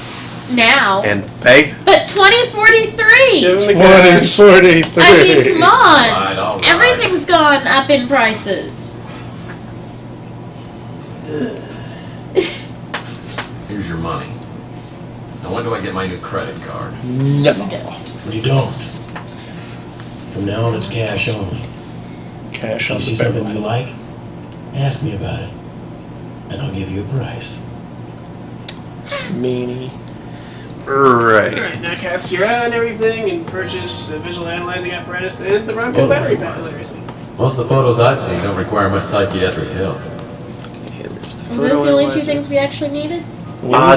Now. And pay? But 2043! Give him the cash. 2043. I mean, come on! All right. Everything's gone up in prices. Here's your money. Now when do I get my new credit card? Never. You don't. From now on, it's cash only. Cash If on you the see something you barrel. like, ask me about it, and I'll give you a price. Meanie. Right. Alright, now cast your eye on everything and purchase a visual analyzing apparatus and the Rodco battery pack hilariously. Most of the photos I've seen don't require much psychiatric help. And there's the Are those photo the only two analyzer. things we actually needed?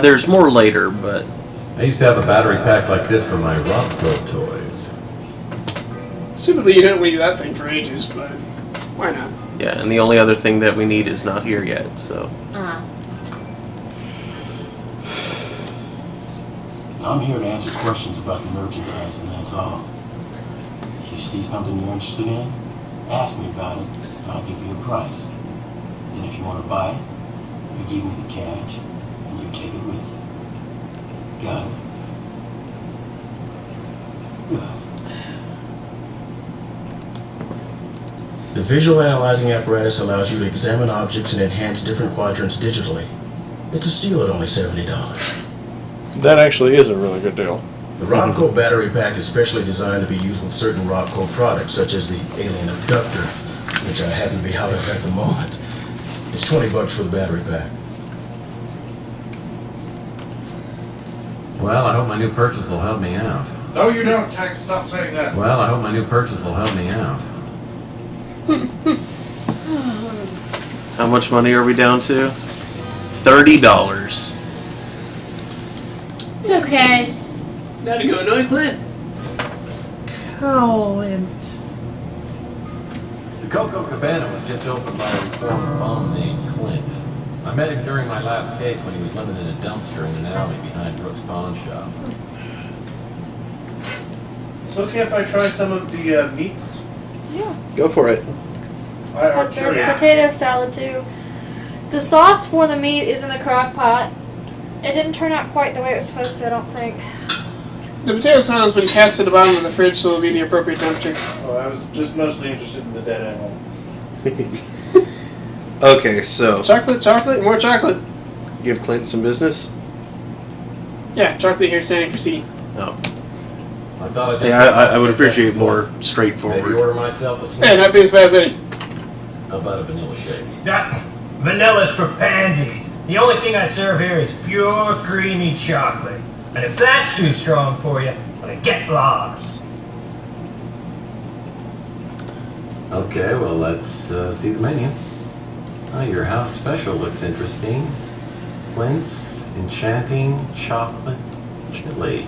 There's more later, but I used to have a battery pack like this for my Robco toys. Stupidly, you don't need that thing for ages, but why not? yeah, and the only other thing that we need is not here yet, so. I'm here to answer questions about the merchandise, and that's all. If you see something you're interested in, ask me about it, and I'll give you a price. Then if you want to buy it, you give me the cash, and you take it with you. Got it? Good. The visual analyzing apparatus allows you to examine objects and enhance different quadrants digitally. It's a steal at only $70. That actually is a really good deal. The Robco battery pack is specially designed to be used with certain Robco products, such as the alien abductor, which I happen to be out of at the moment. It's $20 for the battery pack. Well, I hope my new purchase will help me out. No, you don't, Tex. Stop saying that. Well, I hope my new purchase will help me out. How much money are we down to? $30. It's okay. Now to go annoy Clint. Clint. The Coco Cabana was just opened by a reformed bum named Clint. I met him during my last case when he was living in a dumpster in an alley behind Brooks' pawn shop. It's okay if I try some of the meats? Yeah. Go for it. I'm There's curious. potato salad too. The sauce for the meat is in the crock pot. It didn't turn out quite the way it was supposed to, I don't think. The potato salad has been cast to the bottom of the fridge, so it'll be the appropriate temperature. Oh, I was just mostly interested in the dead animal. Okay, so Chocolate, more chocolate. give Clint some business. Yeah, chocolate here standing for C. No. I thought I just Yeah, I would appreciate more maybe straightforward. order myself a Hey, snack. not be as bad as any. How about a vanilla shake? Yeah, vanilla's for pansies. The only thing I serve here is pure creamy chocolate. And if that's too strong for you, then get lost. Okay, well, let's see the menu. Oh, your house special looks interesting. Clint's enchanting chocolate chili.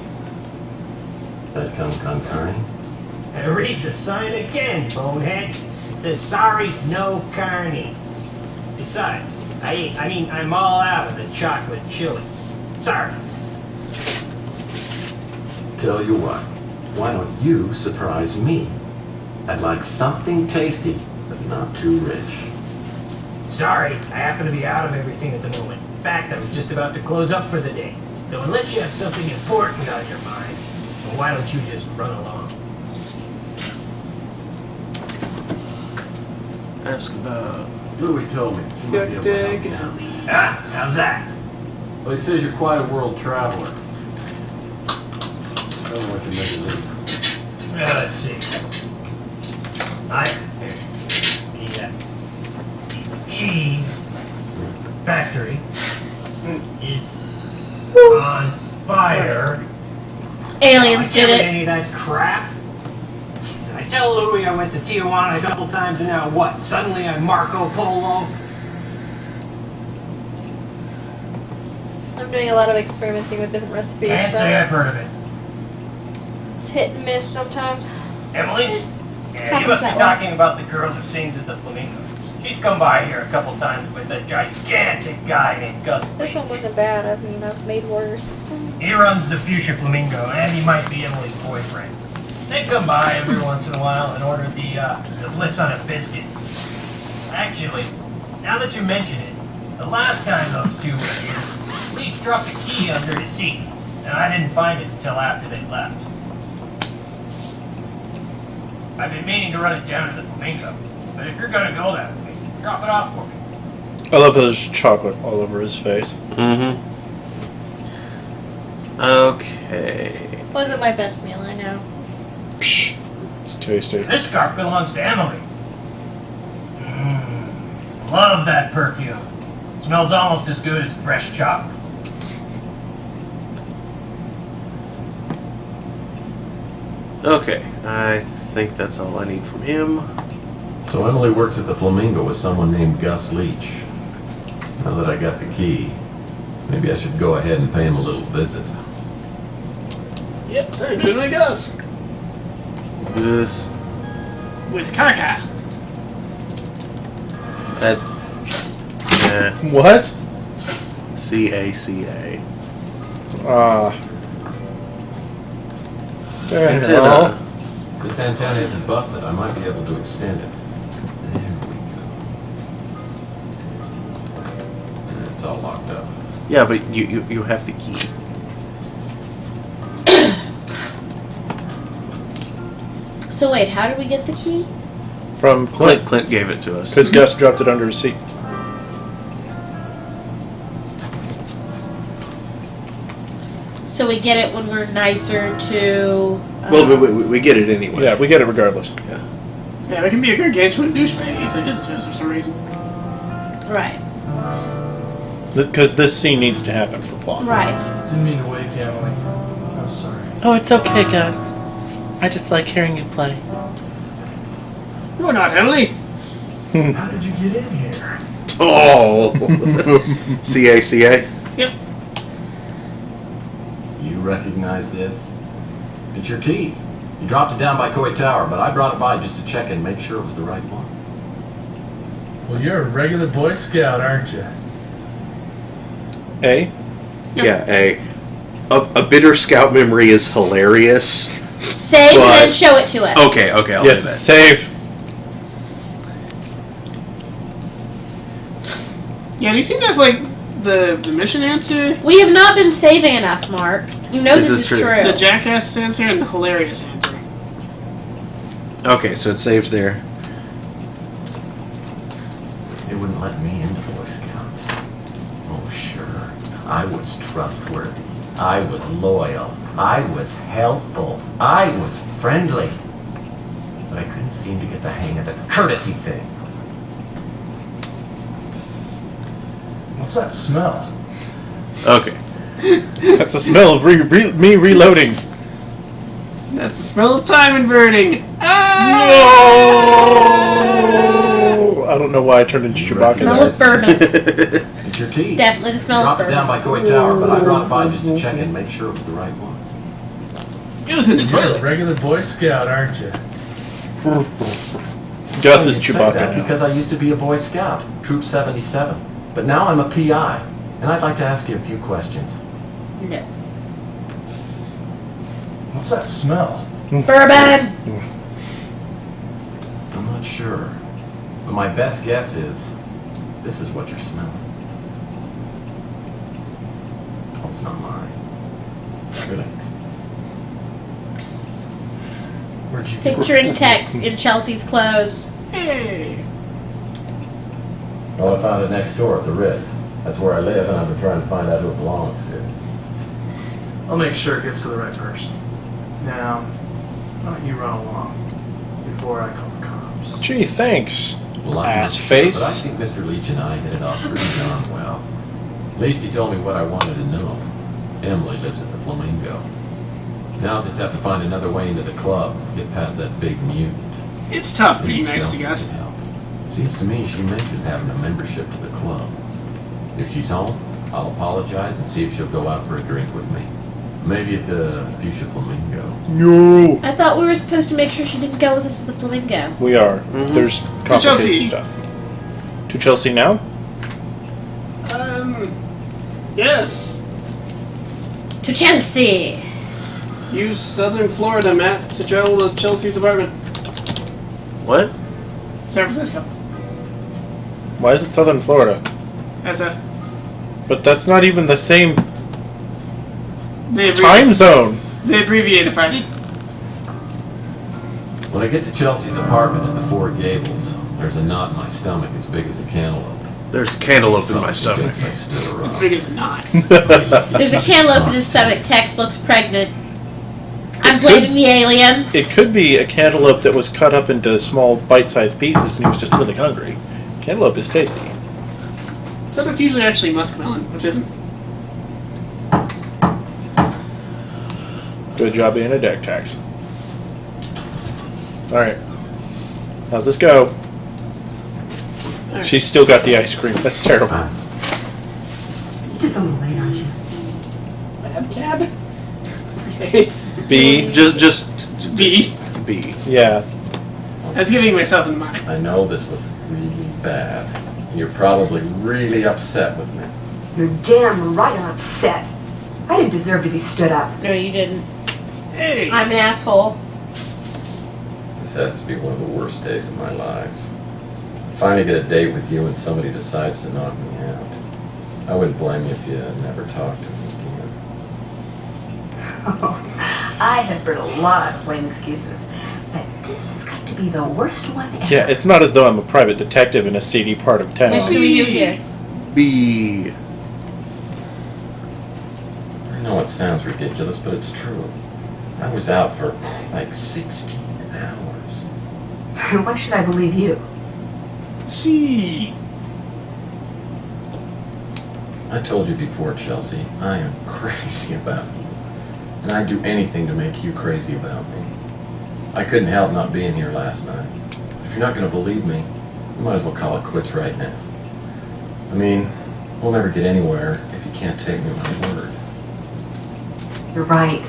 That come con carne. And read the sign again, bonehead. It says, sorry, no carne. Besides, I'm all out of the chocolate chili. Sorry. Tell you what, why don't you surprise me? I'd like something tasty, but not too rich. Sorry, I happen to be out of everything at the moment. In fact, I was just about to close up for the day. So unless you have something important on your mind, well, why don't you just run along? Ask about. Louis told me. You might be able to help me out. Ah, how's that? Well, he says you're quite a world traveler. I don't know what you make of Well, let's see. The cheese factory is on fire. Aliens did I can't it. any of that crap. Jeez, I tell Louis I went to Tijuana a couple times, and now what? Suddenly I'm Marco Polo? I'm doing a lot of experimenting with different recipes, Can't so say I've heard of it. it's hit and miss sometimes. Emily? Yeah, Happens you must be that way. talking about the girl who sings at the Flamingo. She's come by here a couple times with a gigantic guy named Gus. This one wasn't bad. I mean, I've made worse. He runs the Fuchsia Flamingo, and he might be Emily's boyfriend. They come by every once in a while and order the bliss on a biscuit. Actually, now that you mention it, the last time those two were here, Leach dropped a key under his seat, and I didn't find it until after they left. I've been meaning to run it down to the Flamingo, but if you're gonna go that way, drop it off for me. I love how there's chocolate all over his face. Mm-hmm. Okay. Wasn't my best meal, I know. Psh, it's tasty. This scarf belongs to Emily. Love that perfume. Smells almost as good as fresh chocolate. Okay. I think that's all I need from him. So Emily works at the Flamingo with someone named Gus Leach. Now that I got the key, maybe I should go ahead and pay him a little visit. Yep, time to make us. This. With Kaka. What? CACA. Antenna. This antenna isn't busted. I might be able to extend it. There we go. It's all locked up. Yeah, but you have the key. So wait, how did we get the key? From Clint. Clint gave it to us. Because Gus dropped it under his seat. So we get it when we're nicer to... Well, we get it anyway. Yeah, we get it regardless. Yeah. Yeah, it can be a gargantuan douchebag. He's like, gives it to us for some reason. Right. Because this scene needs to happen for plot. Right. Didn't mean to wake you, Emily. I'm sorry. Oh, it's okay, Gus. I just like hearing you play. You're not Emily. How did you get in here? Oh! CACA? Yep. You recognize this? It's your key. You dropped it down by Coy Tower, but I brought it by just to check and make sure it was the right one. Well, you're a regular Boy Scout, aren't you? A? Yeah, a bitter scout memory is hilarious. Save and then show it to us. Okay, I'll Yes, do that. save. Yeah, do you seem to have, like, the mission answer? We have not been saving enough, Mark. You know this is true. The jackass answer and the hilarious answer. Okay, so it's saved there. They wouldn't let me into Boy Scouts. Oh, sure. I was trustworthy. I was loyal. I was helpful. I was friendly. But I couldn't seem to get the hang of the courtesy thing. What's that smell? Okay. That's the smell of me reloading. That's the smell of time inverting. No! I don't know why I turned into Chewbacca. Smell of bourbon. It's your key. Definitely the smell of Dropped it bourbon. down by Coy Tower, but I brought it by just to check and make sure it was the right one. It was in the You're a toilet. regular Boy Scout, aren't you? Gus is I say Chewbacca that now. because I used to be a Boy Scout, Troop 77. But now I'm a PI, and I'd like to ask you a few questions. No. What's that smell? Bourbon! I'm not sure. But my best guess is this is what you're smelling. Well, it's not mine. Really? Where'd you Picturing Tex in Chelsea's clothes. Hey. Well, I found it next door at the Ritz. That's where I live, and I've been trying to find out who it belongs to. I'll make sure it gets to the right person. Now, why don't you run along before I call the cops? Gee, thanks. Well, I'm Ass not sure, face. But I think Mr. Leach and I hit it off pretty darn well. At least he told me what I wanted to know. Emily lives at the Flamingo. Now I'll just have to find another way into the club, get past that big mute. It's tough being Maybe nice to Chelsea Gus. can help. Seems to me she mentioned having a membership to the club. If she's home, I'll apologize and see if she'll go out for a drink with me. Maybe at the Fuchsia Flamingo. No. I thought we were supposed to make sure she didn't go with us to the Flamingo. We are. There's Chelsea. complicated stuff. To Chelsea now? Yes. To Chelsea! Use Southern Florida map to travel to Chelsea's apartment. What? San Francisco. Why is it Southern Florida? SF. But that's not even the same They time zone. They abbreviated Friday. When I get to Chelsea's apartment at the Four Gables, there's a knot in my stomach as big as a cantaloupe. There's cantaloupe in my stomach. I stood her up. As big as a knot. There's a cantaloupe in his stomach. Tex looks pregnant. I'm blaming the aliens. It could be a cantaloupe that was cut up into small bite-sized pieces and he was just really hungry. Cantaloupe is tasty. So that's usually actually muskmelon, which isn't. Good job being a deck tax. Alright. How's this go? Right. She's still got the ice cream. That's terrible. You're just a little late, aren't you? Lab cab? Okay. B. Just B. B. Yeah. I was giving myself in the mind. I know this was really bad. You're probably really upset with me. You're damn right I'm upset. I didn't deserve to be stood up. No, you didn't. Hey. I'm an asshole. This has to be one of the worst days of my life. Finally get a date with you and somebody decides to knock me out. I wouldn't blame you if you never talked to me again. I have heard a lot of lame excuses, but this has got to be the worst one ever. Yeah, it's not as though I'm a private detective in a seedy part of town. What do we do here? B. I know it sounds ridiculous, but it's true. I was out for like 16 hours. Why should I believe you? C. I told you before, Chelsea, I am crazy about you. And I'd do anything to make you crazy about me. I couldn't help not being here last night. If you're not going to believe me, you might as well call it quits right now. I mean, we'll never get anywhere if you can't take me at my word. You're right.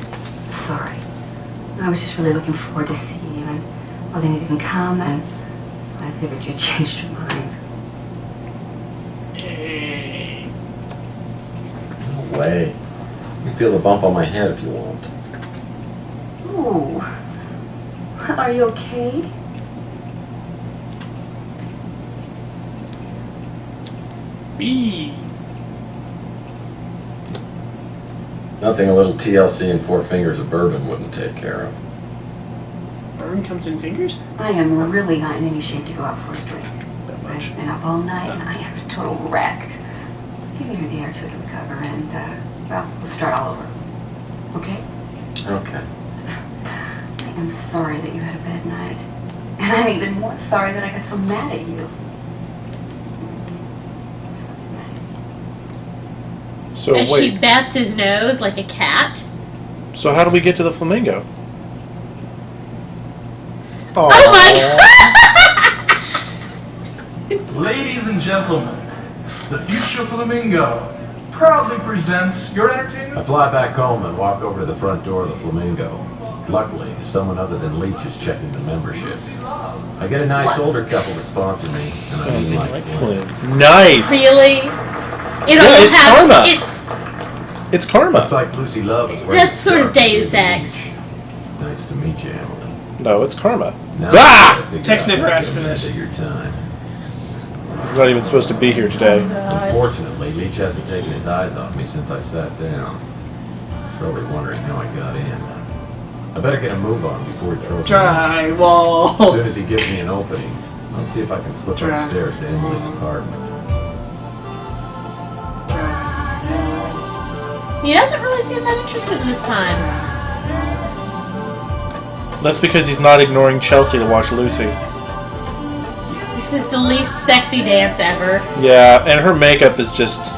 Sorry. I was just really looking forward to seeing you, and well, then you didn't come, and I figured you'd changed your mind. No way. You feel the bump on my head if you want. Ooh. Are you okay? B. Nothing a little TLC and 4 fingers of bourbon wouldn't take care of. Bourbon comes in fingers? I am really not in any shape to go out for a drink. I've been up all night, and I am a total wreck. Give me a day or two to recover, and, well, we'll start all over. Okay? Okay. I am sorry that you had a bad night. And I'm even more sorry that I got so mad at you. So As wait. she bats his nose like a cat. So how do we get to the flamingo? Oh my god! Ladies and gentlemen, the future flamingo proudly presents your entertainment. I fly back home and walk over to the front door of the Flamingo. Luckily, someone other than Leach is checking the membership. I get a nice older couple to sponsor me, and I mean like Flynn. Nice. Really? It's karma. It's karma. Looks like Lucy Love is That's sort of Deus Ex. Nice to meet you, Emily. No, it's karma. Ah! Tex never asked for this. Your time. He's not even supposed to be here today. Unfortunately, Leach hasn't taken his eyes off me since I sat down. Probably wondering how I got in. I better get a move on before he throws me out. Drywall. As soon as he gives me an opening, I'll see if I can slip upstairs to Emily's apartment. He doesn't really seem that interested in this time. That's because he's not ignoring Chelsea to watch Lucy. This is the least sexy dance ever. Yeah, and her makeup is just...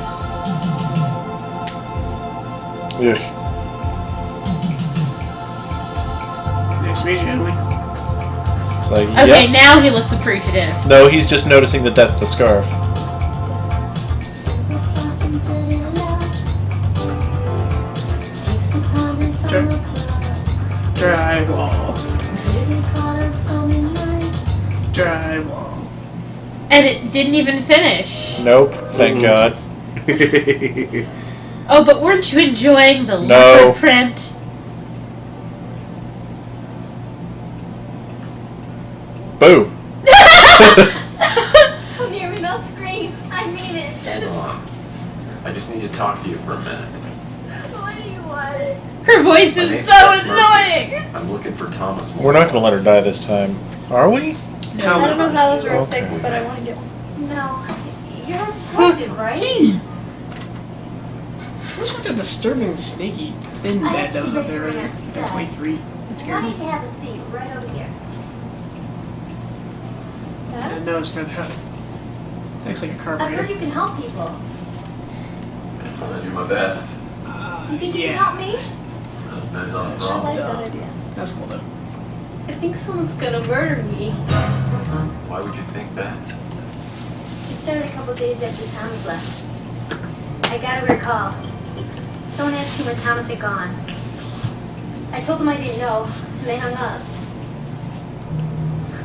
Ugh. Nice to meet you, Emily. It's like, Okay, yep. now he looks appreciative. No, he's just noticing that that's the scarf. Drywall. Drywall. And it didn't even finish. Nope, thank God. Oh, but weren't you enjoying the No. leopard print? Boo. Don't hear me not scream. I mean it. Hold on. I just need to talk to you for a minute. What do you want? Her voice is so annoying. I'm looking for Thomas More. We're not going to let her die this time. Are we? No. I don't know how those are Okay. fixed, but I want to get one. No. You're infected, right? What's with the disturbing, snaky, thin bed that was up there earlier? At 23. It scared Why me. don't you have a seat right over here? And nose further up. Looks like a I've carburetor. heard you can help people. I'm gonna do my best. You think you yeah. can help me? Depends on the I problem. like that idea. That's cool though. I think someone's gonna murder me. Why would you think that? It started a couple days after Thomas left. I got a weird call. Someone asked me where Thomas had gone. I told them I didn't know, and they hung up.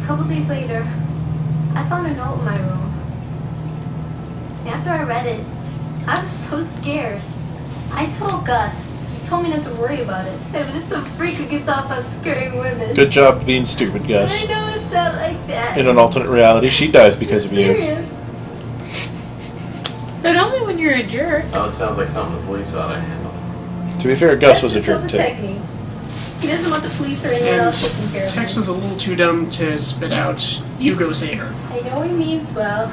A couple days later, I found a note in my room. After I read it, I was so scared. I told Gus. He told me not to worry about it. I'm just a freak who gets off on scaring women. Good job being stupid, Gus. I know it's not like that. In an alternate reality, she dies because of you. Serious. But only when you're a jerk. Oh, it sounds like something the police ought to handle. To be fair, Gus was a jerk too. Protect me. He doesn't want the police or anyone else taking care of Tex him. was a little too dumb to spit out, "You go save her." I know he means well,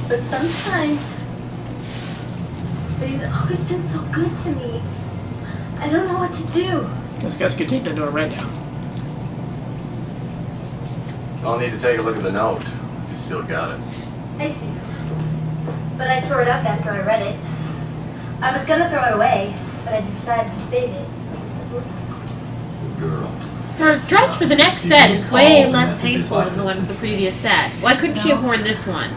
but sometimes. But he's always been so good to me. I don't know what to do. Guess Gus could take that door right down. I'll need to take a look at the note. You still got it. I do. But I tore it up after I read it. I was gonna throw it away, but but I decided to save it. Girl. Her dress for the next set is way less painful than the one for the previous set. Why couldn't she have worn this one?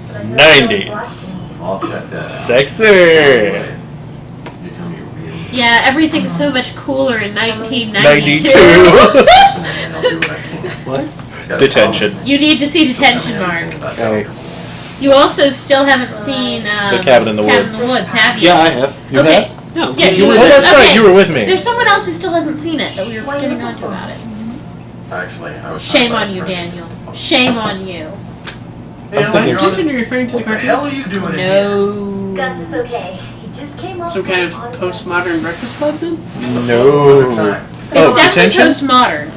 90s. I'll check that out. Sexy. You tell me you're really Yeah, everything's so much cooler in 1992. 92. What? Detention. You need to see Detention, Mark. Okay. You also still haven't seen The Cabin in the Woods. have you? Yeah, I have. You Okay. have? Yeah, you were. Oh, that's right. Okay. You were with me. There's someone else who still hasn't seen it that we were getting on to about it. Actually, I was Shame on you, Daniel. Shame on you. Hey, thinking- you're referring to the What the cartoon? hell are you doing in here? No. Gus, it's okay. He just came off Some kind of on- postmodern Breakfast Club then? No. It's Oh, definitely Detention? postmodern.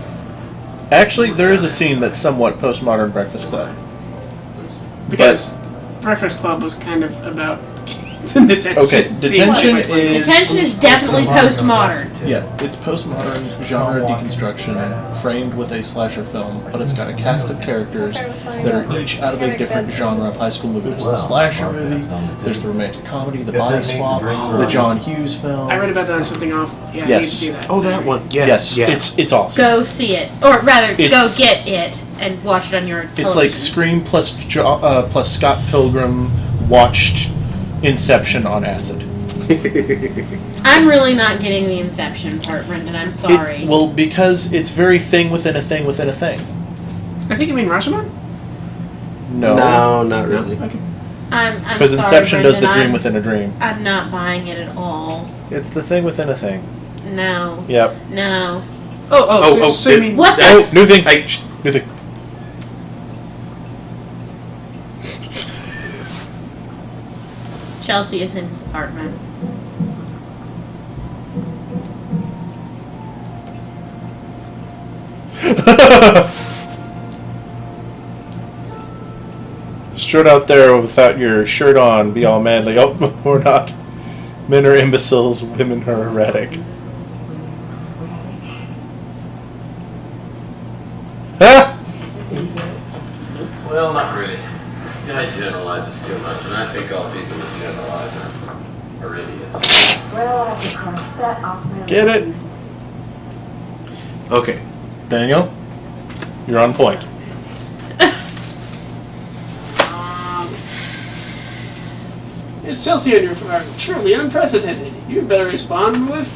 Actually, there is a scene that's somewhat postmodern Breakfast Club. Because Breakfast Club was kind of about kids in detention. Okay, Detention is... Detention is definitely postmodern. Yeah, it's postmodern genre deconstruction framed with a slasher film, but it's got a cast of characters that are each out of a different genre of high school movie. There's the slasher movie, there's the romantic comedy, the body swap, the John Hughes film. I read about that on something off. Yeah, I need to Yes. see that. Oh, that one. Yeah. Yes, Yeah. it's awesome. Go see it, or rather, go It's- get it and watch it on your television. It's like Scream plus Scott Pilgrim watched Inception on acid. I'm really not getting the Inception part, Brendan. I'm sorry. Well, because it's very thing within a thing within a thing. I think you mean Rashomon? No. No, not really. Okay. I'm Because sorry, Inception does the Brendan, dream within a dream. I'm not buying it at all. It's the thing within a thing. No. Yep. No. So you mean... What the? Oh, new thing. New thing. Chelsea is in his apartment. Strut out there without your shirt on, be all manly. Oh, we're not. Men are imbeciles, women are erratic. Ah! Well, not really. Guy generalizes too much, and I think all people who generalize are idiots. Well, I have to cross that off my Get it? list. Okay. Daniel, you're on point. It's Chelsea and your apartment. Truly unprecedented. You better respond with...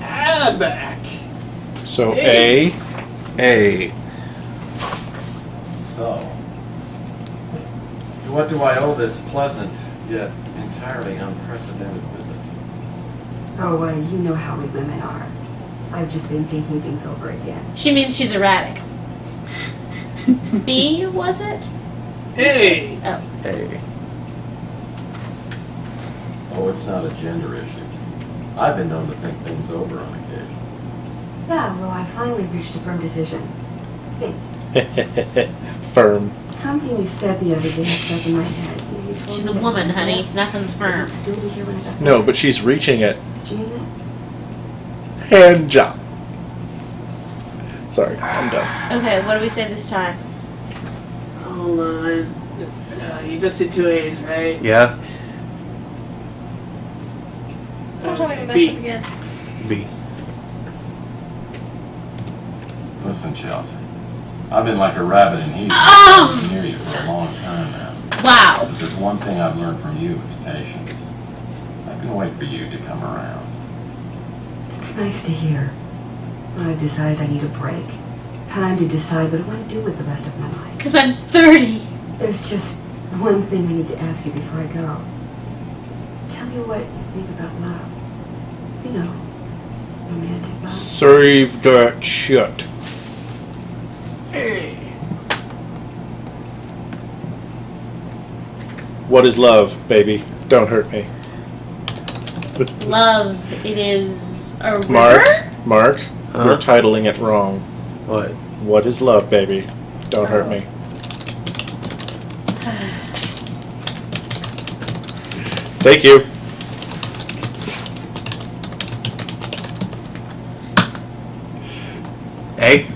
back. So, Hey. A. So, to what do I owe this pleasant, yet entirely unprecedented visit? Oh, well, you know how we women are. I've just been thinking things over again. She means she's erratic. B, was it? Hey! Oh. A. Oh, it's not a gender issue. I've been known to think things over on occasion. Yeah, well, I finally reached a firm decision. Hey, Firm. something you said the other day stuck in my head. You know, you told She's me a that woman, you honey. left, Nothing's but firm. you'd still be here when I got back. No, but she's reaching it. Did you mean that? Hand job. Sorry, I'm done. Okay, what do we say this time? Hold on. You just did 2 A's, right? Yeah. Stop trying to mess B. up again. B. Listen, Chelsea. I've been like a rabbit in heat near you for a long time now. Wow. If there's one thing I've learned from you, it's patience. I can wait for you to come around. It's nice to hear. I've decided I need a break. Time to decide what I want to do with the rest of my life. Because I'm 30. There's just one thing I need to ask you before I go. Tell me what you think about love. You know, romantic love. Save that shit. Hey! What is love, baby? Don't hurt me. Love, it is a river? Mark, Huh? you're titling it wrong. What? What is love, baby? Don't hurt me. Thank you. A.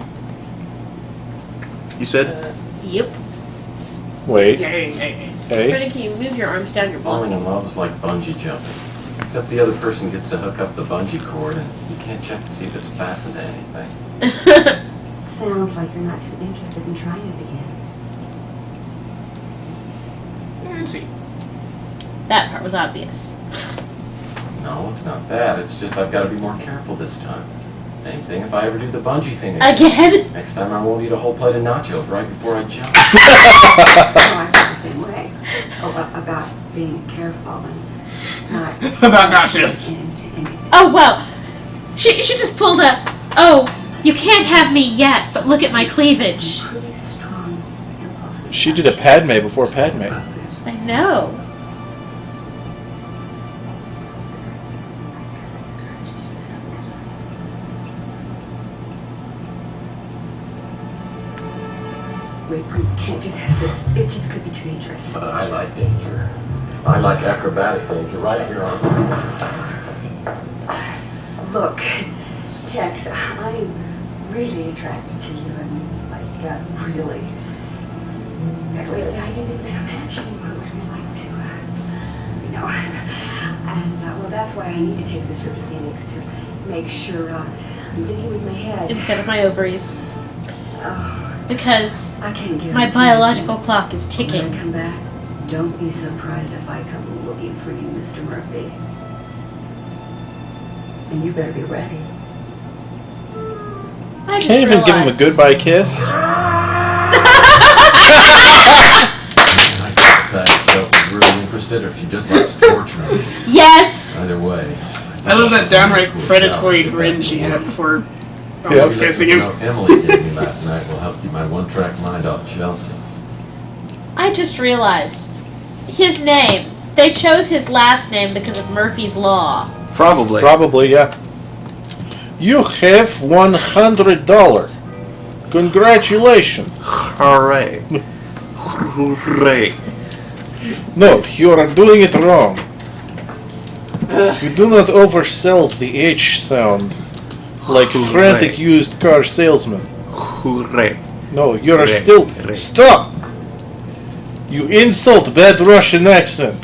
You said? Yep. Wait. Hey, hey, hey. Hey. Brendan, can you move your arms down your Falling bum? in love is like bungee jumping. Except the other person gets to hook up the bungee cord, and you can't check to see if it's fastened to anything. Sounds like you're not too interested in trying it again. Let's see. That part was obvious. No, it's not that. It's just I've got to be more careful this time. Same thing if I ever do the bungee thing Again? Next time I won't eat a whole plate of nachos right before I jump. Oh, I feel the same way. About being careful and not... About nachos. Oh, well. She just pulled a, oh, you can't have me yet, but look at my cleavage. She did a Padme before Padme. I know. We can't do this. It just could be too dangerous. I like danger. I like acrobatic danger right here on Look, Tex, I'm really attracted to you. I mean, really. Lately, I didn't even imagine you would really like to, And, well, that's why I need to take this trip to Phoenix to make sure I'm thinking with my head. Instead of my ovaries. Because I can't my biological clock is ticking. When I come back, don't be surprised if I come looking for you, Mr. Murphy. And you better be ready. I just Can't even give him a realized. goodbye kiss. Chelsea's really interested, or if she just likes torturing me. Yes! Either way. I love that downright predatory grin she had before almost kissing him. Emily gave me last night will help keep my one-track mind off Chelsea. I just realized. His name. They chose his last name because of Murphy's Law. Probably. Probably, yeah. You have $100. Congratulations. Hooray. Hooray. No, you are doing it wrong. You do not oversell the H sound like Hooray. frantic used car salesman. Hooray. No, you are Hooray. still... Hooray. Stop! You insult bad Russian accent.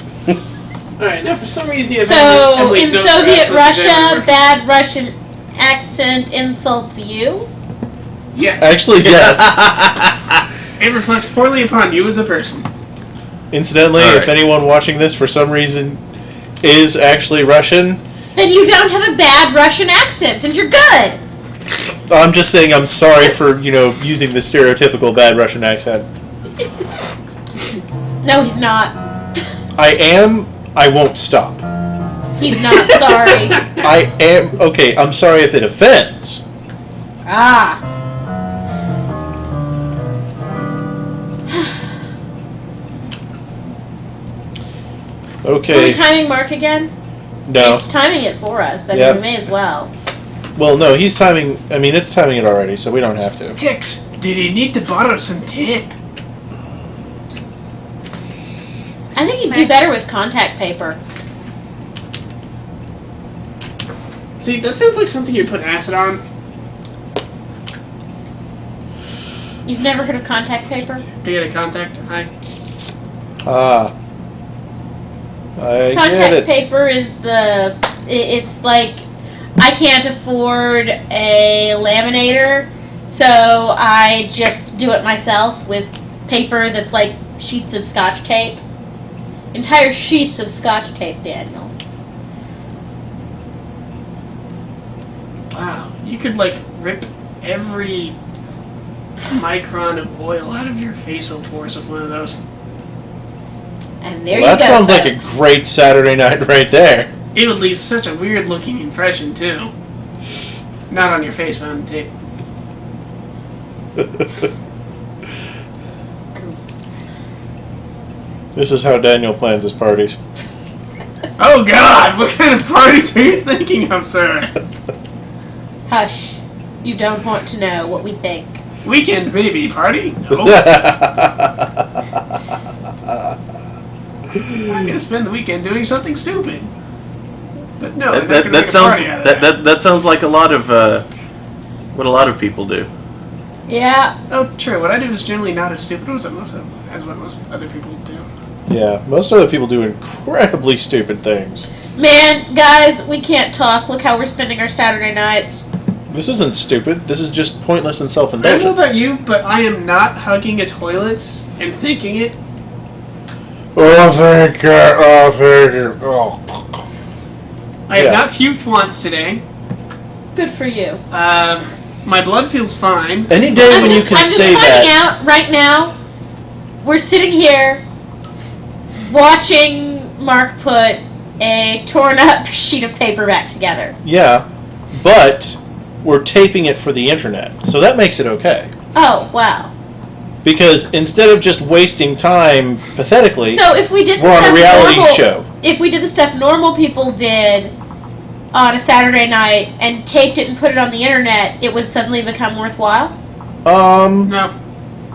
Alright, now for some reason you So, Emily's in nose Soviet grabs us Russia, everywhere. bad Russian accent insults you? Yes. Actually, yes. It reflects poorly upon you as a person. Incidentally, All if right. anyone watching this for some reason is actually Russian, Then you don't have a bad Russian accent, and you're good! I'm just saying I'm sorry for, using the stereotypical bad Russian accent. No, he's not. I am, I won't stop. He's not sorry. I am, okay, I'm sorry if it offends. Ah. Are we Okay, timing Mark again? no. It's timing it for us. I mean, Yep. we may as well. Well, no, he's timing, it's timing it already, so we don't have to. Tix, did he need to borrow some tape? I think he'd do better with contact paper. See, that sounds like something you'd put acid on. You've never heard of contact paper? To get a contact high. Ah. I get Contact it. paper is it's like, I can't afford a laminator, so I just do it myself with paper that's like sheets of Scotch tape. Entire sheets of Scotch tape, Daniel. Wow, you could rip every micron of oil out of your facial pores with one of those. And there Well, you go. that sounds like a folks. great Saturday night right there. It would leave such a weird looking impression too. Not on your face, but on tape. This is how Daniel plans his parties. Oh God, what kind of parties are you thinking of, sir? Hush. You don't want to know what we think. Weekend baby party? No. I'm gonna spend the weekend doing something stupid. But no, they're not gonna make a party out of that. That sounds like a lot of what a lot of people do. Yeah. Oh, true. What I do is generally not as stupid as what most other people do. Yeah, most other people do incredibly stupid things. Man, guys, we can't talk. Look how we're spending our Saturday nights. This isn't stupid. This is just pointless and I don't know self-indulgent. about you, but I am not hugging a toilet and thinking it. Oh, thank God. Oh, thank you. Oh. I have not puked once today. Good for you. My blood feels fine. Any day when you can say I'm just finding out right now, we're sitting here watching Mark put a torn up sheet of paper back together. Yeah, but we're taping it for the internet, so that makes it okay. Oh, wow. Because instead of just wasting time pathetically, So if we did the we're on stuff a reality normal, show. If we did the stuff normal people did on a Saturday night and taped it and put it on the internet, it would suddenly become worthwhile? No.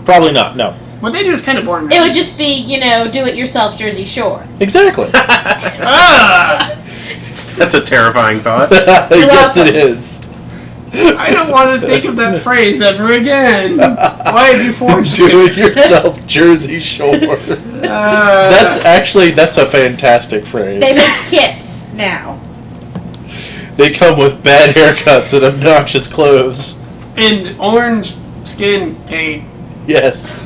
Probably not, no. What they do is kind of boring. It would just be, do-it-yourself Jersey Shore. Exactly. That's a terrifying thought. Yes, it is. I don't want to think of that phrase ever again. Why have you forged Do it yourself Jersey Shore. That's a fantastic phrase. They make kits now. They come with bad haircuts and obnoxious clothes. And orange skin paint. Yes.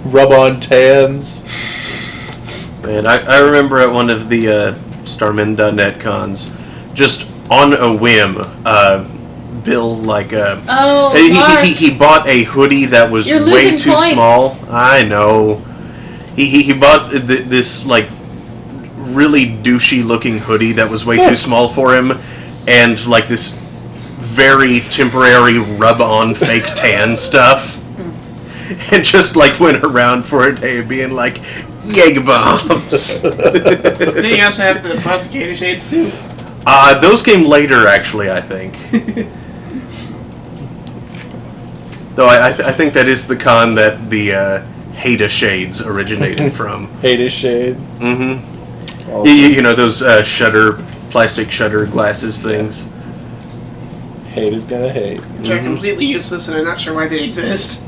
Rub-on tans. Man, I remember at one of the Starmen.net cons, just on a whim, Bill Mark. he bought a hoodie that was You're way losing too points. small. I know. He bought this really douchey looking hoodie that was way too small for him, and this very temporary rub-on fake tan stuff. And just went around for a day being like, Yeg bombs. Did he also have the prosecutor shades too? Those came later, actually, I think. Though I think that is the con that the Hada shades originated from. Hada shades? Mm-hmm. Awesome. You know, those plastic shutter glasses things. Hate is gonna hate. Which are completely useless and I'm not sure why they exist.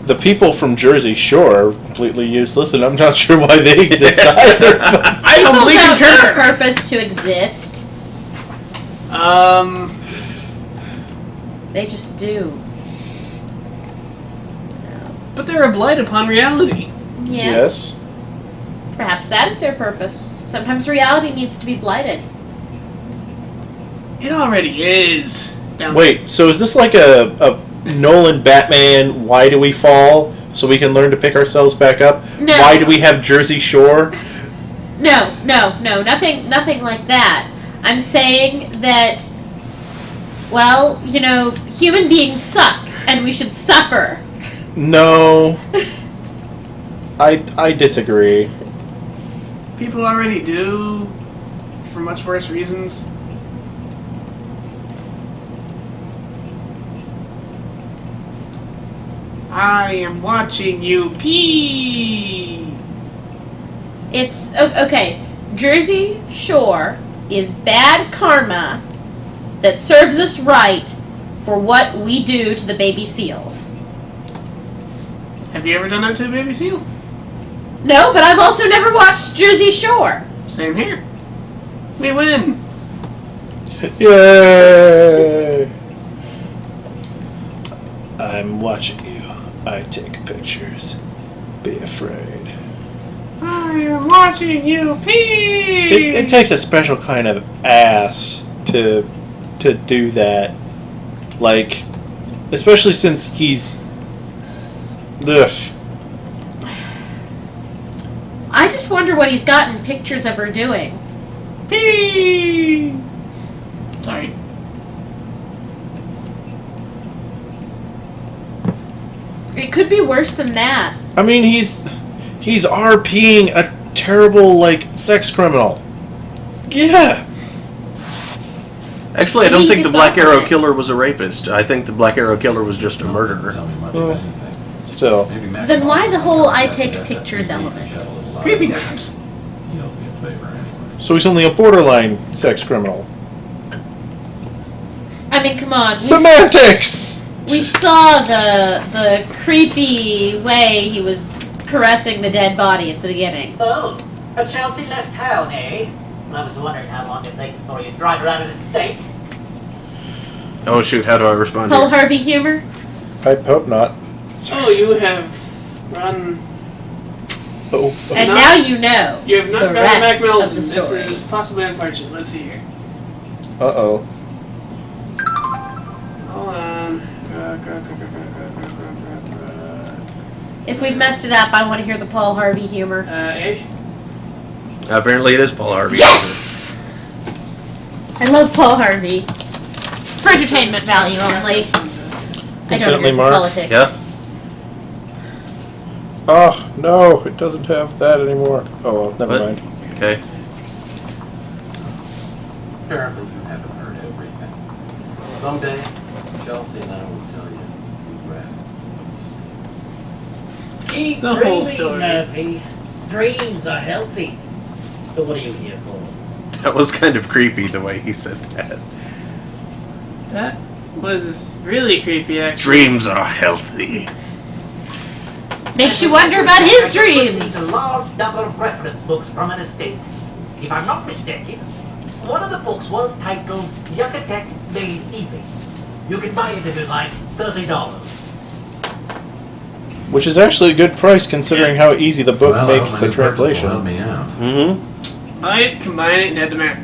The people from Jersey Shore are completely useless, and I'm not sure why they exist either. I People completely don't have a concur. purpose to exist. They just do. But they're a blight upon reality. Yes. Perhaps that is their purpose. Sometimes reality needs to be blighted. It already is. Wait, so is this like a Nolan Batman, why do we fall? So we can learn to pick ourselves back up? No. Why do we have Jersey Shore? No, nothing like that. I'm saying that, well, human beings suck, and we should suffer. No. I disagree. People already do, for much worse reasons. I am watching you pee. It's okay. Jersey Shore is bad karma that serves us right for what we do to the baby seals. Have you ever done that to a baby seal? No, but I've also never watched Jersey Shore. Same here. We win. Yay! I'm watching you. I take pictures. Be afraid. I am watching you pee. It takes a special kind of ass to do that. Especially since he's... Ugh. I just wonder what he's gotten pictures of her doing. Pee. Sorry. It could be worse than that. I mean, he's RPing a terrible, sex criminal. Yeah. Actually, I don't Maybe think the it's Black all Arrow right. Killer was a rapist. I think the Black Arrow Killer was just a murderer. Still. Then why the whole I take pictures element? Creepy times. So he's only a borderline sex criminal. I mean, come on. Semantics! We saw the creepy way he was caressing the dead body at the beginning. Oh, But Chelsea left town, eh? I was wondering how long it'd take before you drive her out of the state. Oh shoot, how do I respond Paul here? Harvey humor. I hope not. Oh, you have run. Oh. And now you know You have not the gone to rest Mac of the story. This is possibly unfortunate. Let's see here. Uh-oh. Hold on. If we've messed it up, I want to hear the Paul Harvey humor. Eh? Apparently it is Paul Harvey. Yes! I love Paul Harvey. For entertainment value only. I don't Certainly, agree with Mark. politics. Yeah. Oh, no, it doesn't have that anymore. Oh, well, never What? mind. Okay. Apparently you haven't heard everything. Someday, Chelsea and I will tell you the rest. Keep The whole dreaming, story. Murphy. Dreams are healthy. So what are you here for? That was kind of creepy the way he said that. That was really creepy, actually. Dreams are healthy. Makes you wonder about his I received dreams. a large number of reference books from an estate. If I'm not mistaken, one of the books was titled Yucatec Made Easy. You can buy it if you like, $30. Which is actually a good price considering how easy the book Well, makes how the many purposes will translation. help me out? Mm-hmm. Buy it, combine it, and add the map.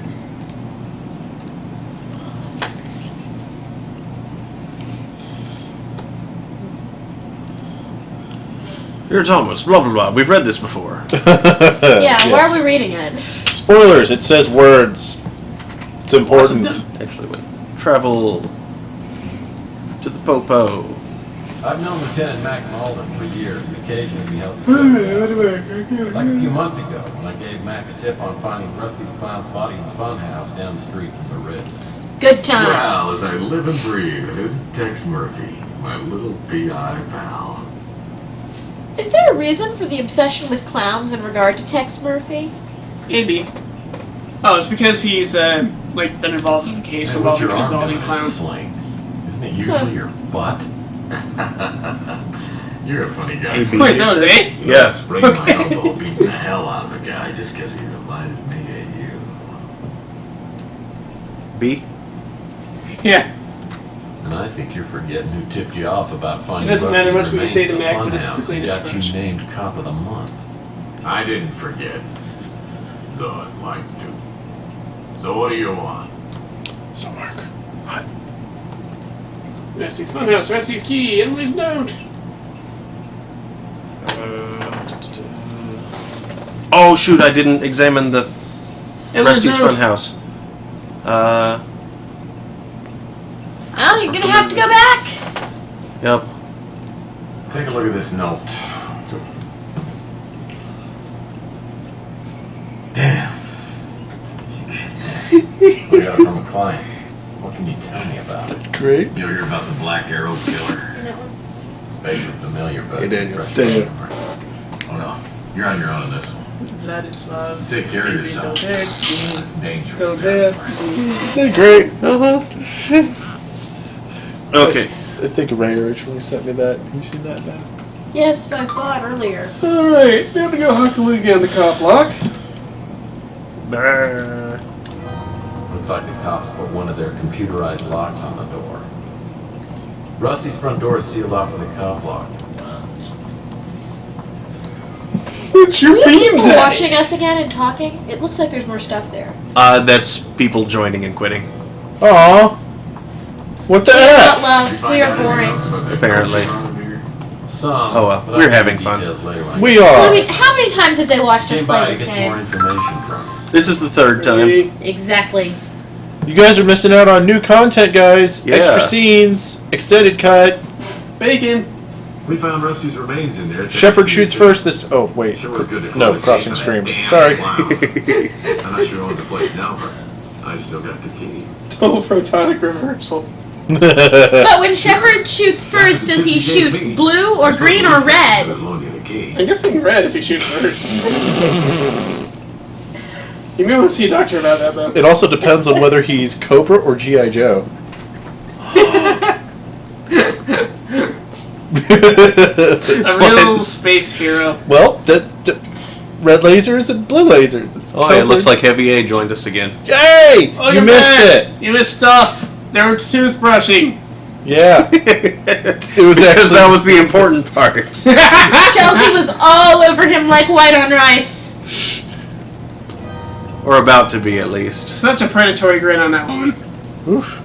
Dear Thomas, blah blah blah. We've read this before. Yeah, where are we reading it? Spoilers, it says words. It's important. Actually, wait. Travel to the Popo. I've known Lieutenant Mac Malden for years, and occasionally we helped each other out. Like a few months ago, when I gave Mac a tip on finding Rusty the Clown's body in the funhouse down the street from the Ritz. Good times. Well, as I live and breathe, it is Tex Murphy, my little PI pal. Is there a reason for the obsession with clowns in regard to Tex Murphy? Maybe. Oh, it's because he's, like, been involved in a case Hey, what's involving your a arm dissolving doing clown. sling? Isn't it usually your butt? You're a funny guy. Wait, that was it? Yeah. Sprained my elbow beating the hell out of a guy just because he reminded me of you. B? Yeah. And I think you're forgetting who tipped you off about finding It doesn't matter Rusty's much what you say to remains in Mac, the but this is the funhouse and cleanest got bunch. you named Cop of the Month. I didn't forget. Though I'd like to. So what do you want? So, Mark. What? Rusty's Funhouse, Rusty's Key, Emily's Note. Oh shoot! I didn't examine the Emily's Rusty's Note. Funhouse. Oh, you're gonna have to go back. Yep. Take a look at this note. Damn. We got it from a client. What can you tell me about it? Great. You hear about the Black Arrow killer? Vaguely familiar, but... Hey, Daniel. Oh no. You're on your own in this one. Vladislav. Take care of yourself. It's dangerous. Go there. They're great. Okay. I think Ray originally sent me that. Have you seen that now? Yes, I saw it earlier. Alright, we have to go huckle on the cop block. Brr. Looks like the cops put one of their computerized locks on the door. Rusty's front door is sealed off with a cop lock. What's Are your we have beams people at? watching us again and talking? It looks like there's more stuff there. That's people joining and quitting. Aw. What the We are not F? loved. We are boring. Apparently. Some. Oh well, but we're I'll having give you fun. details later when I We get Well, I are. mean, how many times have they watched us Came by play to this get some more game? information from This is the third time. Exactly. You guys are missing out on new content, guys. Yeah. Extra scenes, extended cut. Bacon. We found Rusty's remains in there. Shepard shoots first this... Oh, wait. Sure was good to No, close the crossing case on that streams. damn Sorry. clown. I'm not sure who owns the place now, but I still got the key. Total protonic reversal. But when Shepard shoots first, does he shoot blue or green or red? I'm guessing red if he shoots first. You may want to see a doctor about that, though. It also depends on whether he's Cobra or G.I. Joe. A real space hero. Well, red lasers and blue lasers. It's Oh, hey, it looks like Heavy A joined us again. Yay! Oh, you you're missed back. it. You missed stuff. There was toothbrushing. Yeah. It was Because actually that was the important part. Chelsea was all over him like white on rice. Or about to be, at least. Such a predatory grin on that woman. Oof.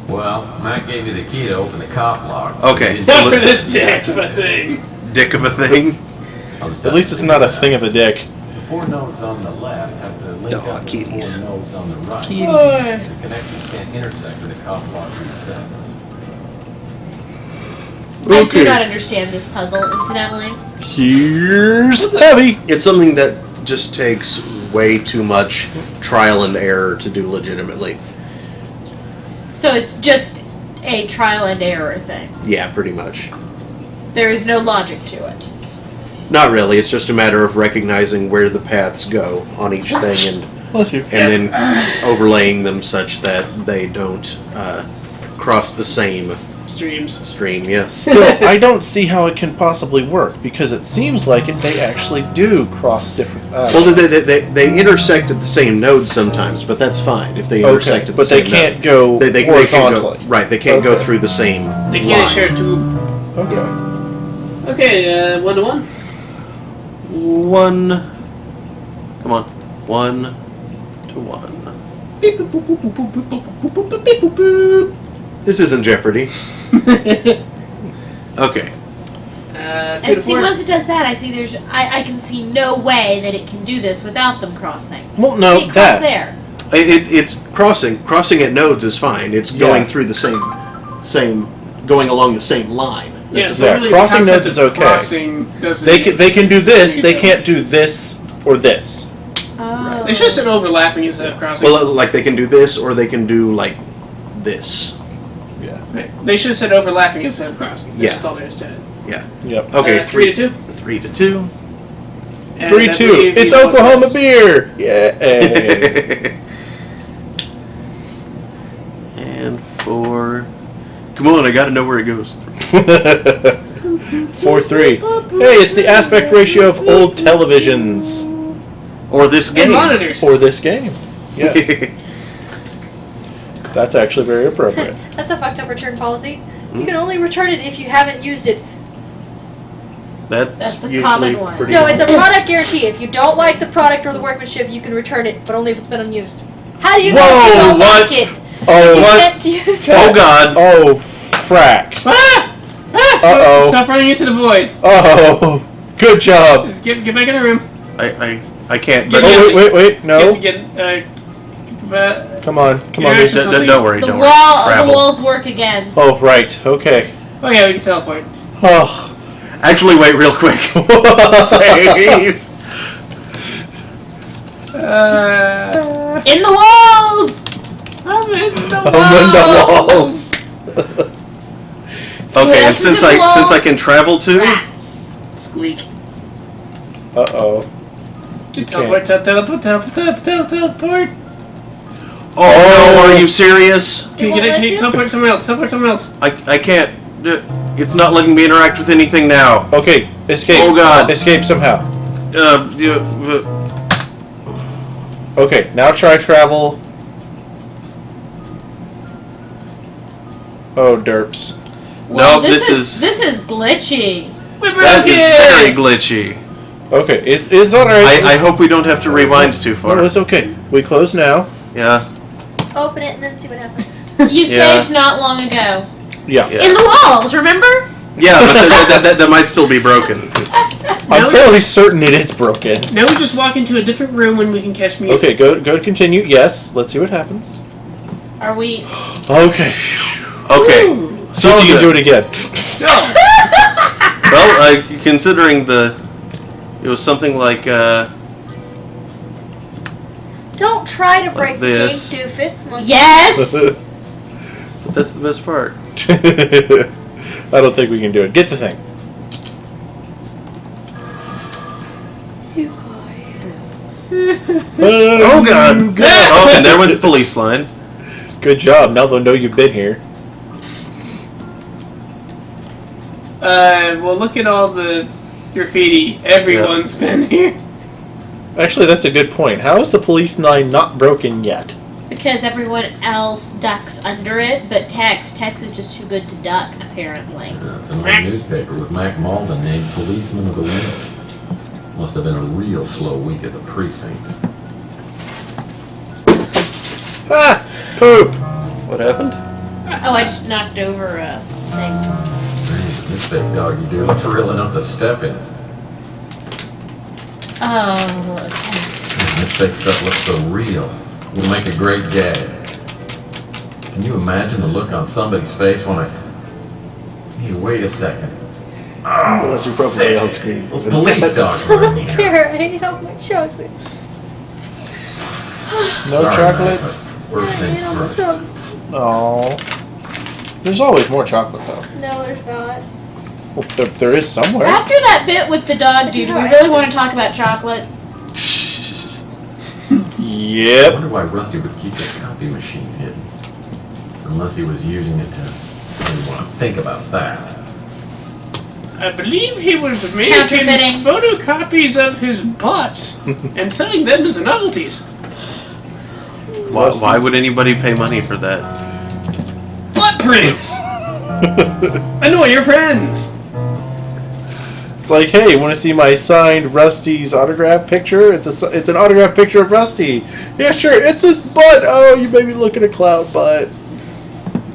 Well, Matt gave you the key to open the cop lock. Okay, Except for this dick of a thing. Dick of a thing. At least it's not a thing of a dick. The 4 nodes on the left have to link up with kitties. the 4 nodes on the right. Kitties. The connections can't intersect with the cop lock reset. I do not understand this puzzle, incidentally. Here's Heavy. It's something that just takes way too much trial and error to do legitimately. So it's just a trial and error thing. Yeah, pretty much. There is no logic to it. Not really. It's just a matter of recognizing where the paths go on each thing Bless you. and then overlaying them such that they don't cross the same stream. Yes. Still, I don't see how it can possibly work because it seems like they actually do cross different. Well, they intersect at the same node sometimes, but that's fine if they intersect at the but same they can't node. go They horizontally. can't go, right, they can't go through the same They can't line. share a tube. Okay. Okay, 1 to 1. 1. Come on. 1 to 1. Beep, boop, boop, boop, boop, boop, boop, boop, boop, boop, beep, boop, boop. This isn't Jeopardy. Okay. 2 to And see, 4. once it does that, I can see no way that it can do this without them crossing. Well, no, see, it that. there. It's crossing at nodes is fine. It's going through the same going along the same line. Yeah, That's so about really crossing the nodes concept is of okay. crossing doesn't They can do this. They Right. can't do this or this. Oh. They should have said overlapping instead of crossing. Well, like they can do this, or they can do like this. Yeah. Right. They should have said overlapping instead of crossing. That's Yeah. just all there is to it. Yeah. Yep. Okay. 3 to 2. 3 to 2. And 3-2. I believe It's you lost Oklahoma it. beer. Yeah. And 4. Come on, I gotta know where it goes. 4-3. Hey, it's the aspect ratio of old televisions. Or this And game. monitors. Or this game. Yes. That's actually very appropriate. That's a fucked up return policy. You can only return it if you haven't used it. That's a usually common one. pretty No, it's a product guarantee. If you don't like the product or the workmanship, you can return it, but only if it's been unused. How do you know if you don't what? like it? Oh, You what? can't use it. Oh god. Oh, frack. Ah! Ah! Uh-oh. Stop running into the void. Oh, good job. Just get back in the room. I can't. Get But in. Wait, no. Come Come on, Yeah, Lisa. don't worry, The don't wall, worry. the walls work again. Oh, right, okay. Oh yeah, we can teleport. Oh. Actually, wait, real quick. Save. In the walls! I'm in the I'm in the walls. So what Okay, and else is since in the I walls? can travel too. Rats. Squeak. Uh-oh. You Teleport, teleport. Oh no, are you serious? Can you get it? Can you teleport somewhere else? Teleport somewhere else. I can't. It's not letting me interact with anything now. Okay, escape. Oh god. Escape somehow. Uh, Okay, now try travel. Oh, derps. Well, Nope, this is- this is glitchy. that is very glitchy. Okay, is that alright? I hope we don't have to rewind too far. No, it's okay. We close now. Yeah. Open it and then see what happens. You Yeah. saved not long ago. Yeah. Yeah. In the walls, remember? Yeah, but that might still be broken. I'm fairly certain it is broken. Now we just walk into a different room when we can catch me. Okay, go to continue. Yes, let's see what happens. Are we? Okay. Okay. See if you can do it again. Well, considering it was something like Don't try to break the game, this. doofus. Yes. That's the best part. I don't think we can do it. Get the thing. Oh god! Oh, and there went the police line. Good job. Now they'll know you've been here. Well, look at all the graffiti. Everyone's been here. Actually, that's a good point. How is the police line not broken yet? Because everyone else ducks under it, but Tex is just too good to duck, apparently. It's an old newspaper with Mac Malden named Policeman of the Week. Must have been a real slow week at the precinct. Ah! Poop! What happened? Oh, I just knocked over a thing. Man, this big doggy deer looks real enough to step in. Oh, Tex. This fake stuff looks so real. Will make a great gag. Can you imagine the look on somebody's face when I... Hey, wait a second. Oh, Unless you're probably on screen. Those police dogs are in here. Here, I have my chocolate. No Sorry, chocolate? man, but first things first. Oh. There's always more chocolate, though. No, there's not. Well, there is somewhere. After that bit with the dog dude, do we really want to talk about chocolate? Yep. I wonder why Rusty would keep the copy machine hidden. Unless he was using it to... I didn't want to think about that. I believe he was making Counterfeiting. photocopies of his butts and selling them as novelties. Why would anybody pay money for that? Butt prints! Annoy your friends! It's like, hey, you want to see my signed Rusty's autograph picture? It's an autograph picture of Rusty. Yeah, sure. It's his butt. Oh, you made me look at a clown butt.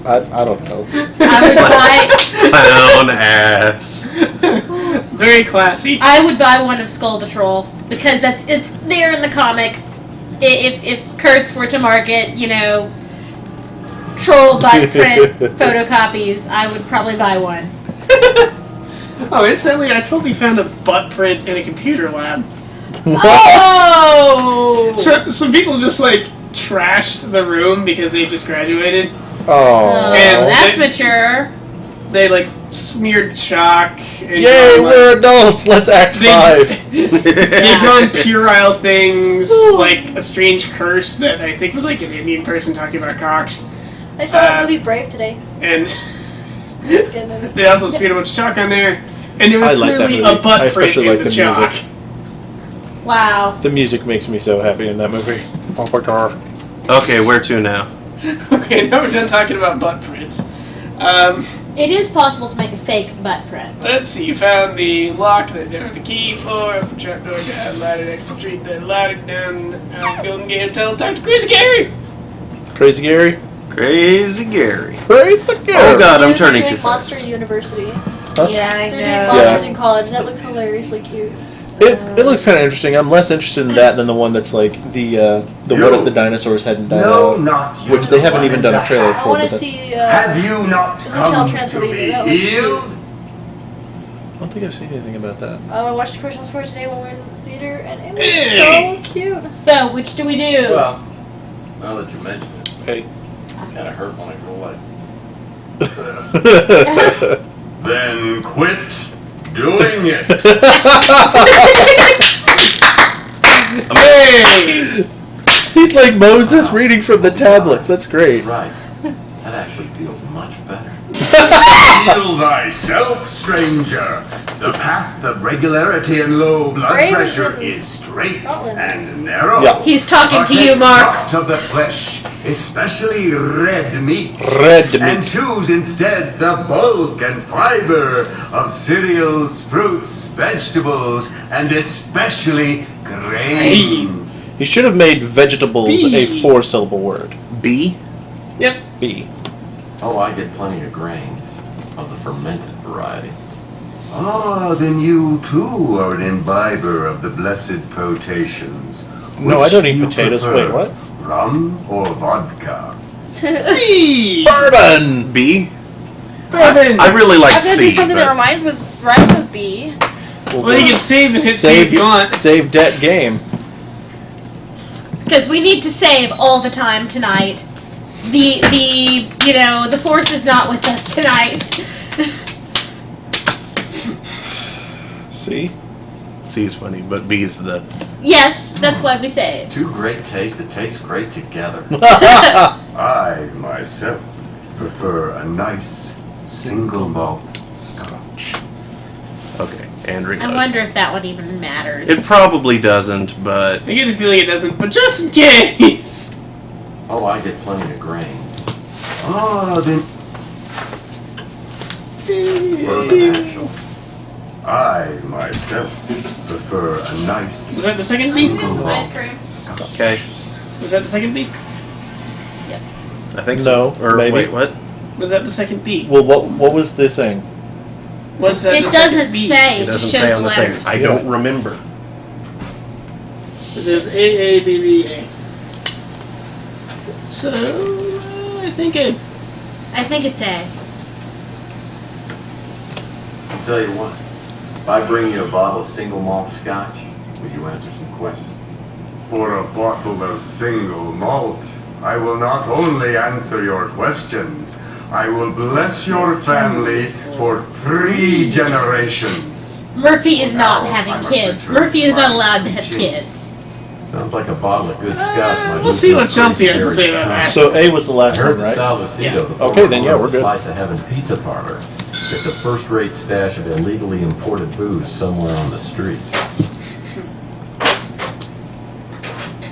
I don't know. I would buy. Clown ass. Very classy. I would buy one of Skull the Troll because it's there in the comic. If Kurtz were to market, troll butt print photocopies, I would probably buy one. Oh, incidentally, I totally found a butt print in a computer lab. Oh! So some people just trashed the room because they just graduated. Oh, and that's mature. They smeared chalk. And yay, we're adults. Let's act 5. They've drawn puerile things, like a strange curse that I think was an Indian person talking about cocks. I saw that movie Brave today. And they also smeared a bunch of chalk on there, and there was clearly a butt print in the chalk. Music. Wow. The music makes me so happy in that movie. Oh my god. Okay, where to now? Okay, now we're done talking about butt prints. It is possible to make a fake butt print. Let's see, you found the lock that there the key for, trapdoor down, ladder next to treat, then ladder down, Golden Gate Hotel, talk to Crazy Gary! Crazy Gary? Crazy Gary. Crazy Gary. Oh god, I'm Dude, turning they're too doing fast. Monster University. Huh? Yeah, I They're doing know. Monsters in college. That looks hilariously cute. It looks kind of interesting. I'm less interested in that than the one that's the what if the dinosaurs hadn't died No, out, not you. which they haven't even done a trailer I for. want But to that's, see Have you not Hotel come to Transylvania. be That looks healed? cute. I don't think I've seen anything about that. I watched the commercials for it today when we were in the theater, and it was Hey! so cute. So, which do we do? Well, now that you mention it, Hey. kind of hurt when I go like. Then quit doing it. Hey! He's like Moses reading from the tablets. That's great. Right. That actually feels much better. Heal thyself, stranger. The path of regularity and low blood Brave pressure is is straight Scotland. and narrow. Yeah. He's talking to you, Partake Mark. not of the flesh, especially red meat. Red And meat. choose instead the bulk and fiber of cereals, fruits, vegetables, and especially grains. He should have made vegetables B. a 4-syllable word. B? Yep. B. Oh, I get plenty of grains of the fermented variety. Ah, then you too are an imbiber of the blessed potations. No, Which I don't eat you potatoes. prefer, Wait, what? Rum or vodka? B! Bourbon! B? Bourbon! I really like I'm gonna do C. something but- that rhymes with B. Well, you can save and hit C if you want. Save debt game. Because we need to save all the time tonight. The force is not with us tonight. C? C is funny, but B is the... Yes, that's why we save. Two great tastes that taste great together. I, myself, prefer a nice single malt Scotch. Okay. and I reload. wonder if that one even matters. It probably doesn't, but I get a feeling it doesn't, but just in case. Oh, I get plenty of grain. Ah, then Bourbon actual. I myself prefer a nice. Was that the second beat? Some ice cream. okay. Was that the second beat? I think so. No, Or maybe. wait, what? Was that the second beat? Well, what was the thing? Was that It the second doesn't beat? say. It It doesn't just shows say the on the thing. letters. I don't remember. It was AABBA. So I think it. I think it's A. I'll tell you what. If I bring you a bottle of single malt scotch, will you answer some questions? For a bottle of single malt, I will not only answer your questions, I will bless your family for 3 generations. Murphy is not Now, I having must kids. return Murphy is to not my allowed to have teaching. kids. Sounds like a bottle of good scotch. We'll see what Chelsea has to say about that. So A was the I last heard one, that right? Sal Lucido, the Okay, former then yeah, owner we're of good. Slice of Heaven Pizza Parlor, gets a first-rate stash of illegally imported booze somewhere on the street.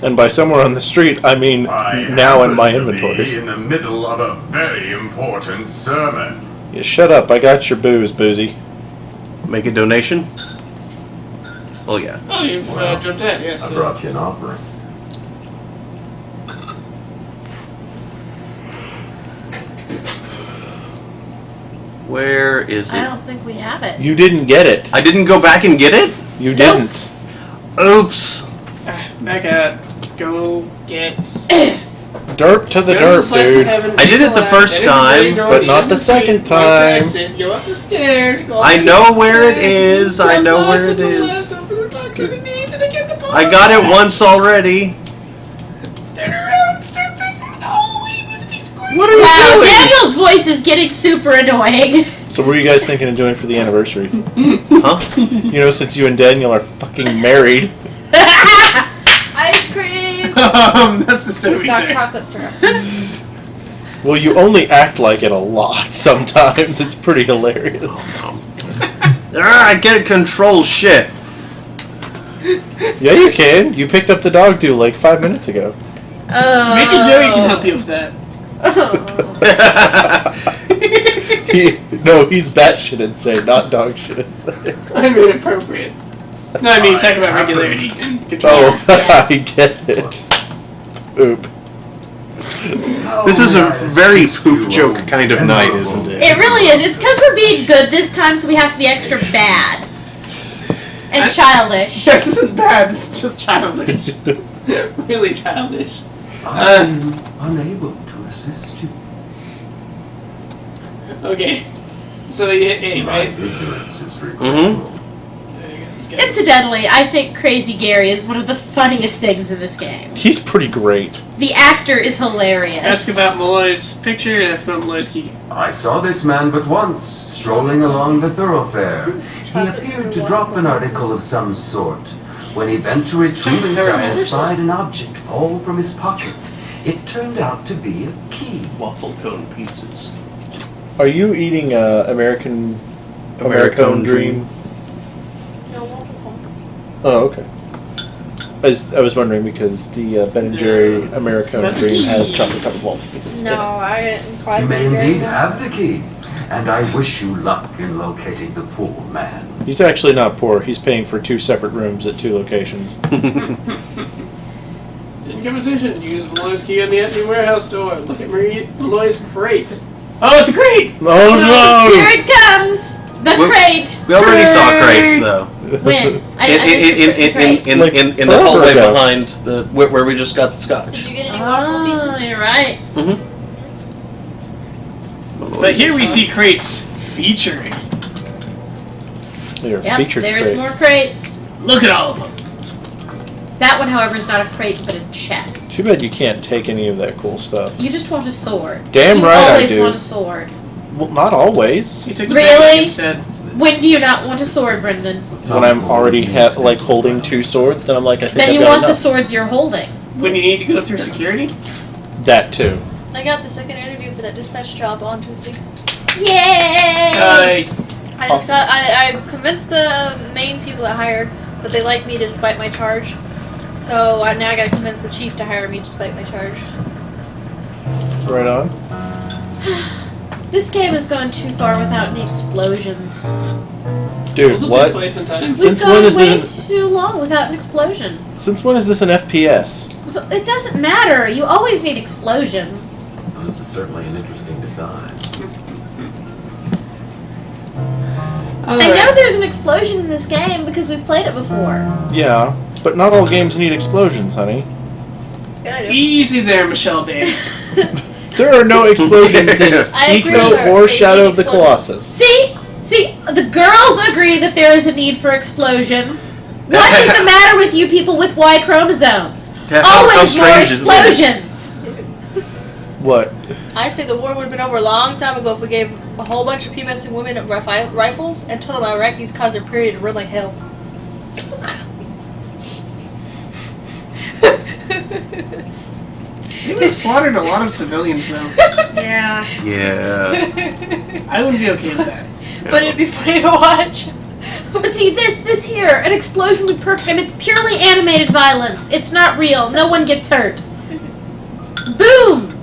And by somewhere on the street, I mean I now in happen my to inventory. be in the middle of a very important sermon. Yeah, shut up! I got your booze, Boozy. Make a donation? Well, yeah. Oh, you've jumped ahead, yes. I brought you an offering. Where is I it? don't think we have it. You didn't get it. I didn't go back and get it? You Nope. didn't. Oops. Back at. Go get. Derp to the Go to derp, Slice of dude. Heaven, I did it the Nicolai, first get everybody time, going but in not the street, second walk time. past it, go up the stairs. Go I up know the where it stairs, is. I down know blocks where to it the is. left, over the block to the knee, then I get the ball. I got it once already. Turn around, start back down the hallway with a piece of What are you Wow, doing? Daniel's voice is getting super annoying. So what are you guys thinking of doing for the anniversary? Huh? You know, since you and Daniel are fucking married. Ice cream. That's the story. Dark chocolate syrup. Well, you only act like it a lot sometimes. It's pretty hilarious. I can't control shit. Yeah, you can. You picked up the dog do like 5 minutes ago. Maybe Joey can help you with that. He's batshit insane, not dog shit insane. I mean appropriate. No, I mean talking about regularity and control. Oh, I get it. Oop. This is a very poop joke kind of night, isn't it? It really is. It's because we're being good this time, so we have to be extra bad. And childish. That isn't bad, it's just childish. Really childish. I'm unable to assist you. Okay. So you hit A, My right? ignorance is Mm-hmm. Incidentally, I think Crazy Gary is one of the funniest things in this game. He's pretty great. The actor is hilarious. Ask about Malloy's picture and ask about Malloy's key. I saw this man but once, strolling along the thoroughfare. He appeared to drop an article of some sort. When he bent to retrieve it, I spied an object fall from his pocket. It turned out to be a key. Waffle cone pizzas. Are you eating American Americone Dream? Oh, okay. I was wondering because the Ben & Jerry Americone Dream has chocolate covered waffle pieces. No, I didn't quite. You may agree indeed with have the key, and I wish you luck in locating the poor man. He's actually not poor. He's paying for 2 separate rooms at 2 locations. In conversation, use Malloy's key on the empty warehouse door. Look at Malloy's crate. Oh, it's a crate! Oh Here it comes! The crate! We already saw crates, though. When? In the hallway behind the where we just got the scotch. Did you get any waffle pieces? You're right. Mm-hmm. But here we see crates featuring. They're Yep, featured there's crates. more crates. Look at all of them. That one, however, is not a crate, but a chest. Too bad you can't take any of that cool stuff. You just want a sword. Damn you right I always do. want a sword. Well, not always. You took the Really? instead. When do you not want a sword, Brendan? When I'm already holding 2 swords, then I'm like, I think Then I've you got want the enough. swords you're holding. When you need to go through security? That too. I got the second interview for that dispatch job on Tuesday. Yay! I've convinced the main people that hired that they like me despite my charge. So now I gotta convince the chief to hire me despite my charge. Right on. This game has gone too far without any explosions. Dude, what? We've gone way too long without an explosion. Since when is this an FPS? It doesn't matter. You always need explosions. This is certainly an interesting design. I know there's an explosion in this game because we've played it before. Yeah, but not all games need explosions, honey. Easy there, Michelle Bay. There are no explosions in Eco or Shadow of the Colossus. See, the girls agree that there is a need for explosions. What is the matter with you people with Y chromosomes? Always more explosions. What? I say the war would have been over a long time ago if we gave a whole bunch of pubescent women rifles and told them Iraqis cause their period to run like hell. They would have slaughtered a lot of civilians, though. Yeah. Yeah. I wouldn't be okay with that. But it'd be funny to watch. But see, this here, an explosion would be perfect, and it's purely animated violence. It's not real. No one gets hurt. Boom!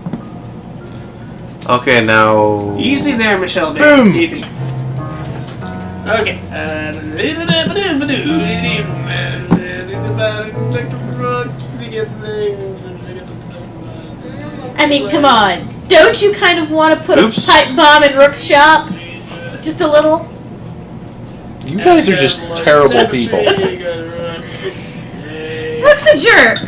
Okay, now... Easy there, Michelle Bay. Boom! Easy. Okay. I mean, come on. Don't you kind of want to put a pipe bomb in Rook's shop? Just a little? You guys are just terrible people. Rook's a jerk.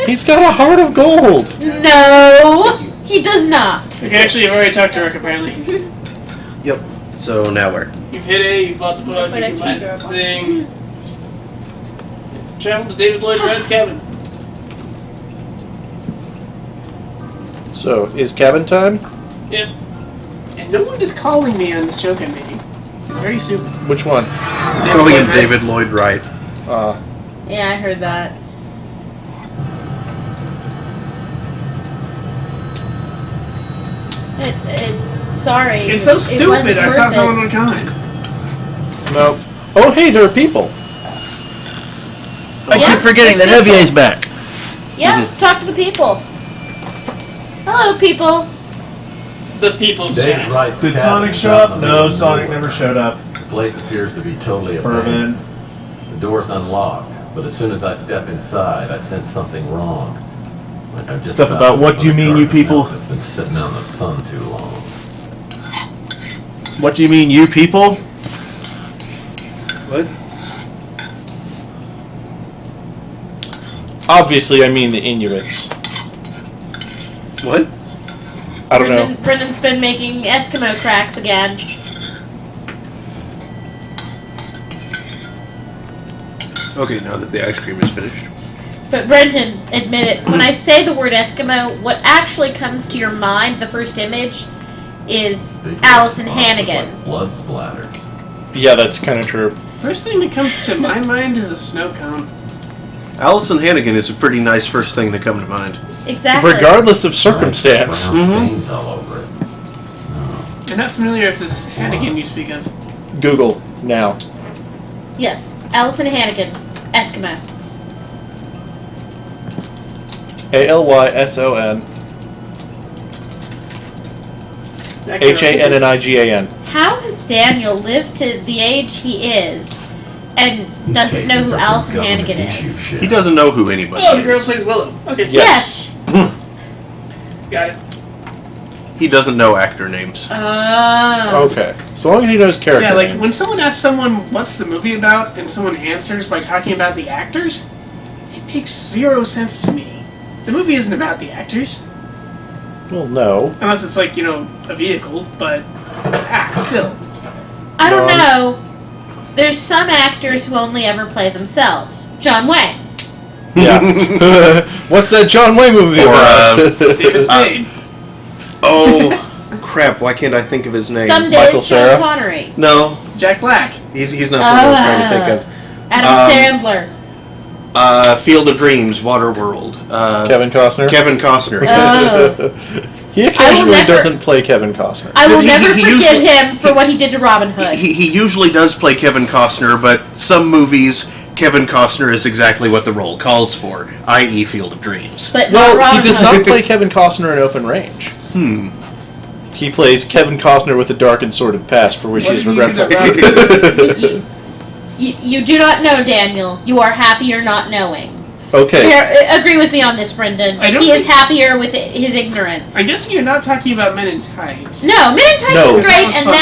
He's got a heart of gold. No, he does not. Okay, actually, you've already talked to Rook, apparently. Yep. So now where? You've hit A, you've bought the book, you can buy the thing. Travel to David Lloyd Wright's cabin. So, is cabin time? Yep. And no one is calling me on this joke I'm making. It's very stupid. Which one? It's calling him David Lloyd Wright. Yeah, I heard that. Sorry. It's so stupid, I thought someone would comment. No. Oh, hey, there are people. I keep forgetting that Evier's back. Yeah, talk to the people. Hello, people. The people's chat. Wright's Did cabin Sonic is show out up? in the No, middle of Sonic nowhere. never showed up. The place appears to be totally Bourbon. abandoned. The door's unlocked, but as soon as I step inside, I sense something wrong. Like I'm just Stuff about what do you mean, you people? It's been sitting out in the sun too long. What do you mean, you people? What? Obviously, I mean the Inuits. What? I don't know. Brendan's been making Eskimo cracks again. Okay, now that the ice cream is finished. But Brendan, admit it, when I say the word Eskimo, what actually comes to your mind, the first image, is Allison Hannigan. Blood splatter. Yeah, that's kind of true. First thing that comes to my mind is a snow cone. Allison Hannigan is a pretty nice first thing to come to mind. Exactly. Regardless of circumstance. Stains all over it. I'm not familiar with this Hannigan you speak of. Google now. Yes, Allison Hannigan, Eskimo. ALYSON HANNIGAN. How has Daniel lived to the age he is and doesn't know who Allison Hannigan is? He doesn't know who anybody Oh, the girl is. plays Willow. Okay. Yes. Got it. He doesn't know actor names. Okay. So long as he knows character Yeah, like names. when someone asks someone what's the movie about and someone answers by talking about the actors, it makes zero sense to me. The movie isn't about the actors. Well, no. Unless it's like, a vehicle, but still. I don't know. There's some actors who only ever play themselves. John Wayne. Yeah. What's that John Wayne movie about? David Spade. Oh, crap. Why can't I think of his name? Some Michael days Cera? Sean Connery. No. Jack Black. He's not the one I was trying to think of. Adam Sandler. Field of Dreams, Waterworld. Kevin Costner. Kevin Costner. Oh. He occasionally doesn't play Kevin Costner. I will He- never he forgive usually- him for what he did to Robin Hood. He usually does play Kevin Costner, but some movies, Kevin Costner is exactly what the role calls for, i.e. Field of Dreams. But Well, not Robin he does Hood. not play Kevin Costner in Open Range. He plays Kevin Costner with a dark and sordid past for which he is regretful. You do not know, Daniel. You are happier not knowing. Okay. Here, agree with me on this, Brendan. I don't He is think- happier with his ignorance. I guess you're not talking about Men in Tights. No, Men in Tights No. is great, was and fun.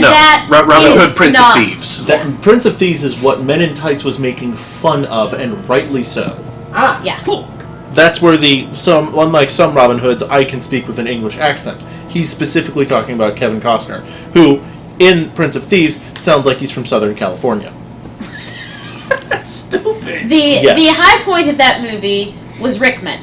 that Robin is Hood, Prince not. of Thieves. That Prince of Thieves is what Men in Tights was making fun of, and rightly so. Ah, Yeah. cool. That's where unlike some Robin Hoods, I can speak with an English accent. He's specifically talking about Kevin Costner, who, in Prince of Thieves, sounds like he's from Southern California. That's stupid. The high point of that movie was Rickman.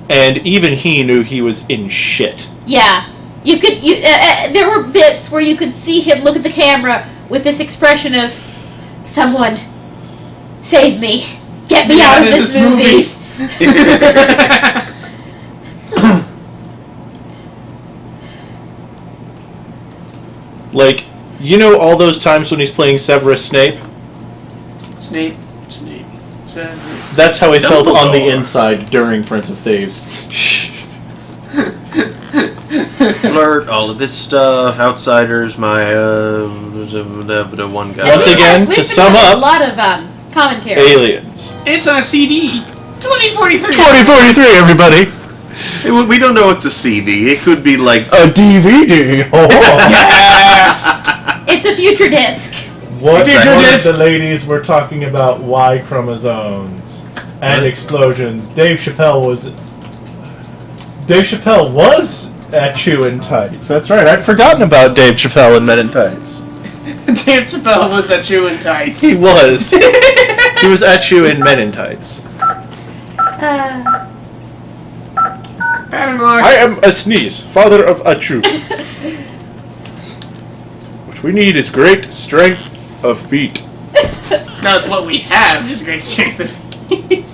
And even he knew he was in shit. Yeah, there were bits where you could see him look at the camera with this expression of, "Someone, save me, get me out of this movie." Like, you know all those times when he's playing Severus Snape? Snape. That's how he felt on the Dumbledore. inside during Prince of Thieves. Flirt, all of this stuff, Outsiders, my the one guy. Once again, We've to been sum having up, a lot of commentary. Aliens. It's on a CD. 2043. 2043, everybody! We don't know it's a CD. It could be like a DVD. Yes. It's a future disc. What Exactly. if the ladies were talking about Y chromosomes and explosions? Dave Chappelle was at Chew in Tights. That's right. I'd forgotten about Dave Chappelle and Men in Tights. Dave Chappelle was at you in tights. He was. He was at you in Men in Tights. I am a sneeze, father of Achu. What we need is great strength of feet. That's what we have, is great strength of feet.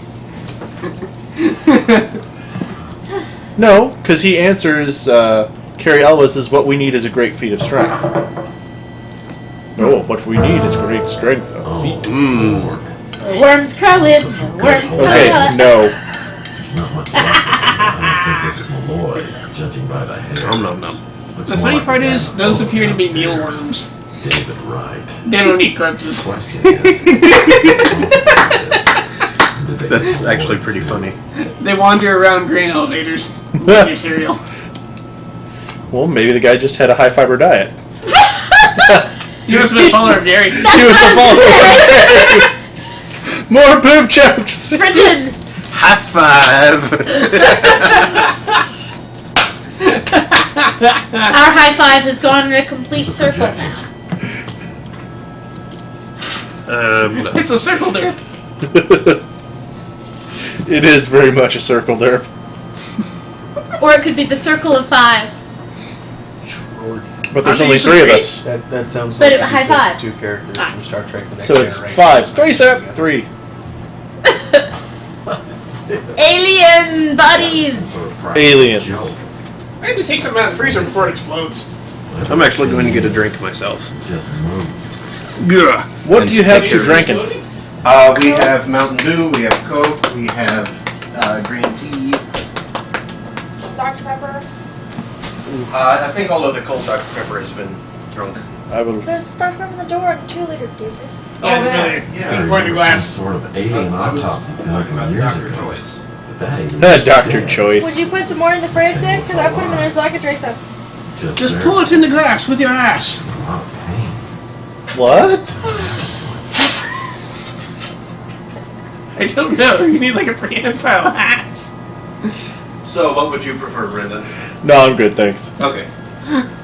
No, because he answers, Carrie Elwes is what we need is a great feat of strength. No, what we need is great strength of feet. Worms crawling, worms Okay, crawling. no. Not much like it. I don't think this is Malloy, judging by the hair. No. Looks The more funny like part a is, man those with appear to be clothes. mealworms. David Wright. They don't eat corpses. That's actually pretty funny. They wander around grain elevators. Eating your cereal. Well, maybe the guy just had a high fiber diet. You must have been follower of Gary. He was a follower. More poop jokes. Brendan. High five. Our high five has gone in a complete circle now. It's a circle derp. It is very much a circle derp. Or it could be the circle of five. But there's only three of us. That sounds But like high you took fives. two characters from Star Trek The Next So it's Generation. five. Three. Alien buddies. Aliens. I had to take something out of the freezer before it explodes. I'm actually going to get a drink myself. Just move. Gah. What do you have to drinking? We have Mountain Dew, we have Coke, we have green tea. Dr. Pepper. I think all of the cold Dr. Pepper has been drunk. I will. There's Dr. Pepper in the door at the 2 liter, doofus. In point of glass. Some sort of alien autopsy film from years ago. Choice. But that alien Dr. Would Choice. you put some more in the fridge then? Because I put them in there so I could drink some. Just pull it in the glass with your ass. A lot of pain. What? I don't know. You need like a prehensile ass. So, what would you prefer, Brendan? No, I'm good, thanks. Okay.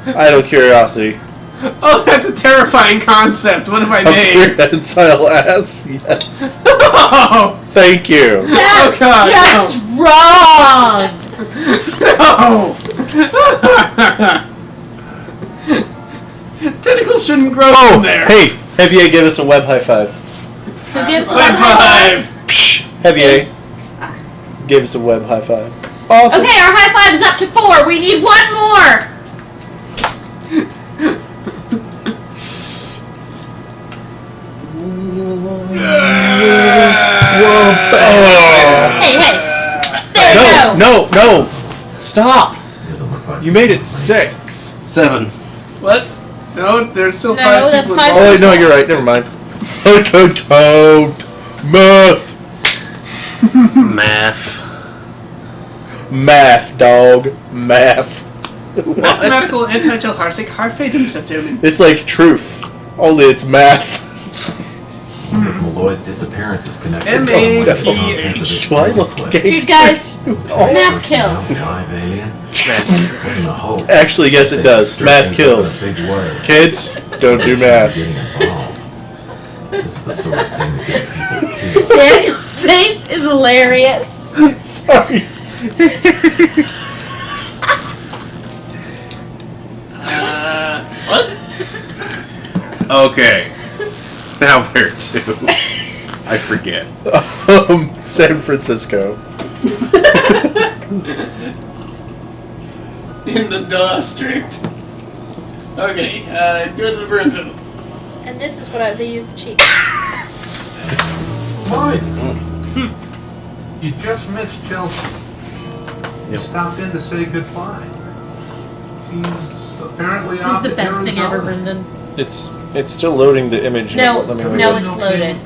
Idle curiosity. Oh, that's a terrifying concept. What have I A made? prehensile ass? Yes. Oh, Thank you. That's God, just wrong. no. Tentacles shouldn't grow in there. Hey, Heavier, give us a web high five. Who gives High five. Psh, Heavier, give us a web high five. Awesome. Okay, our high five is up to 4. We need 1 more. Hey, hey. There you go. No. Stop. You made it 6. 7. What? No, there's still No, 5 that's people 5 involved. Oh, wait, no, you're right. Never mind. I can count. Math. Math, dog. Math. What? Mathematical anti-Telharsic Harfatum septum. It's like truth. Only it's math. Malloy's disappearance is connected. M-A-P-H. Do I look gangster? Dude, guys, math kills. Live alien. Actually, yes, it does. Math kills. Kids, don't do math. This is the sort of thing that gets people killed. Daniel's face is hilarious. Sorry. What? Okay. Now where to? I forget. San Francisco. In the district. Okay, go to the Burnville. And this is what they use to cheat. Mike! You just missed Chelsea. You stopped in to say goodbye. She's apparently This is out the to best thing ever, Arizona. Brendan. It's still loading the image. No, Let me move no, it. it's loaded.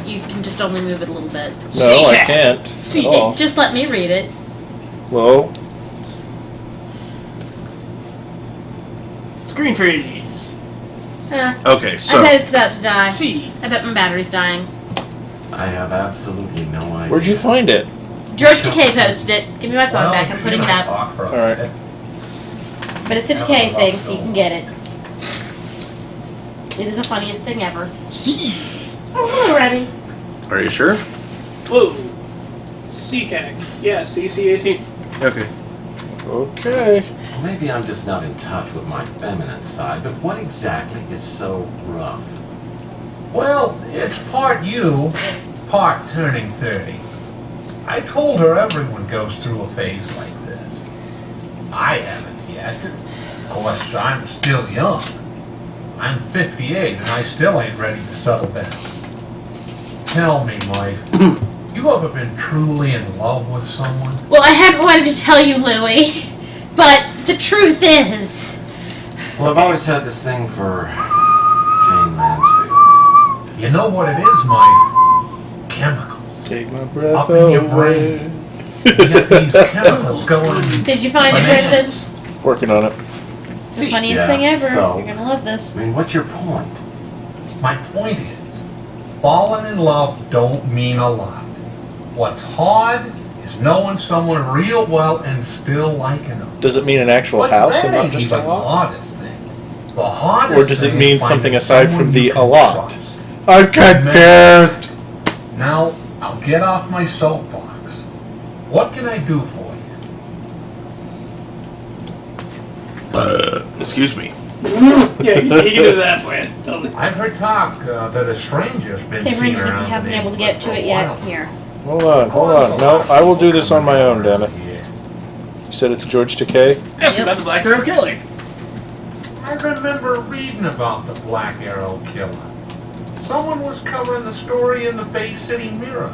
You can just only move it a little bit. No, I can't. See, at all. just let me read it. Well, Screen freeze. Okay, so I bet it's about to die. C. I bet my battery's dying. I have absolutely no idea. where'd you find it? George Takei posted it. Give me my phone back. I'm putting it up. All right. But it's a Takei thing, so you can get it. It is the funniest thing ever. C. Oh, hello, Remy. are you sure? Whoa. CCAG. Yeah, CCAC. Okay. Okay. Well, maybe I'm just not in touch with my feminine side, but what exactly is so rough? Well, it's part you, part turning 30. I told her everyone goes through a phase like this. I haven't yet. Of course, I'm still young. I'm 58 and I still ain't ready to settle down. Tell me, Mike, you ever been truly in love with someone? Well, I hadn't wanted to tell you, Louie, but the truth is... Well, I've always had this thing for Jane Mansfield. You know what it is, Mike? Chemicals. Take my breath Up in your brain. You get these chemicals going. Did you find it, Brendan? Working on it. It's the funniest thing ever. so- You're gonna love this. I mean, what's your point? My point is, falling in love don't mean a lot. What's hard is knowing someone real well and still liking them. Does it mean an actual But house and that not ain't just a even the lot? hardest thing. The hardest Or does it thing mean is something finding aside from someone the you a can lot? trust. I'm confused. Now, I'll get off my soapbox. What can I do for you? Excuse me. Yeah, you can do that for you. Tell me. I've heard talk that a stranger's been Okay, seen Brendan, if around you haven't the been able to get to it yet, here. Hold on. No, I will do this on my own, damn it. You said it's George Takei? Ask about the Black Arrow Killer. I remember reading about the Black Arrow Killer. Someone was covering the story in the Bay City Mirror.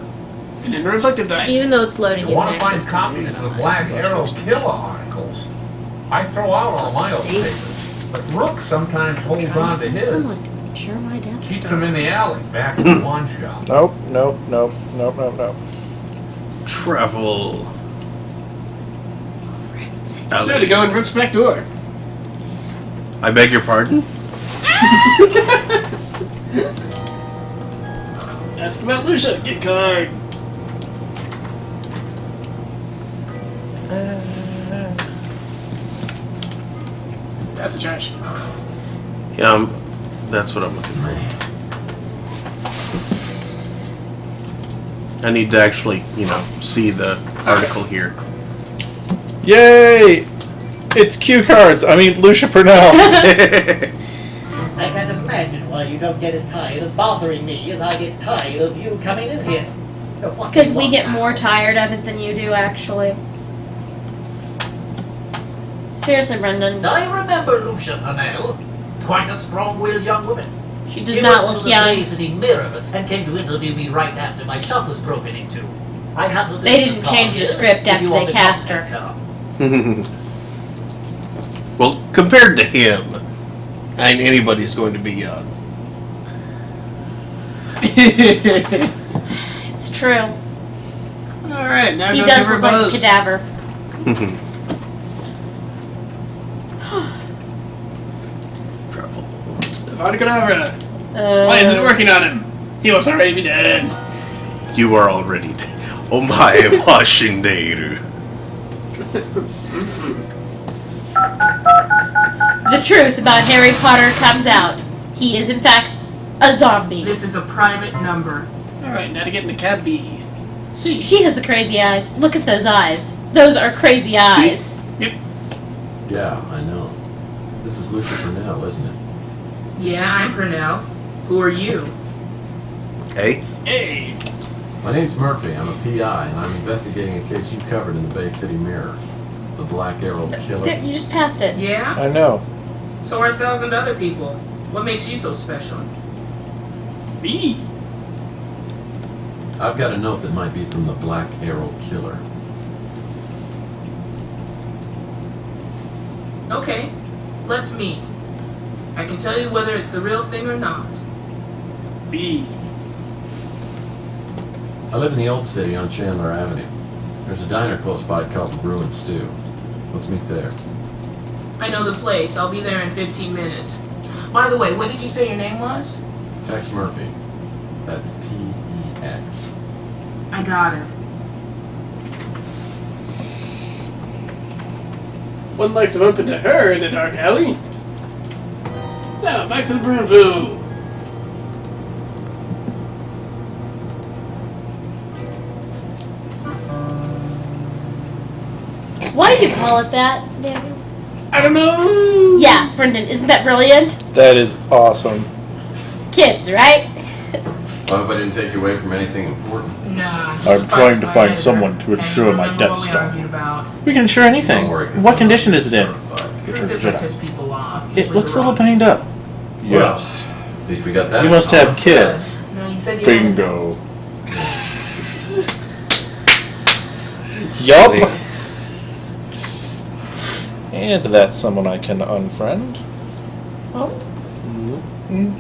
And in reflective dice. Even though it's loading, You want to find copies of the Black Arrow Killer articles? I throw out all my old papers, but Rook sometimes holds on to his. Sure, my dad's Keeps them in the alley back in the pawn shop. Nope. Travel. There to go in Rook's back door. I beg your pardon? Ask about Lucia. Get card. That's the trash. Yeah, that's what I'm looking for. I need to actually, see the article here. Yay! It's cue cards. I mean, Lucia Purnell. I can't imagine why you don't get as tired of bothering me as I get tired of you coming in here. Because we get more tired of it than you do, actually. Seriously, Brendan. I remember Lucia Pannell. Quite a strong-willed young woman. She does not went look to young. the visiting mirror and came to interview me right after my shop was broken into. I had the They didn't change the script after they cast her. Well, compared to him, anybody's going to be young. It's true. Alright, now He go does give her look like a buzz. cadaver. Vodka. Why isn't it working on him? He must already be dead. You are already dead. Omae wa shindeiru. The truth about Harry Potter comes out. He is, in fact, a zombie. This is a private number. Alright, now to get in the cab B. C. She has the crazy eyes. Look at those eyes. Those are crazy eyes. Yep. Yeah, I know. This is Lucia Purnell, isn't it? Yeah, I'm Purnell. Who are you? Hey? Hey. My name's Murphy. I'm a PI, and I'm investigating a case you covered in the Bay City Mirror. The Black Arrow Killer. You just passed it. Yeah? I know. So are 1,000 other people. What makes you so special? B. I've got a note that might be from the Black Arrow Killer. Okay, let's meet. I can tell you whether it's the real thing or not. B. I live in the Old City on Chandler Avenue. There's a diner close by called the Brew and Stew. Let's meet there. I know the place. I'll be there in 15 minutes. By the way, what did you say your name was? Tex Murphy. That's T-E-X. I got it. One light to bump into her in a dark alley. Now, back to the broom pool. Why do you call it that, Daniel? I don't know. Yeah, Brendan, isn't that brilliant? That is awesome. Kids, right? I hope I didn't take you away from anything important. Nah. I'm trying to find someone to insure my Death Star. We can insure anything. Don't worry, What condition is it in? Truth is, I piss people off. It Usually looks a the little wrong banged up. Yes. At least we got that. You must have kids. No, you said you Bingo. Yup. And that's someone I can unfriend. Oh. Mm.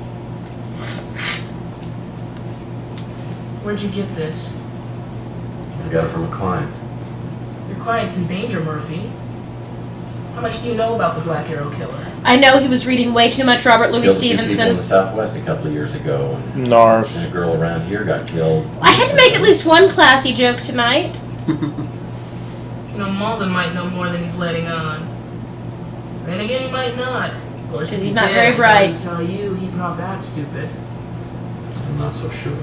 Where'd you get this? I got it from a client. Your client's in danger, Murphy. How much do you know about the Black Arrow Killer? I know he was reading way too much Robert Louis Killed a few people in Stevenson. the Southwest a couple of years ago. And Narf. a girl around here got killed. I had to make at least one classy joke tonight. You know, Malden might know more than he's letting on. Then again, he might not. Of course, 'Cause if he's he not did, very I'd bright. probably tell you he's not that stupid. I'm not so sure.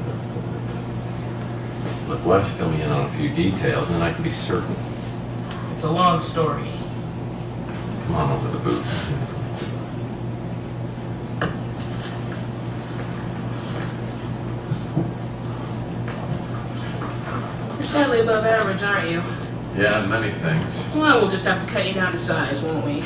Look, why don't you fill me in on a few details, and then I can be certain. It's a long story. Come on over to the booth. You're slightly above average, aren't you? Yeah, many things. Well, we'll just have to cut you down to size, won't we?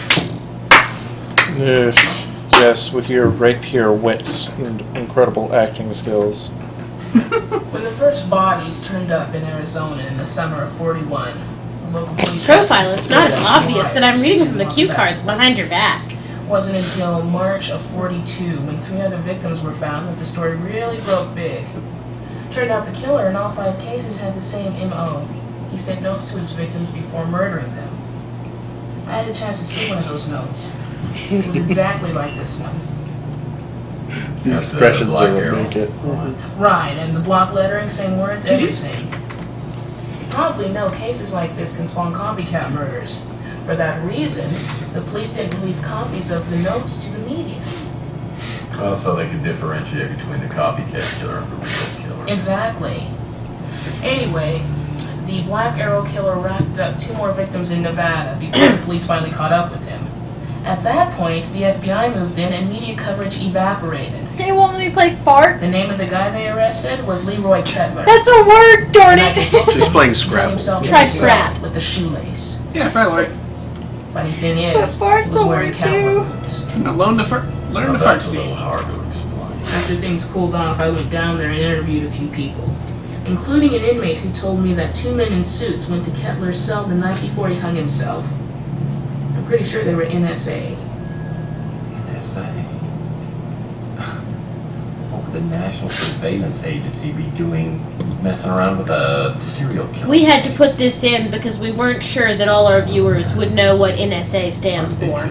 Yes, with your rapier wits and incredible acting skills. When the first bodies turned up in Arizona in the summer of '41, the local police... Profile, it's not as obvious that I'm reading from the cue cards behind your back. It wasn't until March of '42, when 3 other victims were found, that the story really broke big. Turned out the killer in all 5 cases had the same M.O. He sent notes to his victims before murdering them. I had a chance to see one of those notes. It was exactly like this one. The expressions Black are what Arrow. make it. Right, and the block lettering, same words, everything. You probably know cases like this can spawn copycat murders. For that reason, the police didn't release copies of the notes to the media. Well, so they could differentiate between the copycat killer and the real killer. Exactly. Anyway, the Black Arrow Killer racked up 2 more victims in Nevada before the police finally caught up with him. At that point, the FBI moved in and media coverage evaporated. They won't let me play fart. The name of the guy they arrested was Leroy Cutler. That's a word, darn it. She's playing Scrabble. Himself Try in the frat. cell with a shoelace. Yeah, frat like. Funny thing is, But he farts was will wearing work cowboy too. boots. Now learn to fart, That's a Steve. little hard to explain. After things cooled off, I went down there and interviewed a few people, including an inmate who told me that 2 men in suits went to Kettler's cell the night before he hung himself. I'm pretty sure they were NSA. NSA? What would the National Surveillance Agency be doing messing around with a serial killer? We had to put this in because we weren't sure that all our viewers would know what NSA stands for.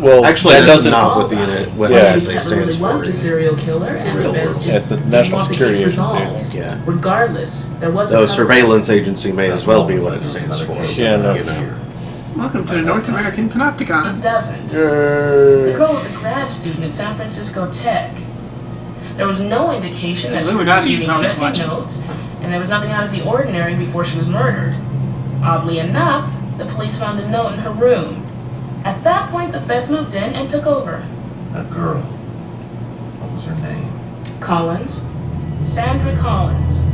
Well, Actually, that that's doesn't. not what what Yeah. NSA Kettler stands really was for. the serial killer, and the feds just That's the didn't National want the Security case Agency, I resolved. think. Yeah. Regardless, there was Though a surveillance agency may as well be what it stands for. Yeah, no. You know. Welcome to the North American Panopticon. It doesn't. The girl was a grad student at San Francisco Tech. There was no indication that she was Illuminati receiving is always threatening watching. notes, and there was nothing out of the ordinary before she was murdered. Oddly enough, the police found a note in her room. At that point, the feds moved in and took over. A girl. What was her name? Collins. Sandra Collins.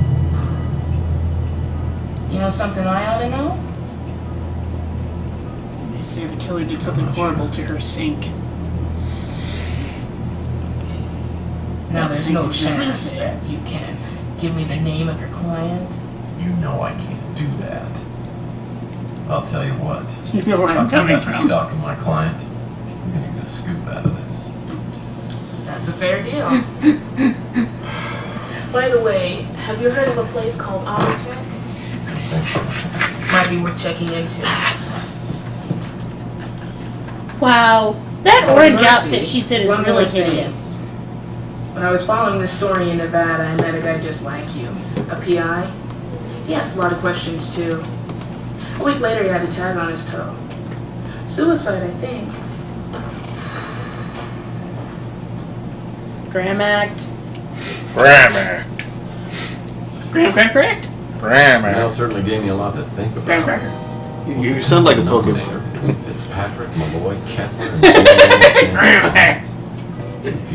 You know something I ought to know? They say the killer did something horrible to her sink. Now That there's sink no was never chance safe. that you can give me the name of your client. You know I can't do that. I'll tell you what. You know where I'm coming from. Stalking my client. I'm gonna get a scoop out of this. That's a fair deal. By the way, have you heard of a place called Autotech? Might be worth checking into. Wow, that Oh, orange Murphy, outfit she's in is one really more thing. hideous. When I was following this story in Nevada, I met a guy just like you. A PI. He asked a lot of questions too. A week later, he had a tag on his toe. Suicide, I think. Graham Act. Graham Act. Graham Cracker Act? Graham Mel Act. certainly gave me a lot to think Graham about. Cracker. You sound like a Pokemon. Nominator. Fitzpatrick, Malloy, Kettler, and Graham Act.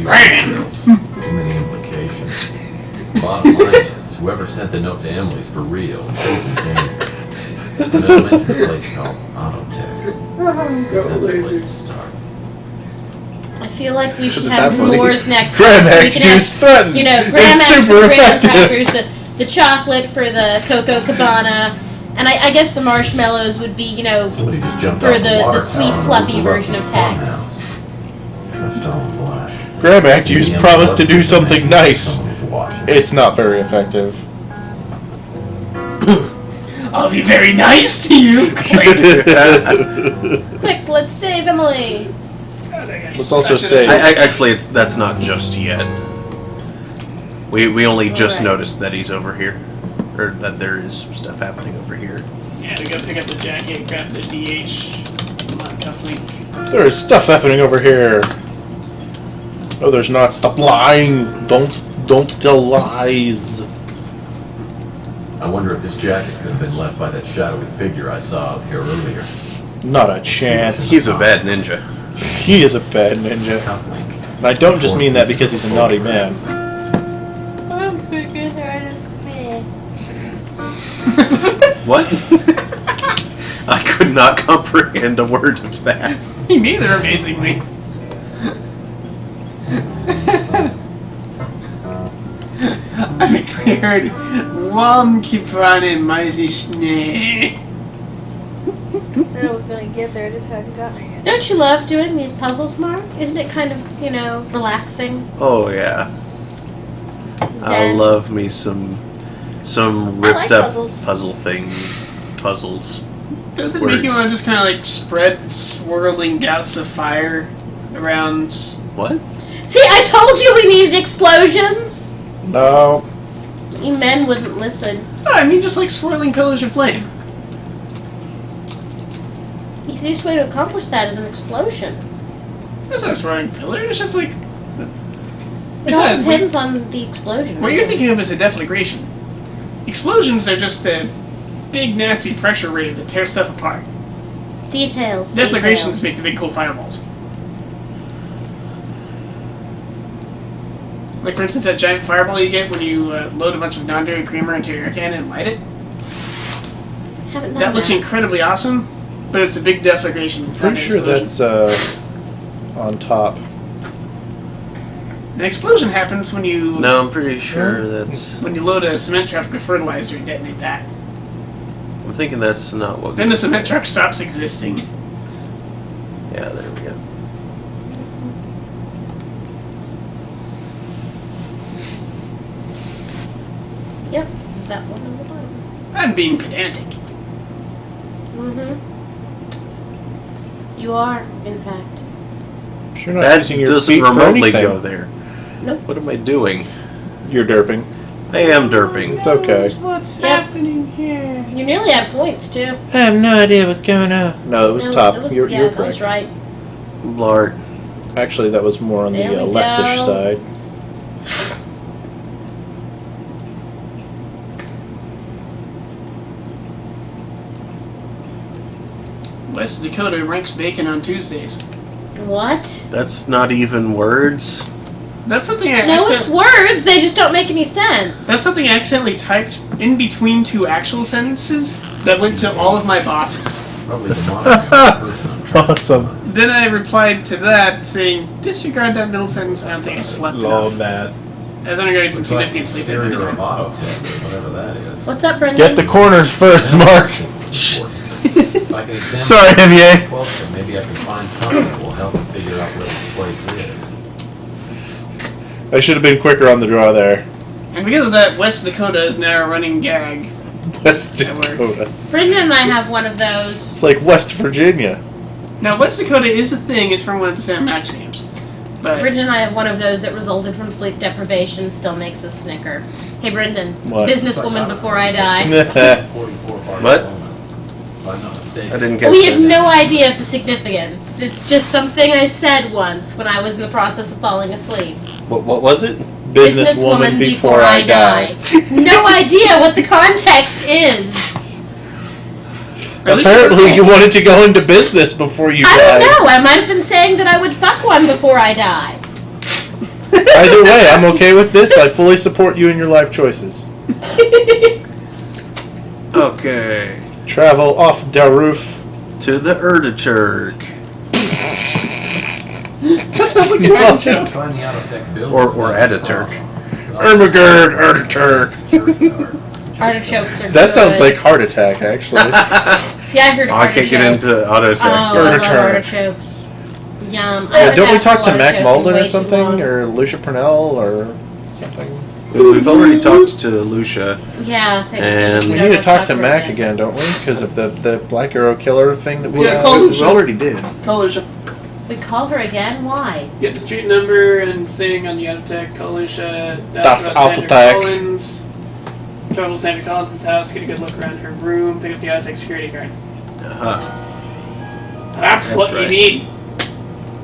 Graham. Too many implications. Bottom line is, whoever sent the note to Emily's for real. She's in danger. Mel mentioned a place called Autotech. That's the place to start. I feel like we should Isn't have that funny? s'mores next Graham time. So we Act can is have, threatened. you know, Graham It's Act for super the graham effective. crackers, the chocolate for the cocoa cabana, and I guess the marshmallows would be, you know, Somebody just jumped for out the water sweet, tower and fluffy moved up version to of the Tex. farmhouse. Just all flash. Graham Act, you promised to do something nice. Somebody's watching. It's not very effective. I'll be very nice to you. Quick, let's save Emily. Let's also say Actually, that's not just yet. We only just noticed that he's over here, or that there is stuff happening over here. Yeah, we gotta pick up the jacket, grab the DH cufflink. there is stuff happening over here. No, there's not. Stop lying. Don't tell lies. I wonder if this jacket could have been left by that shadowy figure I saw out here earlier. Not a chance. He's a bad ninja. He is a bad ninja. And I don't just mean that because he's a naughty man. I'm quicker than his man. What? I could not comprehend a word of that. Me neither, amazingly. I'm scared. One keep running, mighty snake. I said I was gonna get there, I just hadn't gotten there yet. Don't you love doing these puzzles, Mark? Isn't it kind of, you know, relaxing? Oh yeah, I Zen? love me some ripped like up puzzles. puzzles. Does it make you Words. want to just kind of like spread swirling gouts of fire around? What? See, I told you we needed explosions! No. You men wouldn't listen. No, I mean just like swirling pillars of flame. The easiest way to accomplish that is an explosion. It's not a swirling pillar. It's just like. It all Besides, depends on the explosion. what you're thinking of is a deflagration. Explosions are just a big nasty pressure wave that tears stuff apart. Details. Deflagrations details. make the big cool fireballs. Like for instance, that giant fireball you get when you load a bunch of non-dairy creamer into your cannon and light it. Haven't done That looks incredibly awesome, But it's a big deflagration. It's not Pretty an sure explosion. that's on top. An explosion happens when you... No, I'm pretty sure that's... When you load a cement truck with fertilizer and detonate that. I'm thinking that's not what... Then the cement truck stops existing. Yeah, there we go. Yep, that one on the bottom. I'm being pedantic. Mm-hmm. You are, in fact. You're not That using your doesn't feet for remotely anything. go there. Nope. What am I doing? You're derping. I am derping. It's okay. What's Yep. happening here? You nearly had points, too. I have no idea what's going on. No, it was No, top. that was- You're that correct. was right. Lord. Actually, that was more on the There we leftish go. side. West Dakota ranks bacon on Tuesdays. What? That's not even words. That's something I No, it's words. They just don't make any sense. That's something I accidentally typed in between two actual sentences that went to all of my bosses. Probably the modern Awesome. Then I replied to that saying, disregard that middle sentence. I don't think I slept Law enough. of math. I was undergoing some Looks like significant sleep exterior at the of time. auto tech, whatever that is. What's up, Brendan? Get the corners first, Mark. If I can examine Sorry, it MBA. closer, maybe I can find something that will help me figure out where this place is. I should have been quicker on the draw there. And because of that, West Dakota is now a running gag. West Dakota. Brendan and I have one of those. It's like West Virginia. Now, West Dakota is a thing. It's from one of the Sam Max games. But Brendan and I have one of those that resulted from sleep deprivation. Still makes us snicker. Hey, Brendan. What? Businesswoman before I die. What? I didn't catch We that. have no idea of the significance. It's just something I said once when I was in the process of falling asleep. What was it? Businesswoman before I die. No idea what the context is. Apparently, you wanted to go into business before you I died. don't know. I might have been saying that I would fuck one before I die. Either way, I'm okay with this. I fully support you in your life choices. Okay. Travel off the roof to the Erdichurk. That's not what you're at, Find the auto tech building. Or Ataturk. Ermagerd, Erdichurk. Artichokes are That sounds good. like heart attack, actually. See, I heard Oh, I can't get artichokes. into auto Oh, attack. I love Artichoke. artichokes. Yum. I Yeah, haven't don't we had talk to full Mac artichoke in Malden way or too something? long. Or Lucia Purnell or something? We've already talked to Lucia. Yeah, thank And you. We don't need to have talk to her Mac again, don't we? Because of the Black Arrow Killer thing that we Yeah, had. call We Lucia. already did. Call Lucia. We call her again? Why? Get the street number and saying on the Autotech, call Lucia. Das Sandra Autotech. Collins. Travel to Sandra Collins' house, get a good look around her room, pick up the Autotech security card. Uh-huh. That's what right. you need.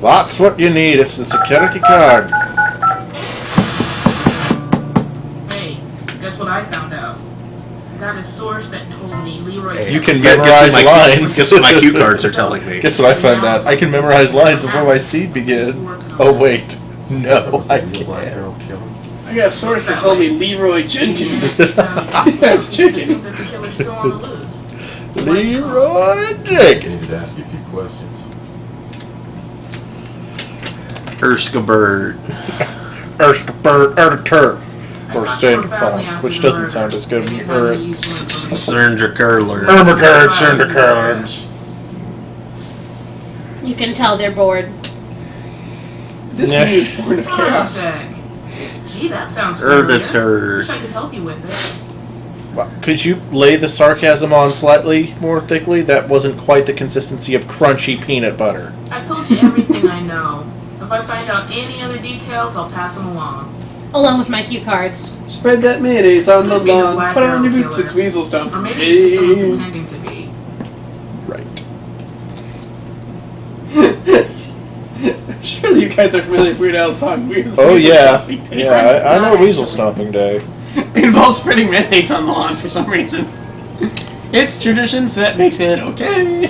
That's what you need. It's the security card. Hey, guess what I found out? I got a source that told me Leroy. You can Guess memorize what my cue- lines. guess what my cue cards are telling me. Guess what I found out? I can memorize lines before my seed begins. Oh wait, no, I can't. I got a source that told me Leroy Jenkins. That's chicken. That the killer's still on the loose. Leroy I Jenkins. need to ask you a few questions. Erskabird. Erskabird, Erditurk, or I Sandra found Collins, out which the doesn't murder. sound as good. Maybe Or if I use one. Sandra Curler. Ermagerd, Sandra Collins. You can tell they're bored. This Yeah. game is born of chaos. Gee, that sounds familiar. Erditurk. Wish I could help you with it. Could you lay the sarcasm on slightly more thickly? That wasn't quite the consistency of crunchy peanut butter. I've told you everything I know. If I find out any other details, I'll pass them along. Along with my cue cards. Spread that mayonnaise on the Could be the lawn. Black Put on your Arrow boots, Killer. it's weasel stomp. Or maybe it's just someone Hey. pretending to be. Right. Surely you guys are familiar with Weird Al's song. Oh yeah, Stomping Day. yeah. I know Weasel Stomping Day. It involves spreading mayonnaise on the lawn for some reason. It's tradition, so that makes it okay.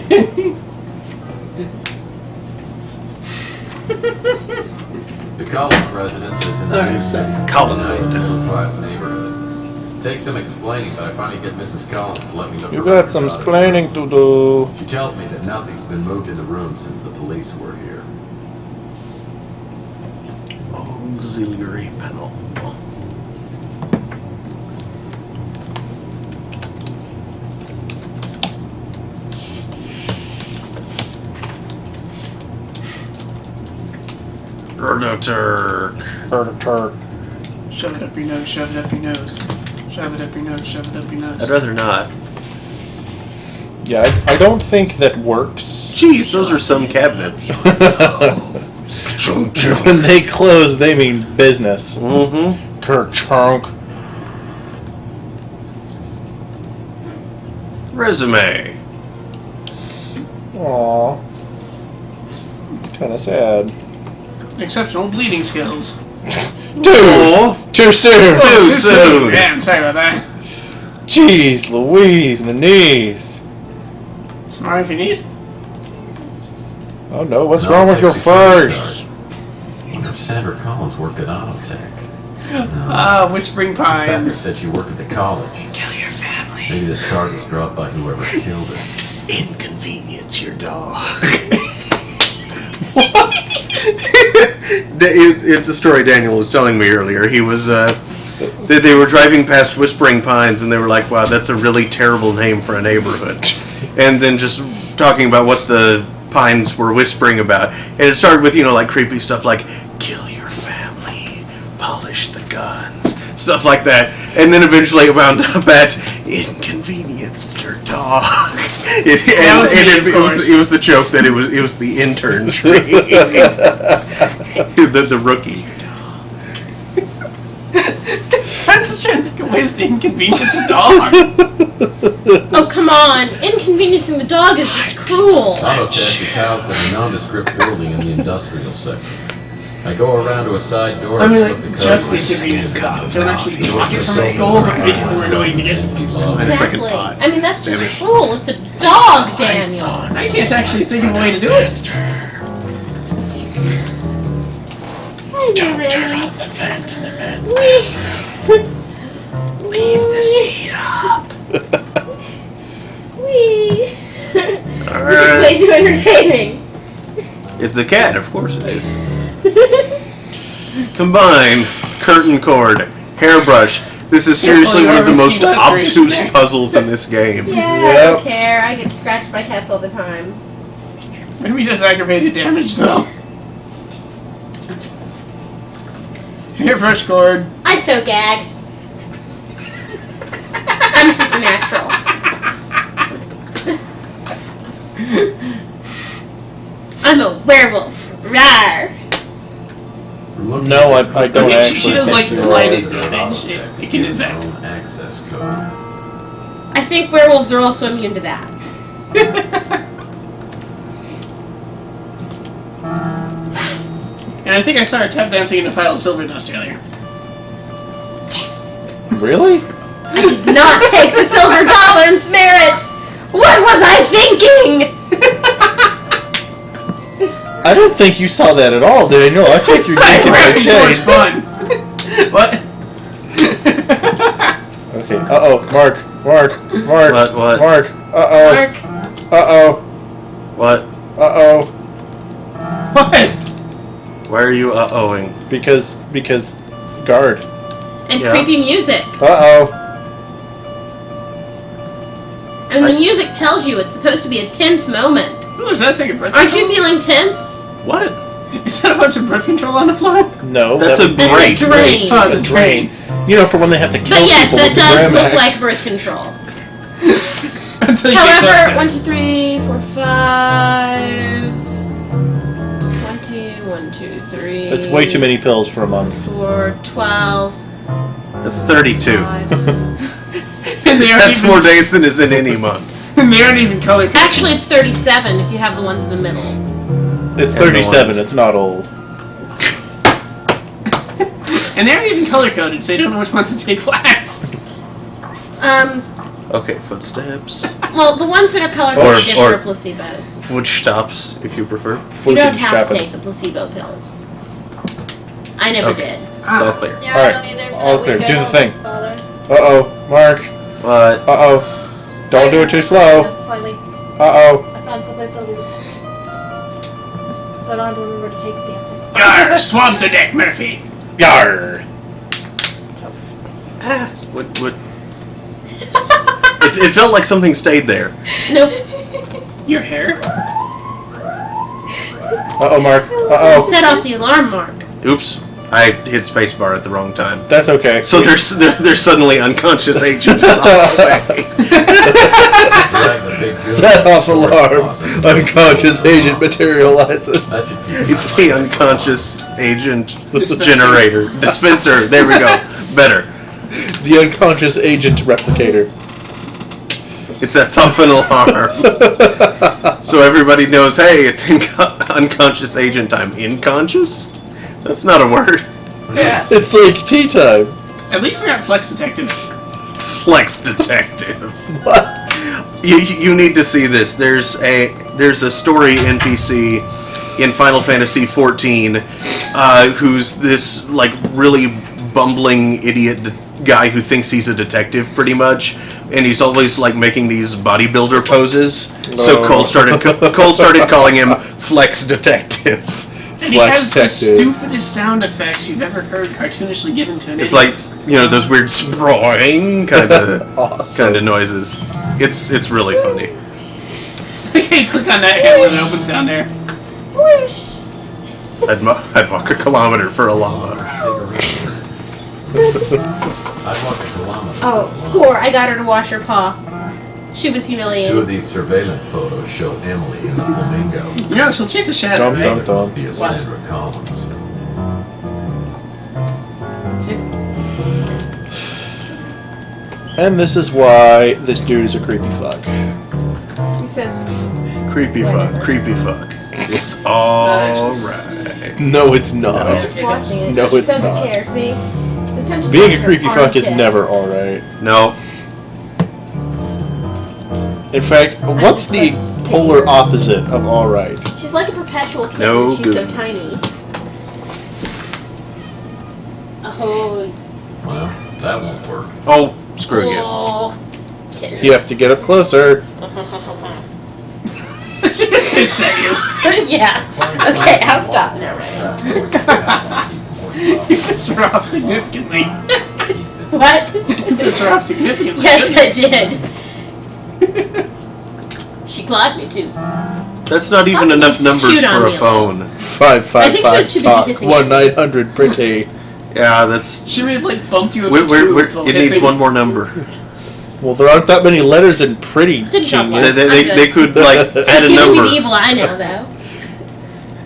The college residence is in the new city. Collinwood. Nice middle-class neighborhood. takes some explaining, but I finally get Mrs. Collins to let me look You around got some about it. explaining to do. She tells me that nothing's been moved in the room since the police were here. Auxiliary panel. Turk. Turk. Shove it up your nose, shove it up your nose. Shove it up your nose, shove it up your nose. I'd rather not. Yeah, I don't think that works. Jeez, those are some cabinets. When they close, they mean business. Mm-hmm. Kerchunk. Resume. Aww. It's kind of sad. Exceptional bleeding skills. Dude! Too soon! Too soon! Yeah, I'm sorry about that. Jeez Louise, my knees. Smart if your knees. Oh no, what's No, wrong with your security face? Wonder if Sandra Collins worked at Autotech. Whispering Inspector Pines. said she worked at the college. Kill your family. Maybe this card was dropped by whoever killed her. Inconvenience your dog. What? It's a story Daniel was telling me earlier. He was, they were driving past Whispering Pines and they were like, wow, that's a really terrible name for a neighborhood. And then just talking about what the Pines were whispering about. And it started with, like creepy stuff like, kill your family, polish the guns, stuff like that. And then eventually it wound up at, inconvenience your dog. It was the joke that it was the intern tree. the rookie. I'm just trying to think of ways to inconvenience a dog. Oh, come on. Inconveniencing the dog is just cruel. Autotech is housed in a nondescript building in the industrial sector. I go around to a side door I mean, and like, slip the just code. inconvenience the dog. Don't actually block it from its goal, but make it more annoying to get. Exactly. I mean, that's just cruel. It's a dog, Daniel. I can't actually think of a way to do it. Don't turn off the vent in the men's Leave the seat up. Wee. This is way too entertaining. It's a cat, of course it is. Combine curtain cord, hairbrush. This is seriously one of the most obtuse puzzles in this game. Yeah, I don't care. I get scratched by cats all the time. Maybe it does aggravated damage, though. Hairbrush cord. I so gag. I'm supernatural. I'm a werewolf. Rawr. No, I don't actually She does think like you're lighted right. damage. It can infect. Access code. I think werewolves are also immune to that. And I think I saw her tap dancing in a pile of silver dust earlier. Really? I did not take the silver dollar and smear it! What was I thinking? I don't think you saw that at all, Daniel. I think you're taking my It's chain. fun. What? Okay. Uh-oh. Mark. What? Mark. Uh-oh. Mark. Uh-oh. What? Uh-oh. What? Why are you uh-ohing? Because guard. And creepy music. Uh-oh. And the music tells you it's supposed to be a tense moment. Who is that thing? A birth Aren't you control? feeling tense? What? Is that a bunch of birth control on the floor? No. That's a That's grate. a drain. Oh, the drain. You know, for when they have to kill But yes, people that with the does Graham look Axe. like birth control. Until you get However, closer. 1, 2, 3, 4, 5. 20, 1, 2, 3. That's way too many pills for a month. 4, 12. That's 32. And they aren't That's even, more days than is in any month. and they aren't even color coded. Actually, it's 37 if you have the ones in the middle. It's And the 37. ones- It's not old. And they aren't even color coded, so you don't know which ones to take last. Okay, footsteps. Well, the ones that are color Or- coded or- are placebos. Footstops, if you prefer. You don't have to take the placebo pills. I never Okay. did. It's all clear. Yeah, All I right. don't either. All clear. Do the thing. Bother. Uh-oh. Mark. What? Uh-oh. Don't do it too slow. Finally. Uh-oh. I found someplace to leave. So I don't have to remember to take the damn thing. Yarr! Swab the deck, Murphy! Yarr! What? It felt like something stayed there. Nope. Your hair? Uh-oh, Mark. You Uh-oh. set off the alarm, Mark. Oops. I hit spacebar at the wrong time. That's okay. So there's suddenly unconscious agents on the way. Set off alarm. Unconscious agent materializes. It's the unconscious agent generator. Dispenser. There we go. Better. The unconscious agent replicator. It's that tough an alarm. So everybody knows, hey, it's unconscious agent time. Inconscious? That's not a word. Yeah. It's like tea time. At least we got Flex Detective. Flex Detective. What? You need to see this. There's a story NPC in Final Fantasy XIV who's this like really bumbling idiot guy who thinks he's a detective pretty much, and he's always like making these bodybuilder poses. So Cole started calling him Flex Detective. And he has the stupidest sound effects you've ever heard cartoonishly given to an It's idiot. like, those weird sproing kind of noises. It's really funny. Okay, click on that head when it opens down there. Whoosh. I'd walk a kilometer for a llama. I'd walk a kilometer. Oh, score. I got her to wash her paw. She was 2 of humiliated. these surveillance photos show Emily in the flamingo. You know, she'll chase a shadow, right? It must be a Sandra Collins. And this is why this dude is a creepy fuck. She says, Creepy fuck. Creepy fuck. It's alright. No, it's not. she's watching it. No, She it's doesn't not. care, see? This time she's Being watching a creepy her fuck is armpit. never alright. No. In fact, what's the polar opposite of alright? She's like a perpetual kitten. No She's good. so tiny. Oh. Well, that won't work. Oh, screw you. Oh. Kitten. You have to get up closer. She just hissed at you. Yeah. Okay, I'll stop now. You pissed her off significantly. What? You pissed her off significantly. Yes, I did. She clawed me too. That's not even Possibly enough numbers shoot on for a me. phone. I think she was 555 too busy talk hissing at me. 1-900-PRETTY. Yeah, that's. She may have like bumped you up It needs one more number. Well, there aren't that many letters in pretty. Didn't jump genius. once. They could like add a She's giving me number. the evil eye now, though.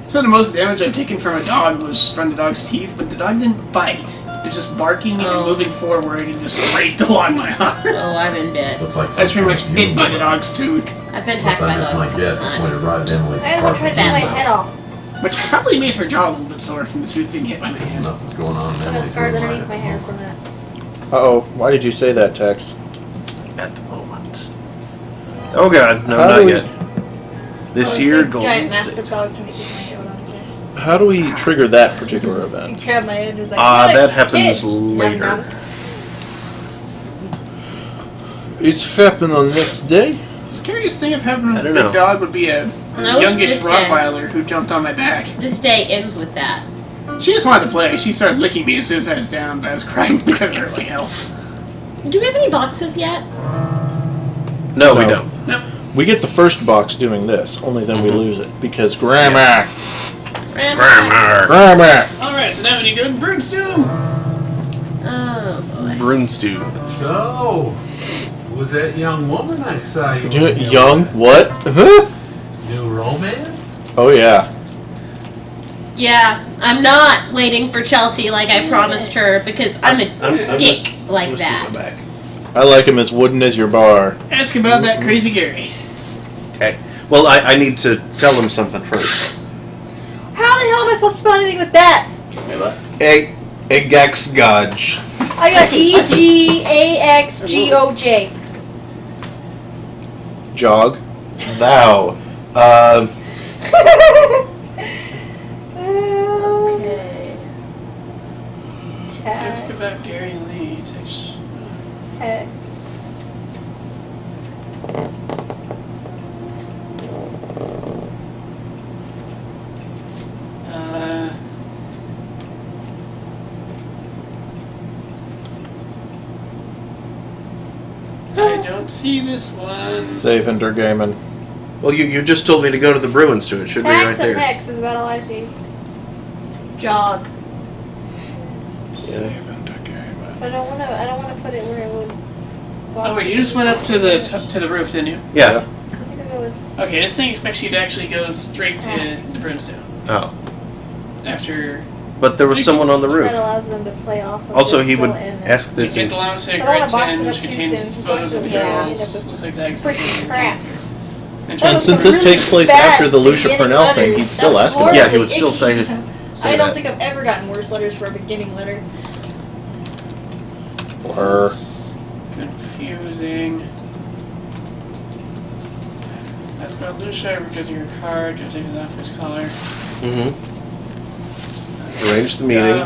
So the most damage I've taken from a dog was from the dog's teeth, but the dog didn't bite. It was just barking and moving forward and just scraped along my arm. Oh, I've been bit. Looks like I was pretty much bit by the dog's tooth. I've been attacked by That's my dogs. guess. It's going to ride Emily's I haven't tried to take my head off. Which probably made her jaw a little bit sore from the tooth being hit by my hand. Nothing's going on. I got scars underneath my hair from that. Uh-oh. Why did you say that, Tex? At the moment. Oh god, no, How not do we- yet. This Oh, year, big, Golden giant, State. massive dogs trying to eat my hair when I was a kid. How do we trigger that particular event? He grabbed my head and was like, Ah, "Look, that happens kid." later. It's happened on next day? The scariest thing of having a I don't big know. dog would be a No, it's youngish this day. Rottweiler who jumped on my back. This day ends with that. She just wanted to play. She started licking me as soon as I was down, but I was crying because it hurt like hell. Do we have any boxes yet? No, we don't. Nope. We get the first box doing this, only then we lose it. Because Grandma! Grandma! Alright, so now we need to do Broomstoom. Oh, boy. Broomstew. So, was that young woman I saw you with? Young? What? Huh? New romance? Oh, yeah. Yeah, I'm not waiting for Chelsea like I promised her because I'm a dick like that. I like him as wooden as your bar. Ask about that crazy Gary. Okay. Well, I need to tell him something first. How the hell am I supposed to spell anything with that? Egaxgaj. I got EGAXGOJ. Jog. Thou. Okay. Ask about Gary Lee. Hex. I don't see this one. Save Intergaming. Well, you just told me to go to the Bruins to it. Should be right Tax there. and Hex is about all I see. Jog. Save Intergaming. I don't want to put it where it would. Oh wait, you just went up to the roof, didn't you? Yeah. So I think I'll go with. Okay, this thing expects you to actually go straight to the brimstone Oh. after. But there was someone on the roof. That allows them to play off. Of Also, this he would still in ask You this. get the lounge So I don't grade wanna box 10, it which up too contains soon. photos of the Yeah. girls. Looks like that. Freaking crap. And since this takes place after the Lucia Purnell thing, he'd still ask him. Yeah, he would still say it. I don't think I've ever gotten worse letters for a beginning letter. Or Confusing. That's about Lucia because of your card. You'll take it off his collar. Mm-hmm. Arrange the meeting.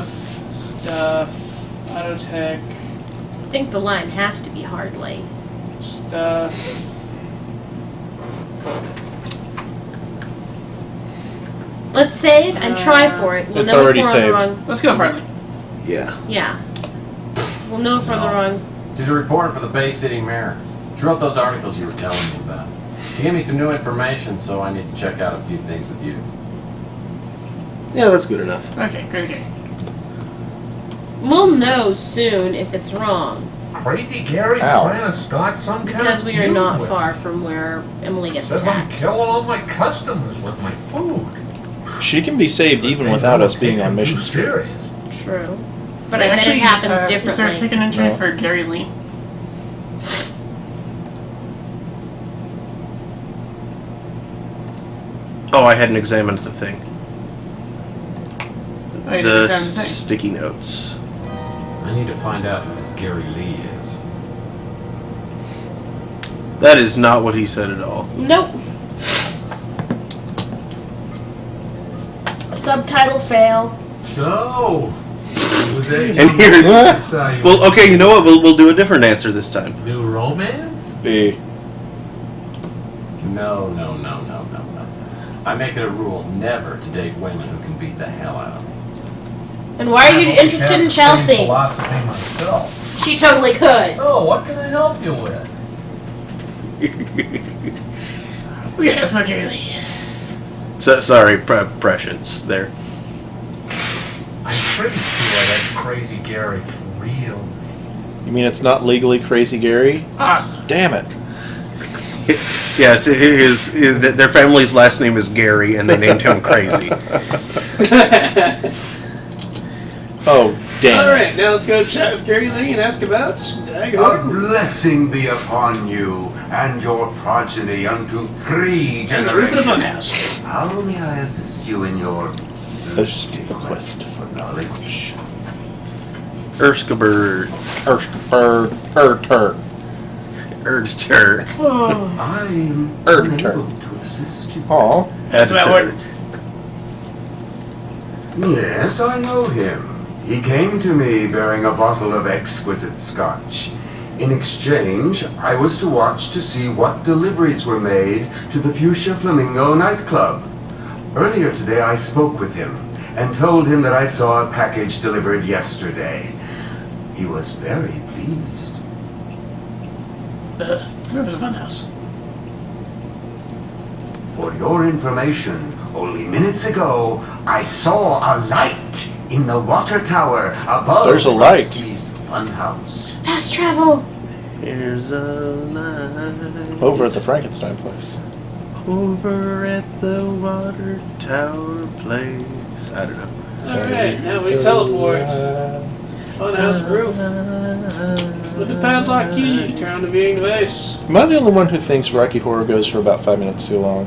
Stuff. Autotech. I think the line has to be Hardly. Stuff. Let's save and try for it. We'll It's know already if we're on saved. the wrong. Let's go for it. Yeah. Yeah. We'll know if we're on the wrong. She's a reporter for the Bay City Mirror. She wrote those articles you were telling me about. She gave me some new information, so I need to check out a few things with you. Yeah, that's good enough. Okay, great. We'll know soon if it's wrong. Crazy Gary's Ow. trying to start some kind Because of we are feud not with far from where Emily gets Says I'm attacked. killing all my customers with my food. she can be saved even without us being on Mission Street. True. But I bet it happens differently. Is there a second entry No. for Gary Lee? Oh, I hadn't examined the thing. Oh, you The didn't examine the thing. sticky notes. I need to find out who this Gary Lee is. That is not what he said at all. Nope. Subtitle fail. So, was that And here, you? well, okay, you know what? We'll do a different answer this time. New romance? B. No. I make it a rule never to date women who can beat the hell out of me. And why are you interested in Chelsea? Philosophy myself. She totally could. Oh, what can I help you with? Yeah, that's my Gary Lee. So, sorry, prescience there. I'm pretty sure that crazy Gary's real. You mean it's not legally Crazy Gary? Awesome. Damn it. Yes, their family's last name is Gary, and they named him Crazy. Oh, damn. Alright, now let's go chat with Gary Lee and ask about A Dagon. blessing be upon you and your progeny unto 3 And the roof of the generations. funhouse. How may I assist you in your Thirsty quest for knowledge. Erskabird. Ertur. Erdtur. I'm Erdtur. unable to assist you. Aw. Editor. Yes, I know him. He came to me bearing a bottle of exquisite scotch. In exchange, I was to watch to see what deliveries were made to the Fuchsia Flamingo nightclub. Earlier today, I spoke with him and told him that I saw a package delivered yesterday. He was very pleased. Roof of the funhouse. For your information, only minutes ago, I saw a light in the water tower above There's a light. Rusty's funhouse. Fast travel. Here's a light. Over at the Frankenstein place. Over at the water tower place. I don't know. Alright, now we teleport. Funhouse roof. With the padlock key, turn on the viewing device. Am I the only one who thinks Rocky Horror goes for about 5 minutes too long?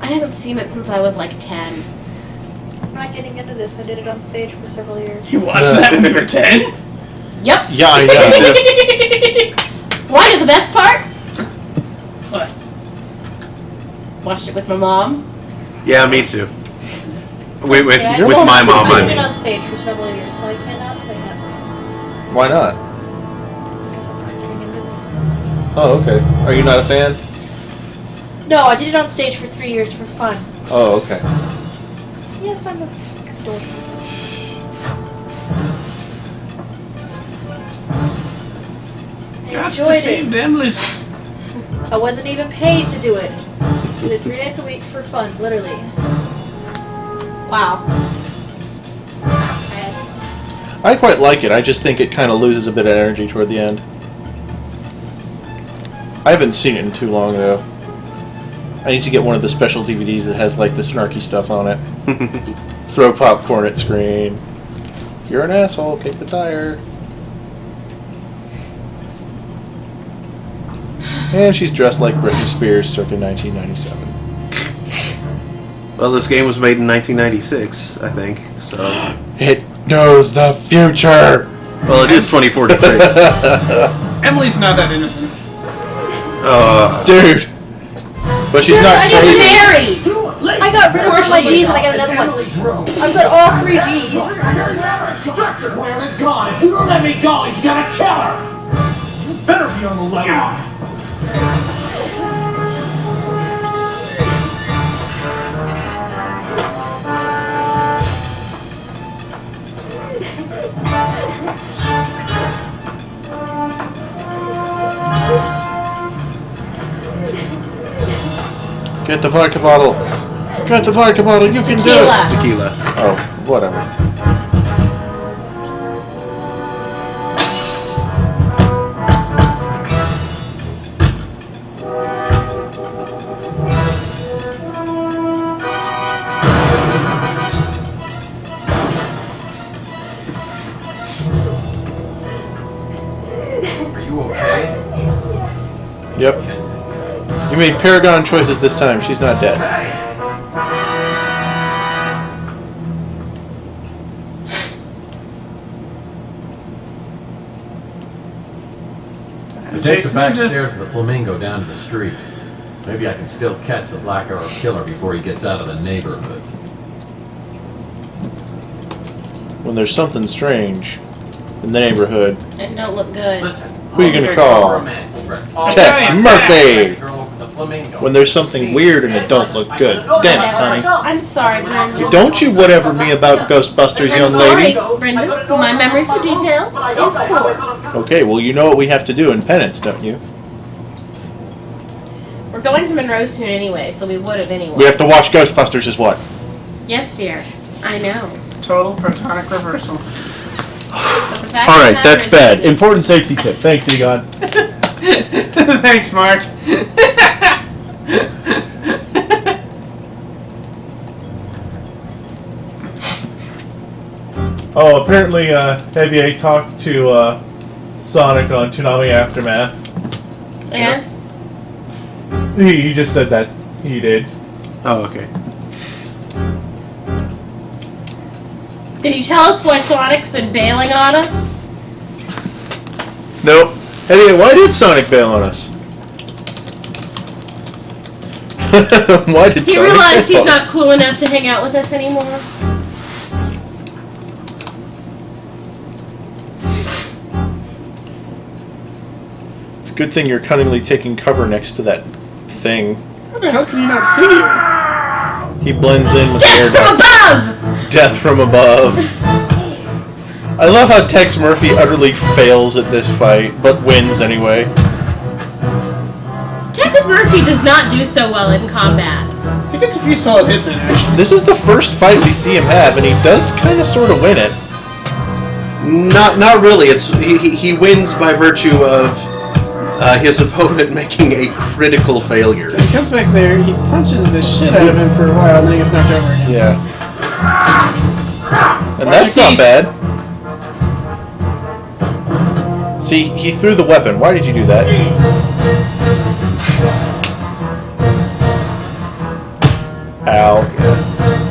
I haven't seen it since I was like 10. I'm not getting into this. I did it on stage for several years. You watched that when you were 10? Yep. Yeah, I know. Want to know the best part? What? Watched it with my mom. Yeah, me too. With Yeah, my mom, I I did it mean. on stage for several years, so I cannot say that. Why not? Oh, okay. Are you not a fan? No, I did it on stage for 3 years for fun. Oh, okay. Yes, I'm a dork. I Gots to enjoyed save it. them list. I wasn't even paid to do it. I did it 3 nights a week for fun, literally. Wow. I quite like it. I just think it kind of loses a bit of energy toward the end. I haven't seen it in too long, though. I need to get one of the special DVDs that has, like, the snarky stuff on it. Throw popcorn at screen. If you're an asshole, kick the tire. And she's dressed like Britney Spears circa 1997. Well, this game was made in 1996, I think, so... It knows the future! Well, it is 2043. Emily's not that innocent. Dude! But she's not crazy. Married! I got rid of all my G's and I got another one. I've got all 3 G's. Where is gone? If you don't let me go, he's gonna kill her! You better be on the level. Get the vodka bottle! Get the vodka bottle! You can do Tequila. it! Tequila. Oh, whatever. Are you okay? Yep. You made Paragon choices this time. She's not dead. Take the back stairs of the Flamingo down to the street. Maybe I can still catch the Black Arrow killer before he gets out of the neighborhood. When there's something strange in the neighborhood, It don't look good. who are you gonna call? Tex Murphy! When there's something weird and it don't look good. Damn it, honey. I'm sorry, Brenda. Don't you whatever me about Ghostbusters, young lady. Sorry, Brenda. My memory for details is poor. Okay, well you know what we have to do in penance, don't you? We're going to Monroe soon anyway, so we would have anyway. We have to watch Ghostbusters is what? Yes, dear. I know. Total protonic reversal. Alright, that's bad. Important safety tip. Thanks, Egon. Thanks, Mark. Oh, apparently, Heavy talked to Sonic on Toonami Aftermath. And? He just said that he did. Oh, okay. Did he tell us why Sonic's been bailing on us? Nope. Hey, why did Sonic bail on us? Why did He Sonic realized bail he's on not us? cool enough to hang out with us anymore. It's a good thing you're cunningly taking cover next to that thing. How the hell can you not see it? He blends in with Death the air from above! Death from above. I love how Tex Murphy utterly fails at this fight, but wins anyway. Tex Murphy does not do so well in combat. He gets a few solid hits in action. This is the first fight we see him have, and he does kind of sort of win it. Not really. It's he wins by virtue of his opponent making a critical failure. He comes back there, he punches the shit out of him for a while, and then he gets knocked over again. Yeah. And that's not bad. See, he threw the weapon. Why did you do that? Ow.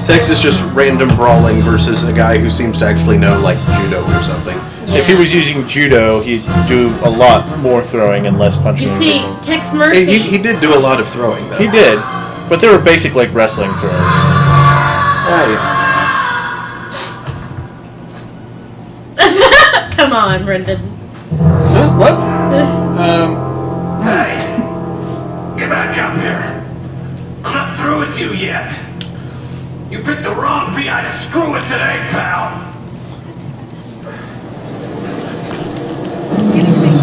Tex is just random brawling versus a guy who seems to actually know, like, judo or something. If he was using judo, he'd do a lot more throwing and less punching. You see, Tex Murphy... He did do a lot of throwing, though. He did. But they were basic, like, wrestling throws. Oh, yeah. Come Come on, Brendan. What? Hey, get back up here. I'm not through with you yet. You picked the wrong PI to screw with today, pal.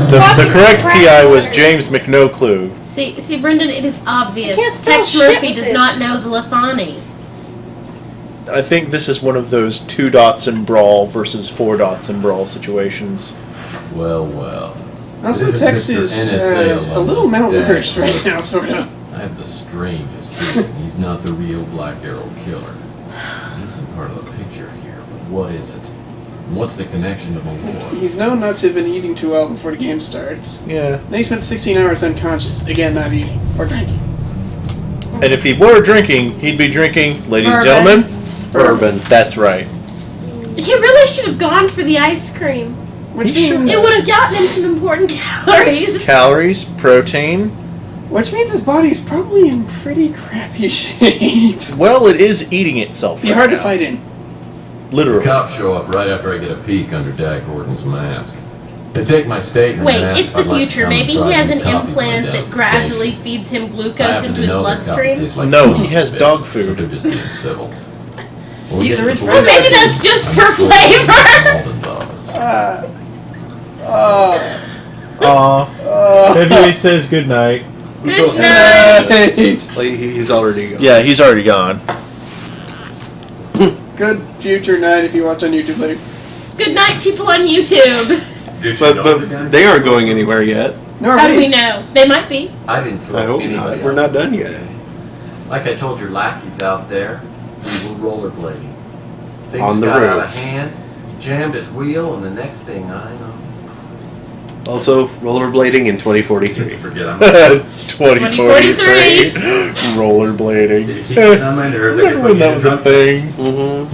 The correct PI was James McNoclue. See, Brendan, it is obvious. can't spell Tex shit Murphy with does this. not know the Lethani. I think this is one of those 2 dots in Brawl versus 4 dots in Brawl situations. Well. Also, Tex is a little malnourished right now, sort of. I have the strangest feeling he's not the real Black Arrow killer. This isn't part of the picture here, but what is it? And what's the connection to Malore? He's known not to have been eating too well before the game starts. Yeah. Then he spent 16 hours unconscious. Again, not eating or drinking. And if he were drinking, he'd be drinking, ladies and gentlemen, bourbon. That's right. He really should have gone for the ice cream. Which should means, It would have gotten him some important calories. Calories, protein. which means his body's probably in pretty crappy shape. Well, it is eating itself. Be right hard now. to fight in. Literally. The cops show up right after I get a peek under Dag Gordon's mask. They take my statement. Wait, and ask it's if I'd the like to future. come Maybe and he try has some an coffee implant down that the gradually station. feeds him I glucose happen into to his know that coffee bloodstream. tastes like No, food he has bit. dog food. They're just being civil. We'll Eat get the to rich police Or maybe that's station. just I'm for sure flavor. Alden's office. Heavyweight says good night. Good night. He's already gone. Yeah, he's already gone. Good future night if you watch on YouTube later. Good night, people on YouTube. But they aren't going anywhere yet. No, How do we know? They might be. I didn't throw I hope anybody not. We're out not done today. yet. Like I told your lackeys out there, we were rollerblading. Things On the got out of roof. hand, jammed his wheel, and the next thing I know, Also, rollerblading in 2043. Forget I'm 2043. Rollerblading. on my nerves. Remember when that was a thing? Oh,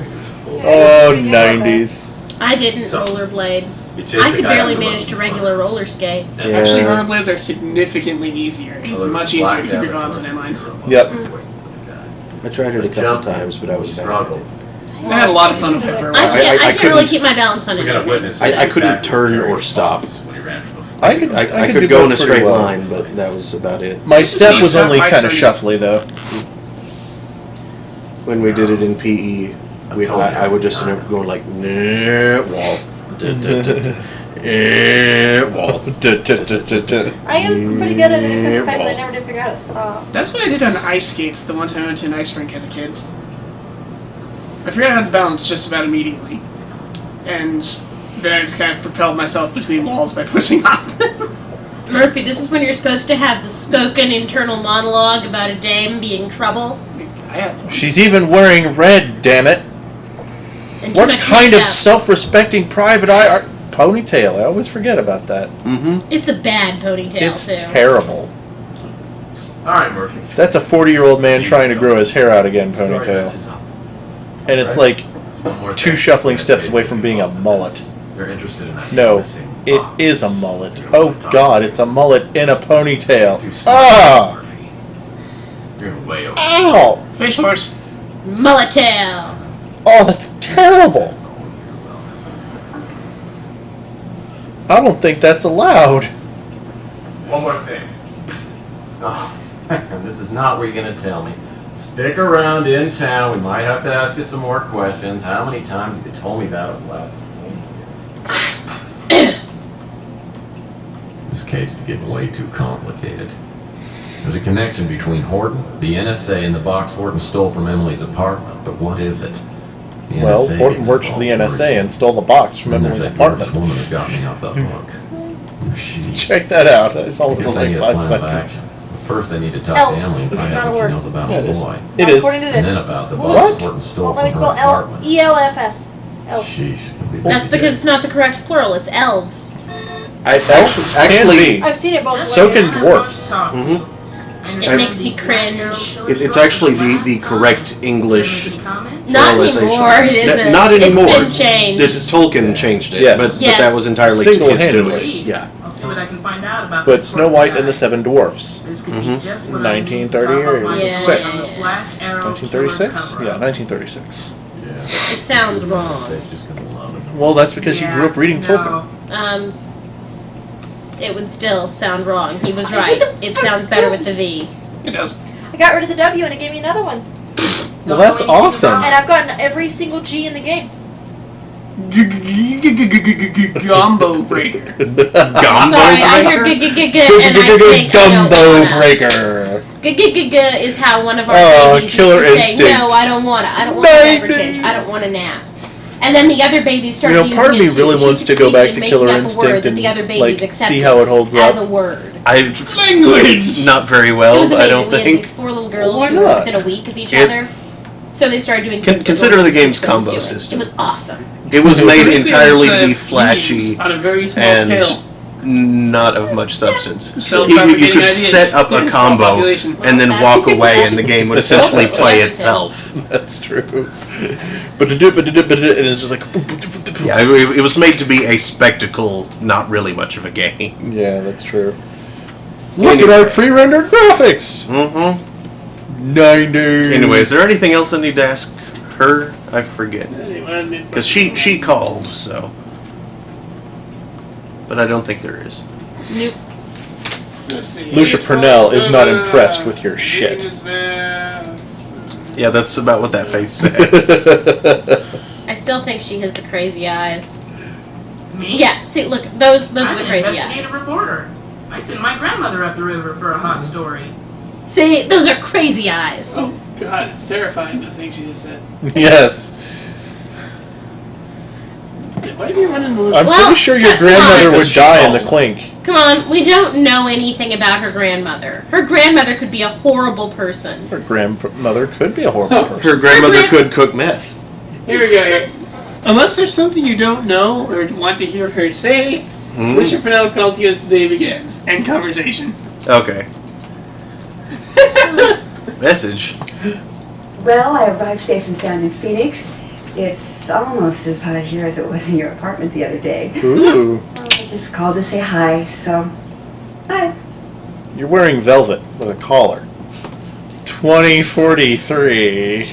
90s. I didn't rollerblade. I could barely manage to regular roller skate. Yeah. Actually, rollerblades are significantly easier. It's much easier to keep your balance on inlines. Yep. I tried it a couple times, but I was bad at it. I had a lot of fun with it for a I while. can't really couldn't- keep my balance on anything. I couldn't turn or stop. I could I do could go both in a pretty straight well. line, but that was about it. My step was Stop only by kind of turning. shuffly, though. When we did it in PE, I would just end up going like, nah, wall. Wall. I was pretty good at it, except for the fact that I never did figure out how to stop. That's what I did on ice skates the one time I went to an ice rink as a kid. I figured out how to balance just about immediately. And then I just kind of propelled myself between walls by pushing off them. Murphy, this is when you're supposed to have the spoken internal monologue about a dame being trouble. I had fun. She's even wearing red, damn it. And too What much kind of makeup. self-respecting private eye art? Ponytail. I always forget about that. Mm-hmm. It's a bad ponytail, It's too. terrible. All right, Murphy. That's a 40-year-old man trying to grow his hair out again, ponytail. And it's like One more 2 thing. shuffling steps away from being a mullet. You're interested in that No, missing it box. is a mullet. Oh god, it's a mullet in a ponytail. Too smart, Ah! Murphy. You're way over. Ow! Fish horse. Mullet tail. Oh, that's terrible. I don't think that's allowed. One more thing. oh, this is not what you're going to tell me. Stick around in town. We might have to ask you some more questions. How many times have you told me that of last? This case is getting way too complicated. There's a connection between Horton, the NSA, and the box Horton stole from Emily's apartment. But what is it? The Well, NSA Horton didn't works for the involve NSA and stole the box from Then Emily's there's that young apartment. woman that got me off the hook. She. Check that out. I saw it Guess for I like need to 5 plan of action. seconds. First, I need to talk Elves. to Emily and This find is not out a what word. she knows about Yeah, the it is. boy. It is. According to And this. then about the What? box Horton stole Well, let me from spell her apartment. ELFS. Elf. Sheesh. That's because it's not the correct plural. It's elves. Elves can actually, be. I've seen it both ways. So can dwarfs. Mhm. It makes me cringe. It's actually the correct English Not pluralization. anymore, it isn't. Not anymore. It's been changed. Tolkien changed it, Yes. but Yes. that was entirely his Single-handedly. doing. Yeah. I'll see what I can find out about But this Snow poor White guy. and the Seven Dwarfs. This could be just what I need to 1930 carve or up my Yeah. story on 6? the Black Arrow 1936? killer Yeah, cover-up. 1936. Yeah. It sounds wrong. They're just gonna love it. Well, that's because you grew up reading Tolkien. it would still sound wrong. He was right. It sounds better with the V. It does. I got rid of the W and it gave me another one. Well, that's awesome. And I've gotten every single G in the game. Gumbo breaker. Sorry, I hear g-g-g-g and I think Gumbo breaker. G-g-g-g is how one of our babies Killer used to say, instinct. no, I don't want it. I don't want a beverage. I don't want a nap. And then the other babies started using it. Part of me too. really She wants to go back to succeeded in Killer making up a word Instinct that the other and babies see accepted how it holds up. as a word. Language. Not very It was well. amazing. I don't We had think. these 4 little girls Why who were not? within a week of each other. So they started doing. Consider the game's combo It system. was awesome. It was made First it entirely was, to be flashy memes on a very small and scale. not of much substance. You Self-propagating could ideas. set up a Yeah, combo population. and then walk away, and the game would essentially play itself. That's true. But and it's just like. Yeah, it was made to be a spectacle, not really much of a game. Yeah, that's true. Look at our pre-rendered graphics. Mm-hmm. 90s. Anyway, is there anything else I need to ask her? I forget. Because she called, so. But I don't think there is. Nope. Lucia Purnell is not impressed with your shit. Yeah, that's about what that face says. I still think she has the crazy eyes. Me? Yeah, see, look, those are I'm the an crazy investigative eyes. reporter. I sent my grandmother up the river for a hot story. See, those are crazy eyes. Oh, God, it's terrifying, the thing she just said. Yes. Why are you running the I'm pretty sure your grandmother would die in the clink. Come on, we don't know anything about her grandmother. Her grandmother could be a horrible person. Her grandmother could be a horrible person. Her grandmother could cook meth. Here we go, here. Unless there's something you don't know or want to hear her say, Lucia Purnell calls you as the day begins. End conversation. Okay. Message. Well, I arrived safe and sound in Phoenix. It's almost as hot here as it was in your apartment the other day. Ooh. I just called to say hi, so hi. You're wearing velvet with a collar. 2043.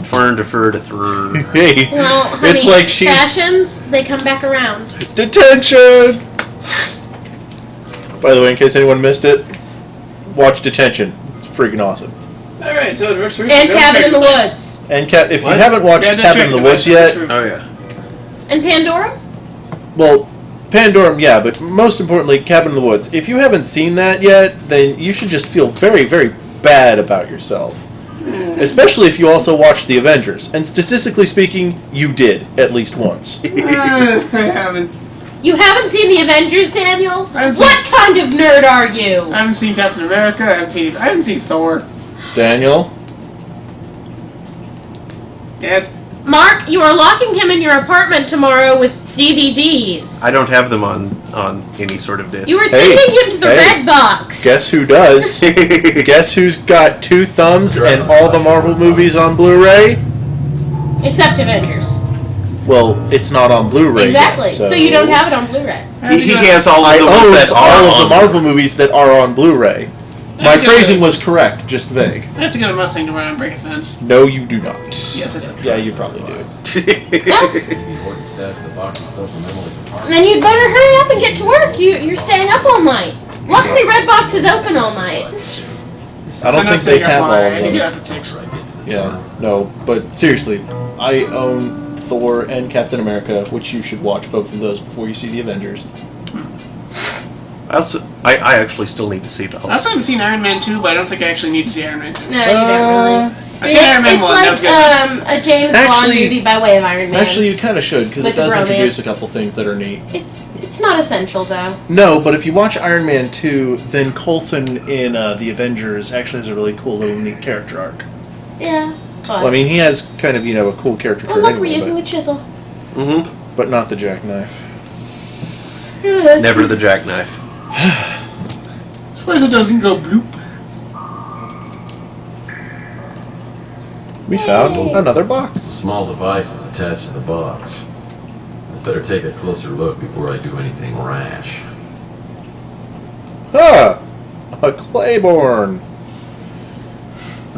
Fern defer to through. Hey, Well, honey, it's like she's fashions, they come back around. detention. By the way, in case anyone missed it, watch Detention. It's freaking awesome. Alright, so it works for And Cabin in the Woods. And if you What? haven't watched Yeah, that's Cabin in the right, Woods that's yet, true. Oh, yeah. And Pandora? well, Pandora, yeah, but most importantly, Cabin in the Woods. If you haven't seen that yet, then you should just feel very, very bad about yourself. Especially if you also watched The Avengers. And statistically speaking, you did, at least once. I haven't. You haven't seen the Avengers, Daniel? haven't What kind of nerd are you? I haven't seen Captain America, I haven't seen Thor. Daniel? Yes? Mark, you are locking him in your apartment tomorrow with DVDs. I don't have them on any sort of disc. You were sending him to the hey. red box. Guess who does? Guess who's got 2 thumbs and all the Marvel movies on Blu-ray? Except Avengers. Well, it's not on Blu-ray Exactly. yet, so So you don't have it on Blu-ray. He has all of I the ones own that are all of on the Marvel movies that are on Blu-ray. My Okay. phrasing was correct, just vague. I have to go to Mustang tomorrow and break a fence. No, you do not. Yes, I do. Yeah, you probably do. And then you'd better hurry up and get to work. You're staying up all night. Luckily, Redbox is open all night. I don't I'm not think they staying up have all all of night. I get them. up at 6. Yeah, no, but seriously, I own Thor and Captain America, which you should watch both of those before you see the Avengers. I actually still need to see the I whole. also haven't seen Iron Man 2, but I don't think I actually need to see Iron Man 2. No, you don't really. I seen Iron Man It's 1, that was good. like a James Actually- Bond movie by way of Iron Man. Actually, you kind of should, because it With does romance. introduce a couple things that are neat. It's not essential though. No, but if you watch Iron Man 2, then Coulson in The Avengers actually has a really cool little neat character arc. Yeah. But, Well, I mean, he has kind of, a cool character oh trait look, anyway, we're using but, the chisel. Mm-hmm. but not the jackknife. Never the jackknife. As far as it doesn't go bloop. We found another box. Small device is attached to the box. I better take a closer look before I do anything rash. Ah! A Claiborne!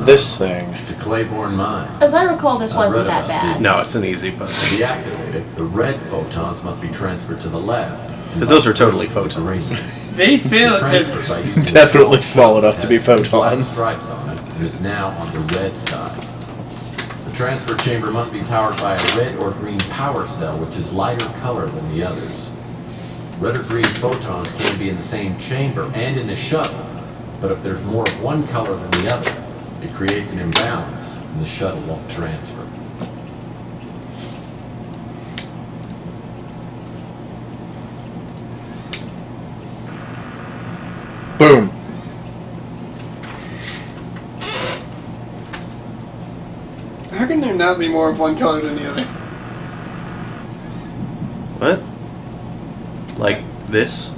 This thing. It's a Claiborne mine. As I recall, this I've wasn't read that about bad. these. No, it's an easy puzzle. To deactivate it, the red photons must be transferred to the lab. Because those are totally photons. They fail at Transferred physics. by using Definitely the small enough to be black photons. stripes on it, and is now on the red side. The transfer chamber must be powered by a red or green power cell, which is lighter color than the others. Red or green photons can be in the same chamber and in the shuttle, but if there's more of one color than the other, it creates an imbalance, and the shuttle won't transfer. Boom. How can there not be more of one color than the other? What? Like this?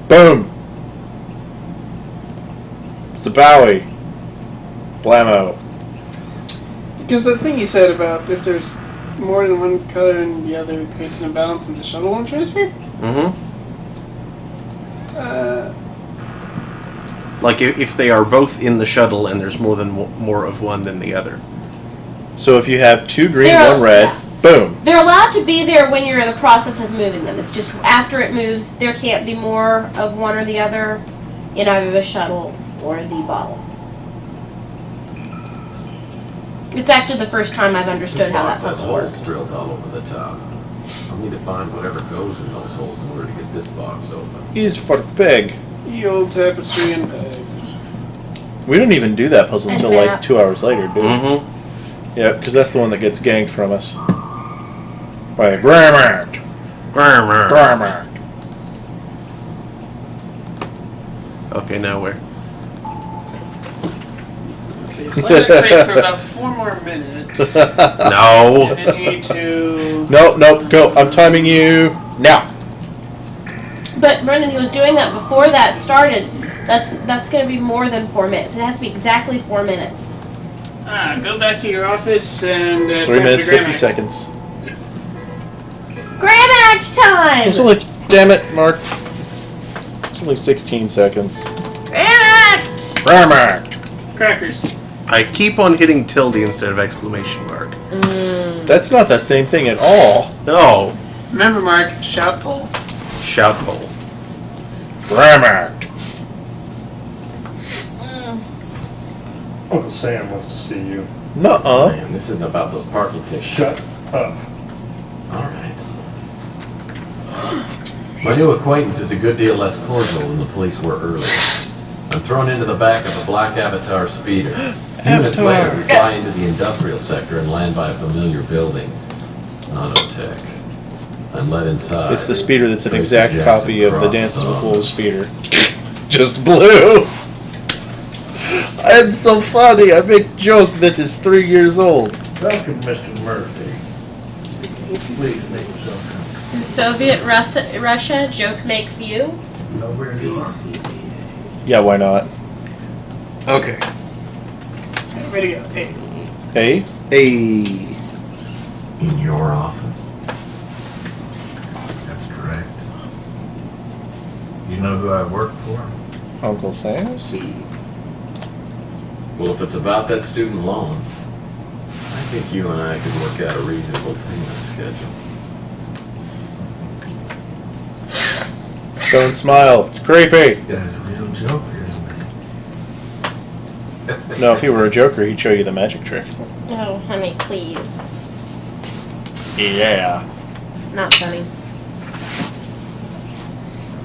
Boom. Zabowie. Blammo. Because the thing you said about if there's more than one color than the other, it creates an imbalance in the shuttle won't transfer? Mm-hmm. Like if they are both in the shuttle and there's more of one than the other. So if you have 2 green, They're- 1 red, boom. They're allowed to be there when you're in the process of moving them. It's just after it moves, there can't be more of one or the other in either the shuttle or the bottle. It's actually the first time I've understood how that This box has puzzle works. holes drilled all over the top. I'll need to find whatever goes in those holes in order to get this box open. Is for pig. The old tapestry and pegs. We didn't even do that puzzle And until like map. 2 hours later, dude. Mm-hmm. Yeah, because that's the one that gets ganked from us. By a grammar. Grammar. Okay, now where? So you slide that crate for about 4 more minutes. No. And then you need to... Nope, go. I'm timing you now. But Brendan, he was doing that before that started. That's going to be more than 4 minutes. It has to be exactly 4 minutes. Go back to your office and... 3 minutes, 50 seconds. Gramax time! It's only, damn it, Mark. It's only 16 seconds. Gramax! Grammar. Crackers. I keep on hitting tilde instead of exclamation mark. That's not the same thing at all. No. Remember, Mark, shout pull. Shout hole. Grammar. Uncle Sam wants to see you. Nuh-uh. Man, this isn't about those parking tickets. Shut up. Alright. My new acquaintance is a good deal less cordial than the police were earlier. I'm thrown into the back of a black Avatar speeder. Minutes later, we fly into the industrial sector and land by a familiar building. Autotech. I'm led inside. It's the speeder that's an Tracy exact Jackson copy of the Cross Dances with office. Wolves speeder. Just blue. I'm so funny. I make a joke that is 3 years old. Welcome, Mr. Murphy. Please make yourself comfortable. In Soviet Russia, joke makes you. Know where you are? Yeah, why not? Okay. Ready to go. Hey. Hey? Hey. In your office. That's correct. You know who I work for? Uncle Sam? Well, if it's about that student loan, I think you and I could work out a reasonable payment schedule. Don't smile. It's creepy. That is a real joker, isn't it? No, if he were a joker, he'd show you the magic trick. Oh, honey, please. Yeah. Not funny.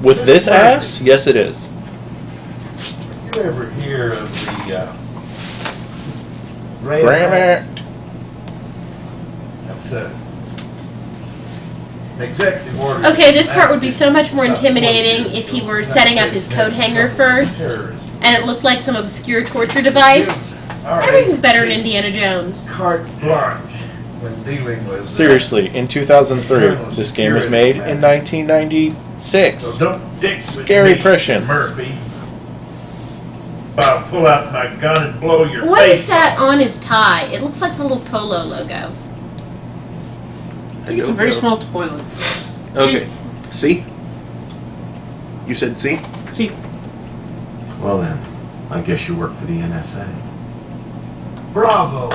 With this ass? Yes, it is. You ever hear of the Grammar. That's executive order. Okay, this part would be so much more intimidating if he were setting up his coat hanger first, and it looked like some obscure torture device. Everything's better in Indiana Jones. Carte blanche when dealing with. Seriously, in 2003, this game was made in 1996. So don't dick with Scary me, prescience. Murphy. I'll pull out my gun and blow your What face. is that on his tie? It looks like the little polo logo. I think it's a very small toilet. Okay. C? You said C? C. Well then, I guess you work for the NSA. Bravo.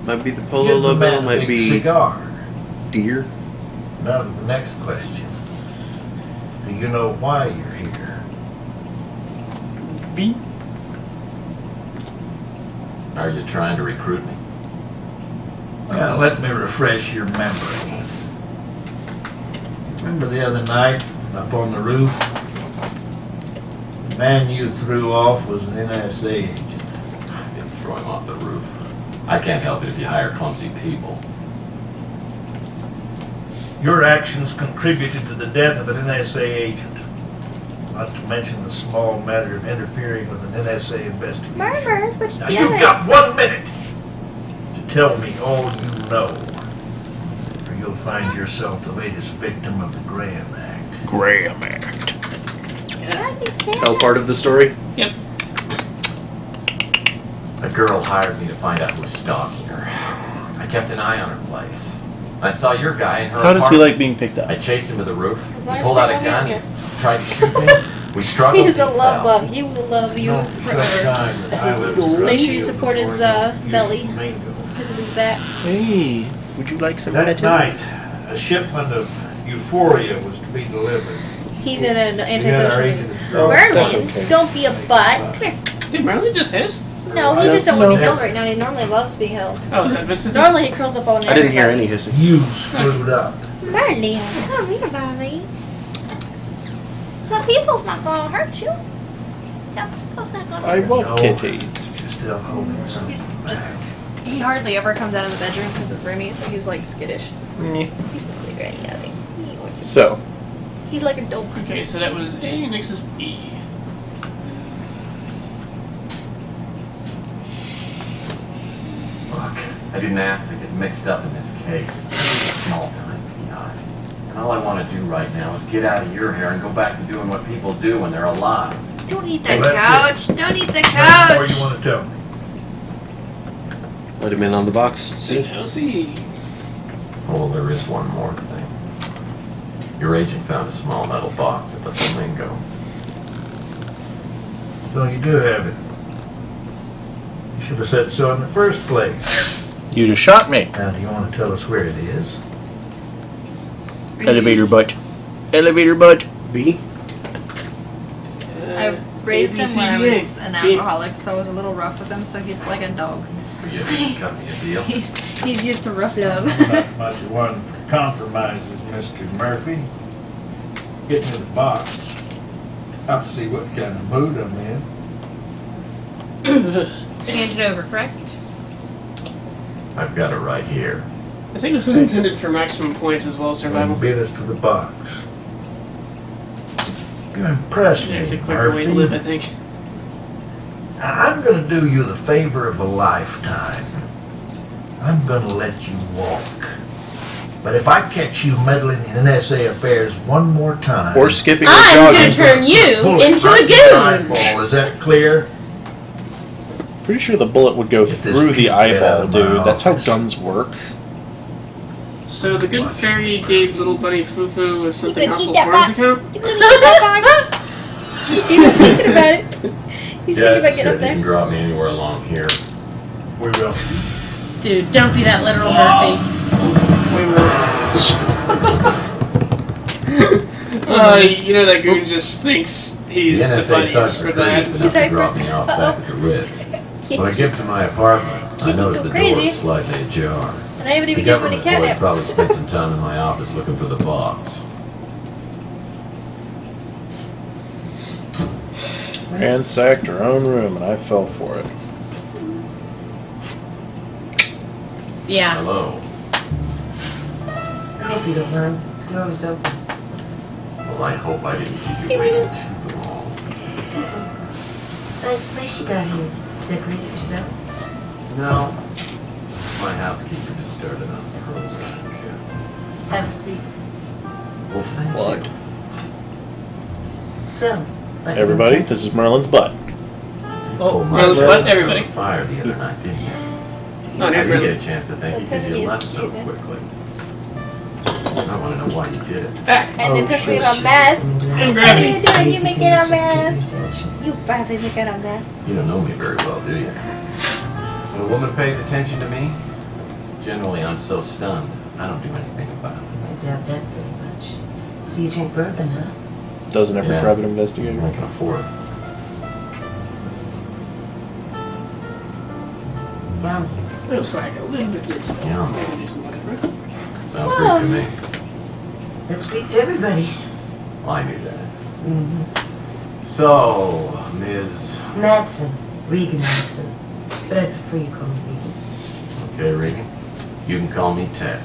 Might be the polo Give the logo, man a might big be cigar. deer. Now to the next question. Do you know why you're here? B. Are you trying to recruit me? Well, let me refresh your memory. Remember the other night up on the roof? The man you threw off was an NSA agent. I didn't throw him off the roof. I can't help it if you hire clumsy people. Your actions contributed to the death of an NSA agent. Not to mention the small matter of interfering with an NSA investigation. Murmurs, what you Now doing? you've got 1 minute to tell me all you know, or you'll find yourself the latest victim of the Graham Act. Graham Act. Yeah. Tell part of the story? Yep. A girl hired me to find out who was stalking her. I kept an eye on her place. I saw your guy in her How does he apartment. like being picked up? I chased him to the roof. As He long as pulled you out a pick gun. on He him. tried to shoot me. We struggled. He's a he love fell. bug. He will love you forever. Just Just make sure you support his belly because of his back. Hey, would you like some That tattoos? night, a shipment of Euphoria was to be delivered. He's in an We had our antisocial agent mood. drove Merlin, that's okay. don't be a butt. Come here. Did Merlin just hiss? No, he just don't want to be No. held right now. He normally loves being held. Oh, is that Vince's? Normally he curls up on I didn't hear everybody. any hissing. You screwed up. Merlin, come here, Bobby. Some people's not gonna hurt you. Some people's not gonna I hurt you. love No. kitties. You're still holding something He's back. just, he hardly ever comes out of the bedroom because it's roomy, so he's like skittish. Meh. He's really great, yeah. So, He's like a dog. Okay, so that was A, next is B. Look, I didn't ask to get mixed up in this case. It's a small time beyond. And all I want to do right now is get out of your hair and go back to doing what people do when they're alive. Don't eat Well, the that's couch. Don't eat the What more you couch. want to tell me? Let him in on the box. See? Now C. Oh, there is one more thing. Your agent found a small metal box at the Flamingo. So you do have it. You should have said so in the first place. you just shot me. Now, do you want to tell us where it is? Elevator butt. Elevator butt. B? I raised him when I ABCDA. was an alcoholic, so I was a little rough with him, so he's like a dog. You cut me a deal. He's used to rough love. Not much of one compromises, Mr. Murphy. Get me the box. I'll see what kind of mood I'm in. Hand it over, correct? I've got it right here. I think this is intended for maximum points as well as survival. Beat us to the box. You impress me, There's a quicker way to live, I Murphy. think. I'm going to do you the favor of a lifetime. I'm going to let you walk. But if I catch you meddling in NSA affairs one more time... Or skipping or I'm jogging. gonna turn you bullet into right a in your goon. eyeball. Is that clear? Pretty sure the bullet would go through the eyeball, dude. That's how guns work. So the good fairy gave little bunny Fufu a something could awful eat that porns box. account? You couldn't eat that box. He was thinking about it. He's thinking about getting up You can there. drop me anywhere along here. We will. Dude, don't be that literal, Murphy. You know that goon just thinks he's the NSA funniest thugs for are that. crazy enough to drop me off back at the Ritz. When I get to my apartment, I notice go the crazy. door is slightly ajar. And I haven't The even given him any government boys catnip. probably spent some time in my office looking for the box. Ransacked her own room, and I fell for it. Yeah. Hello. I hope you don't mind. The door was open. Well, I hope I didn't keep you waiting too long. Nice place you got here. Decorate it yourself? No. My housekeeper just started on Prozac. Have a seat. Well, thank What? you. So, what Everybody, this is Merlin's butt. Oh, my Merlin's God. butt, everybody. On fire the other night, didn't you? Not I here, didn't Merlin. get a chance to thank you Don't because put you me left in so cuteness. quickly. I want to know why you did it. Back. And then put me in a mess. And What grab are me. you doing? You making a mess. You badly make it a mess. You don't know me very well, do you? When a woman pays attention to me, generally I'm so stunned, I don't do anything about it. I doubt that very much. So you drink bourbon, huh? Doesn't every Yeah. private investigator? I can afford it. Yums. Looks like a little bit good stuff. Yeah. Maybe do some whatever. Sounds great to me. Let's speak to everybody. Well, I knew that. Mm-hmm. So, Ms. Madsen. Regan Madsen. But I prefer you call me Regan. Okay, Regan. You can call me Tex.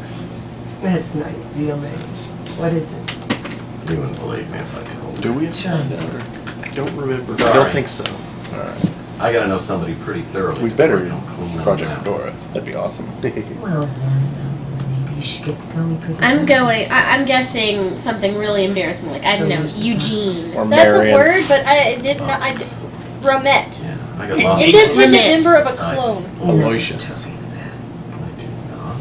That's not your real name. What is it? You wouldn't believe me if I told you. Do we? Sure. I don't remember. I Sorry. don't think so. Alright. I gotta know somebody pretty thoroughly. We before better I come clean on Project them. Pandora. That'd be awesome. Well, then, maybe you should get to know me pretty I'm well. going. I'm guessing something really embarrassing, like I don't know, So- Eugene. Or That's Marion. a word, but I did not. Romette. Yeah, I got lots of Independent member of a clone. You know what I'm Aloysius. talking about. I do not.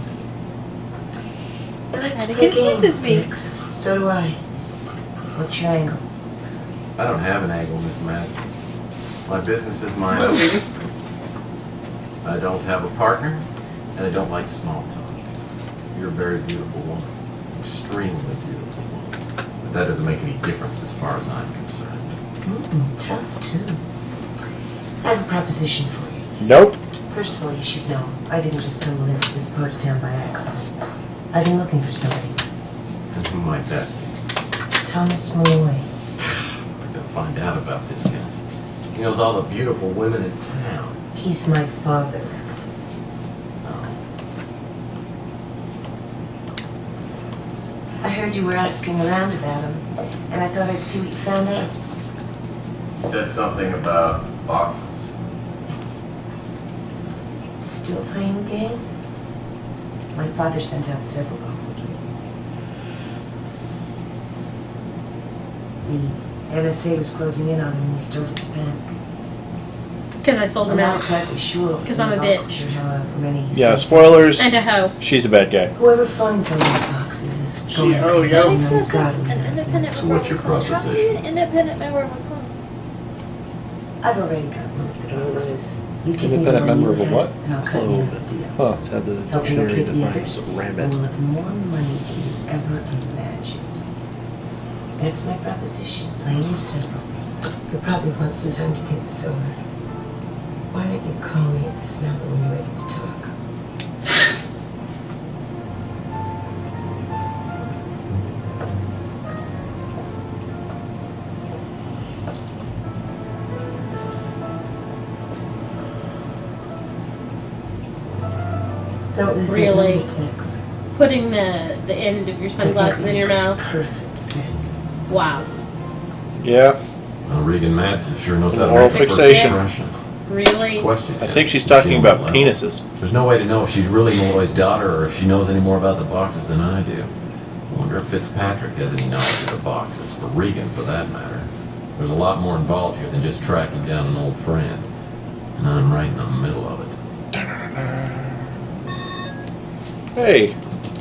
I like Kinda to play confuses games, me. Tex. So do I. What's your angle? I don't have an angle, Miss Madsen. My business is my own. I don't have a partner, and I don't like small talk. You're a very beautiful woman. Extremely beautiful woman. But that doesn't make any difference as far as I'm concerned. Tough, too. I have a proposition for you. Nope. First of all, you should know, I didn't just stumble into this part of town by accident. I've been looking for somebody. And who might that be? Thomas Malloy. We're gonna find out about this guy. He knows all the beautiful women in town. He's my father. I heard you were asking around about him, and I thought I'd see what you found out. You said something about boxes. Still playing the game? My father sent out several boxes lately. The NSA was closing in on him and he started to panic. Because I sold I'm him not out. exactly sure what was Because in I'm the a bitch. boxes or however many he Yeah, sent. spoilers. And a hoe. She's a bad guy. Whoever finds all those boxes is going to Oh, come yeah. That makes no down sense. and An independent So member what's of your a clone. How are you an independent member of a clone? I've already got one of the boxes. You give me the Independent money member you of a have, what? and I'll cut you a deal. Huh. That's how the Help me dictionary locate the defines others, rabbit. and we'll have more money than you ever imagined. That's my proposition, plain and simple. You'll probably want some time to think this over. Why don't you call me at this number when you're ready to talk? Don't lose Really? that number, Tex. Putting the end of your sunglasses in your mouth. Perfect. Wow. Yeah. Well, Regan Madsen sure knows how to Oral make a first fixation. impression. Really? Question. I think she's talking about penises. There's no way to know if she's really Malloy's daughter or if she knows any more about the boxes than I do. I wonder if Fitzpatrick has any knowledge of the boxes, or Regan for that matter. There's a lot more involved here than just tracking down an old friend. And I'm right in the middle of it. Hey,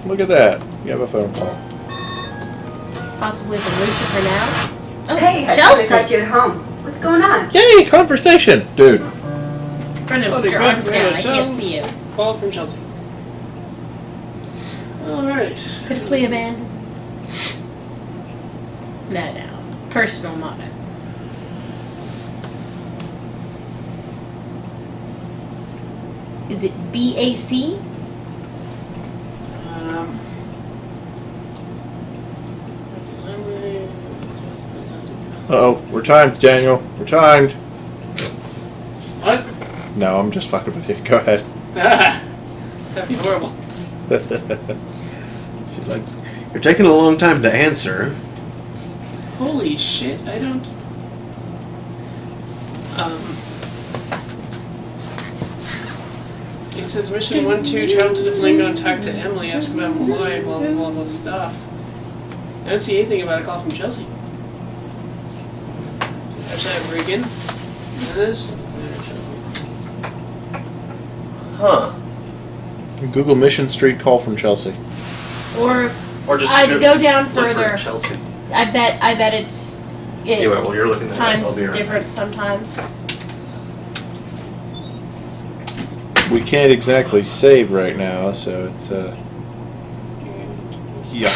look at that. You have a phone call. Possibly from Lucifer now. Oh, Hey, I Chelsea. thought you at home. What's going on? Yay, conversation! Dude. Front of Oh, your arms down. I can't see you. Call from Chelsea. Alright. Pitifully abandoned. No. Personal motto. Is it BAC? Uh-oh, we're timed, Daniel. We're timed. What? No, I'm just fucking with you. Go ahead. That'd be horrible. She's like, you're taking a long time to answer. Holy shit, I don't... It says mission 1-2, travel to the Flamingo and talk to Emily, ask about Malloy, blah blah blah blah stuff. I don't see anything about a call from Chelsea. There's that Regan. This. Huh. Google Mission Street call from Chelsea. Or Or just I'd go down look for further. Chelsea. I bet it's Anyway, while you're looking at that, I'll time's be right different sometimes. We can't exactly save right now, so it's yeah.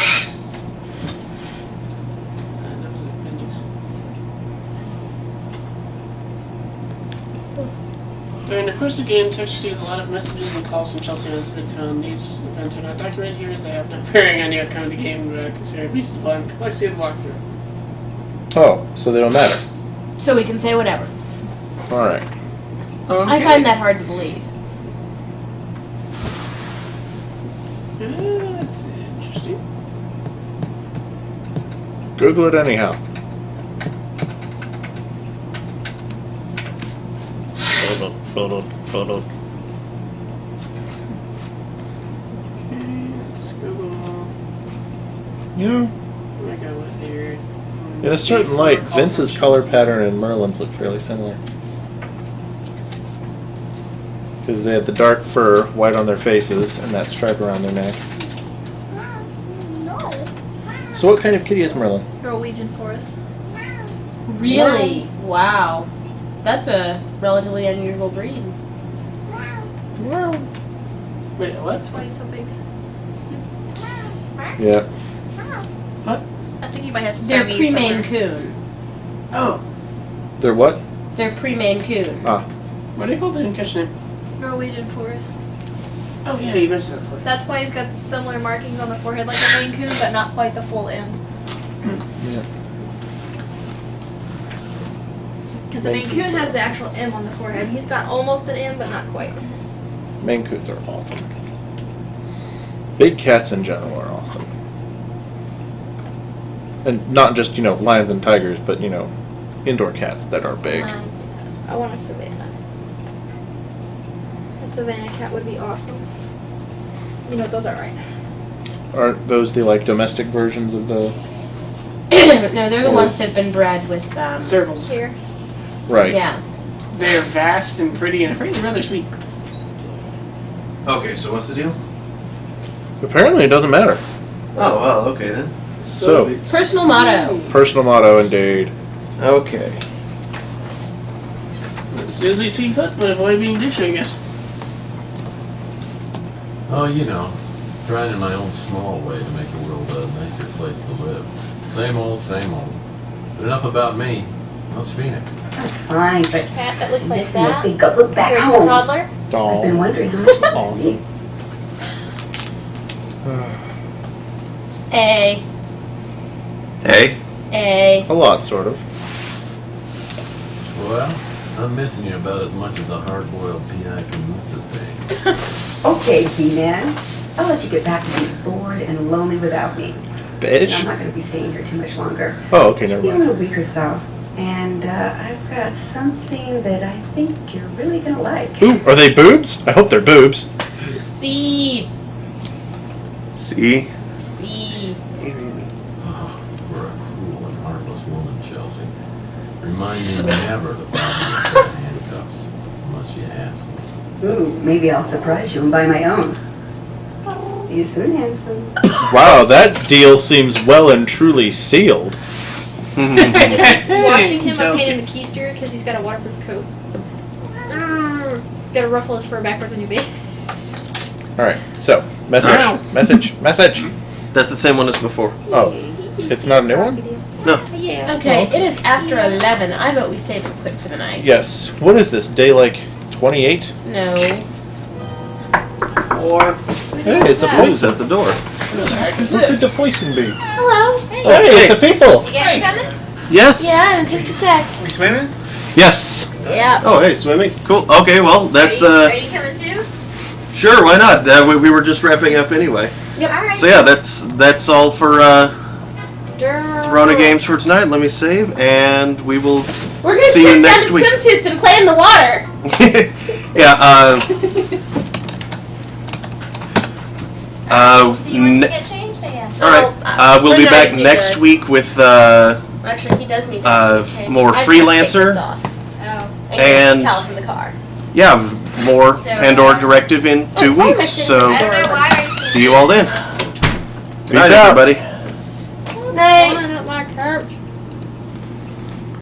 During the course of the game, text receives a lot of messages and calls from Chelsea on his VidFound. These events are not documented here as they have no bearing on the outcome of the game, but are considered breach of the volume complexity of the walkthrough. Oh, so they don't matter. So we can say whatever. All right. Okay. I find that hard to believe. That's interesting. Google it anyhow. Let's Google. You know, What do I go with here? in a certain light, Vince's color pattern and Merlin's look fairly similar. Because they had the dark fur, white on their faces, and that stripe around their neck. No. So what kind of kitty is Merlin? Norwegian forest. Really? Wow. That's a relatively unusual breed. Wow. Wait, what? That's why he's so big. Yeah. What? I think he might have some They're Siamese pre-Maine somewhere. Coon. Oh. They're what? They're pre-Maine Coon. Ah. What do you call the didn't catch name? Norwegian forest. Oh, yeah, you mentioned that before. That's why he's got the similar markings on the forehead like a Maine Coon, but not quite the full M. Yeah. Because the Maine Coon has the actual M on the forehead. He's got almost an M, but not quite. Maine Coons are awesome. Big cats in general are awesome. And not just, lions and tigers, but, indoor cats that are big. I want a Savannah. A Savannah cat would be awesome. You know what those are, right? Aren't those the, domestic versions of the... No, they're the ones that have been bred with, Circles. Here. Right. Yeah. They're vast and pretty and apparently rather sweet. Okay, so what's the deal? Apparently it doesn't matter. Oh, well, okay then. So, Personal motto. personal motto, indeed. Okay. As soon as we see foot, but avoid being dish, I guess. Oh, trying in my own small way to make the world a nicer place to live. Same old, same old. But enough about me. How's Phoenix? That's fine, but Cat that looks like this that. makes me go look back Your home. toddler. I've been wondering how much Awesome. A. Hey. A. A lot, sort of. Well, I'm missing you about as much as a hard-boiled PI can miss a thing. Okay, B-Man. I'll let you get back to being bored and lonely without me. Bitch. I'm not going to be staying here too much longer. Oh, okay, never Give mind. it a week or so. And I've got something that I think you're really going to like. Ooh, are they boobs? I hope they're boobs. C. See? C. Oh, you're a cruel and heartless woman, Chelsea. Remind me never to buy you handcuffs, unless you ask me. Ooh, maybe I'll surprise you and buy my own. See you soon, handsome. Wow, that deal seems well and truly sealed. Washing him, I painted the keister because he's got a waterproof coat. Gotta ruffle his fur backwards when you bathe. Alright, so, message, message, message. That's the same one as before. Oh, it's not a new one? No. Yeah. Okay, it is after 11. I vote we save and quit for the night. Yes. What is this, day 28? No. Or Hey, it's a Who's poison. at the door? What could the poison be? Hello. Hey. Oh, hey, it's a people! You guys coming? Yes. Yeah, in just a sec. we swimming? Yes. Yeah. Oh, hey, swimming. Cool. Okay, well, that's, Are you coming too? sure, why not? We were just wrapping up anyway. Yep. All right. So yeah, that's all for, Corona games for tonight. Let me save, and we will We're gonna see you strip down next to week. swimsuits and play in the water. Yeah, See you once you get changed, I guess. alright, we'll be Brenda back just next needs to- week with, Actually, he does need to change. more I just Freelancer. take this off. Oh. And- towel from the car. yeah, more So, Pandora Directive in 2 why am I weeks, sitting so I don't know why. see you all then. Peace Good night, out. everybody. Night. Pulling up my couch.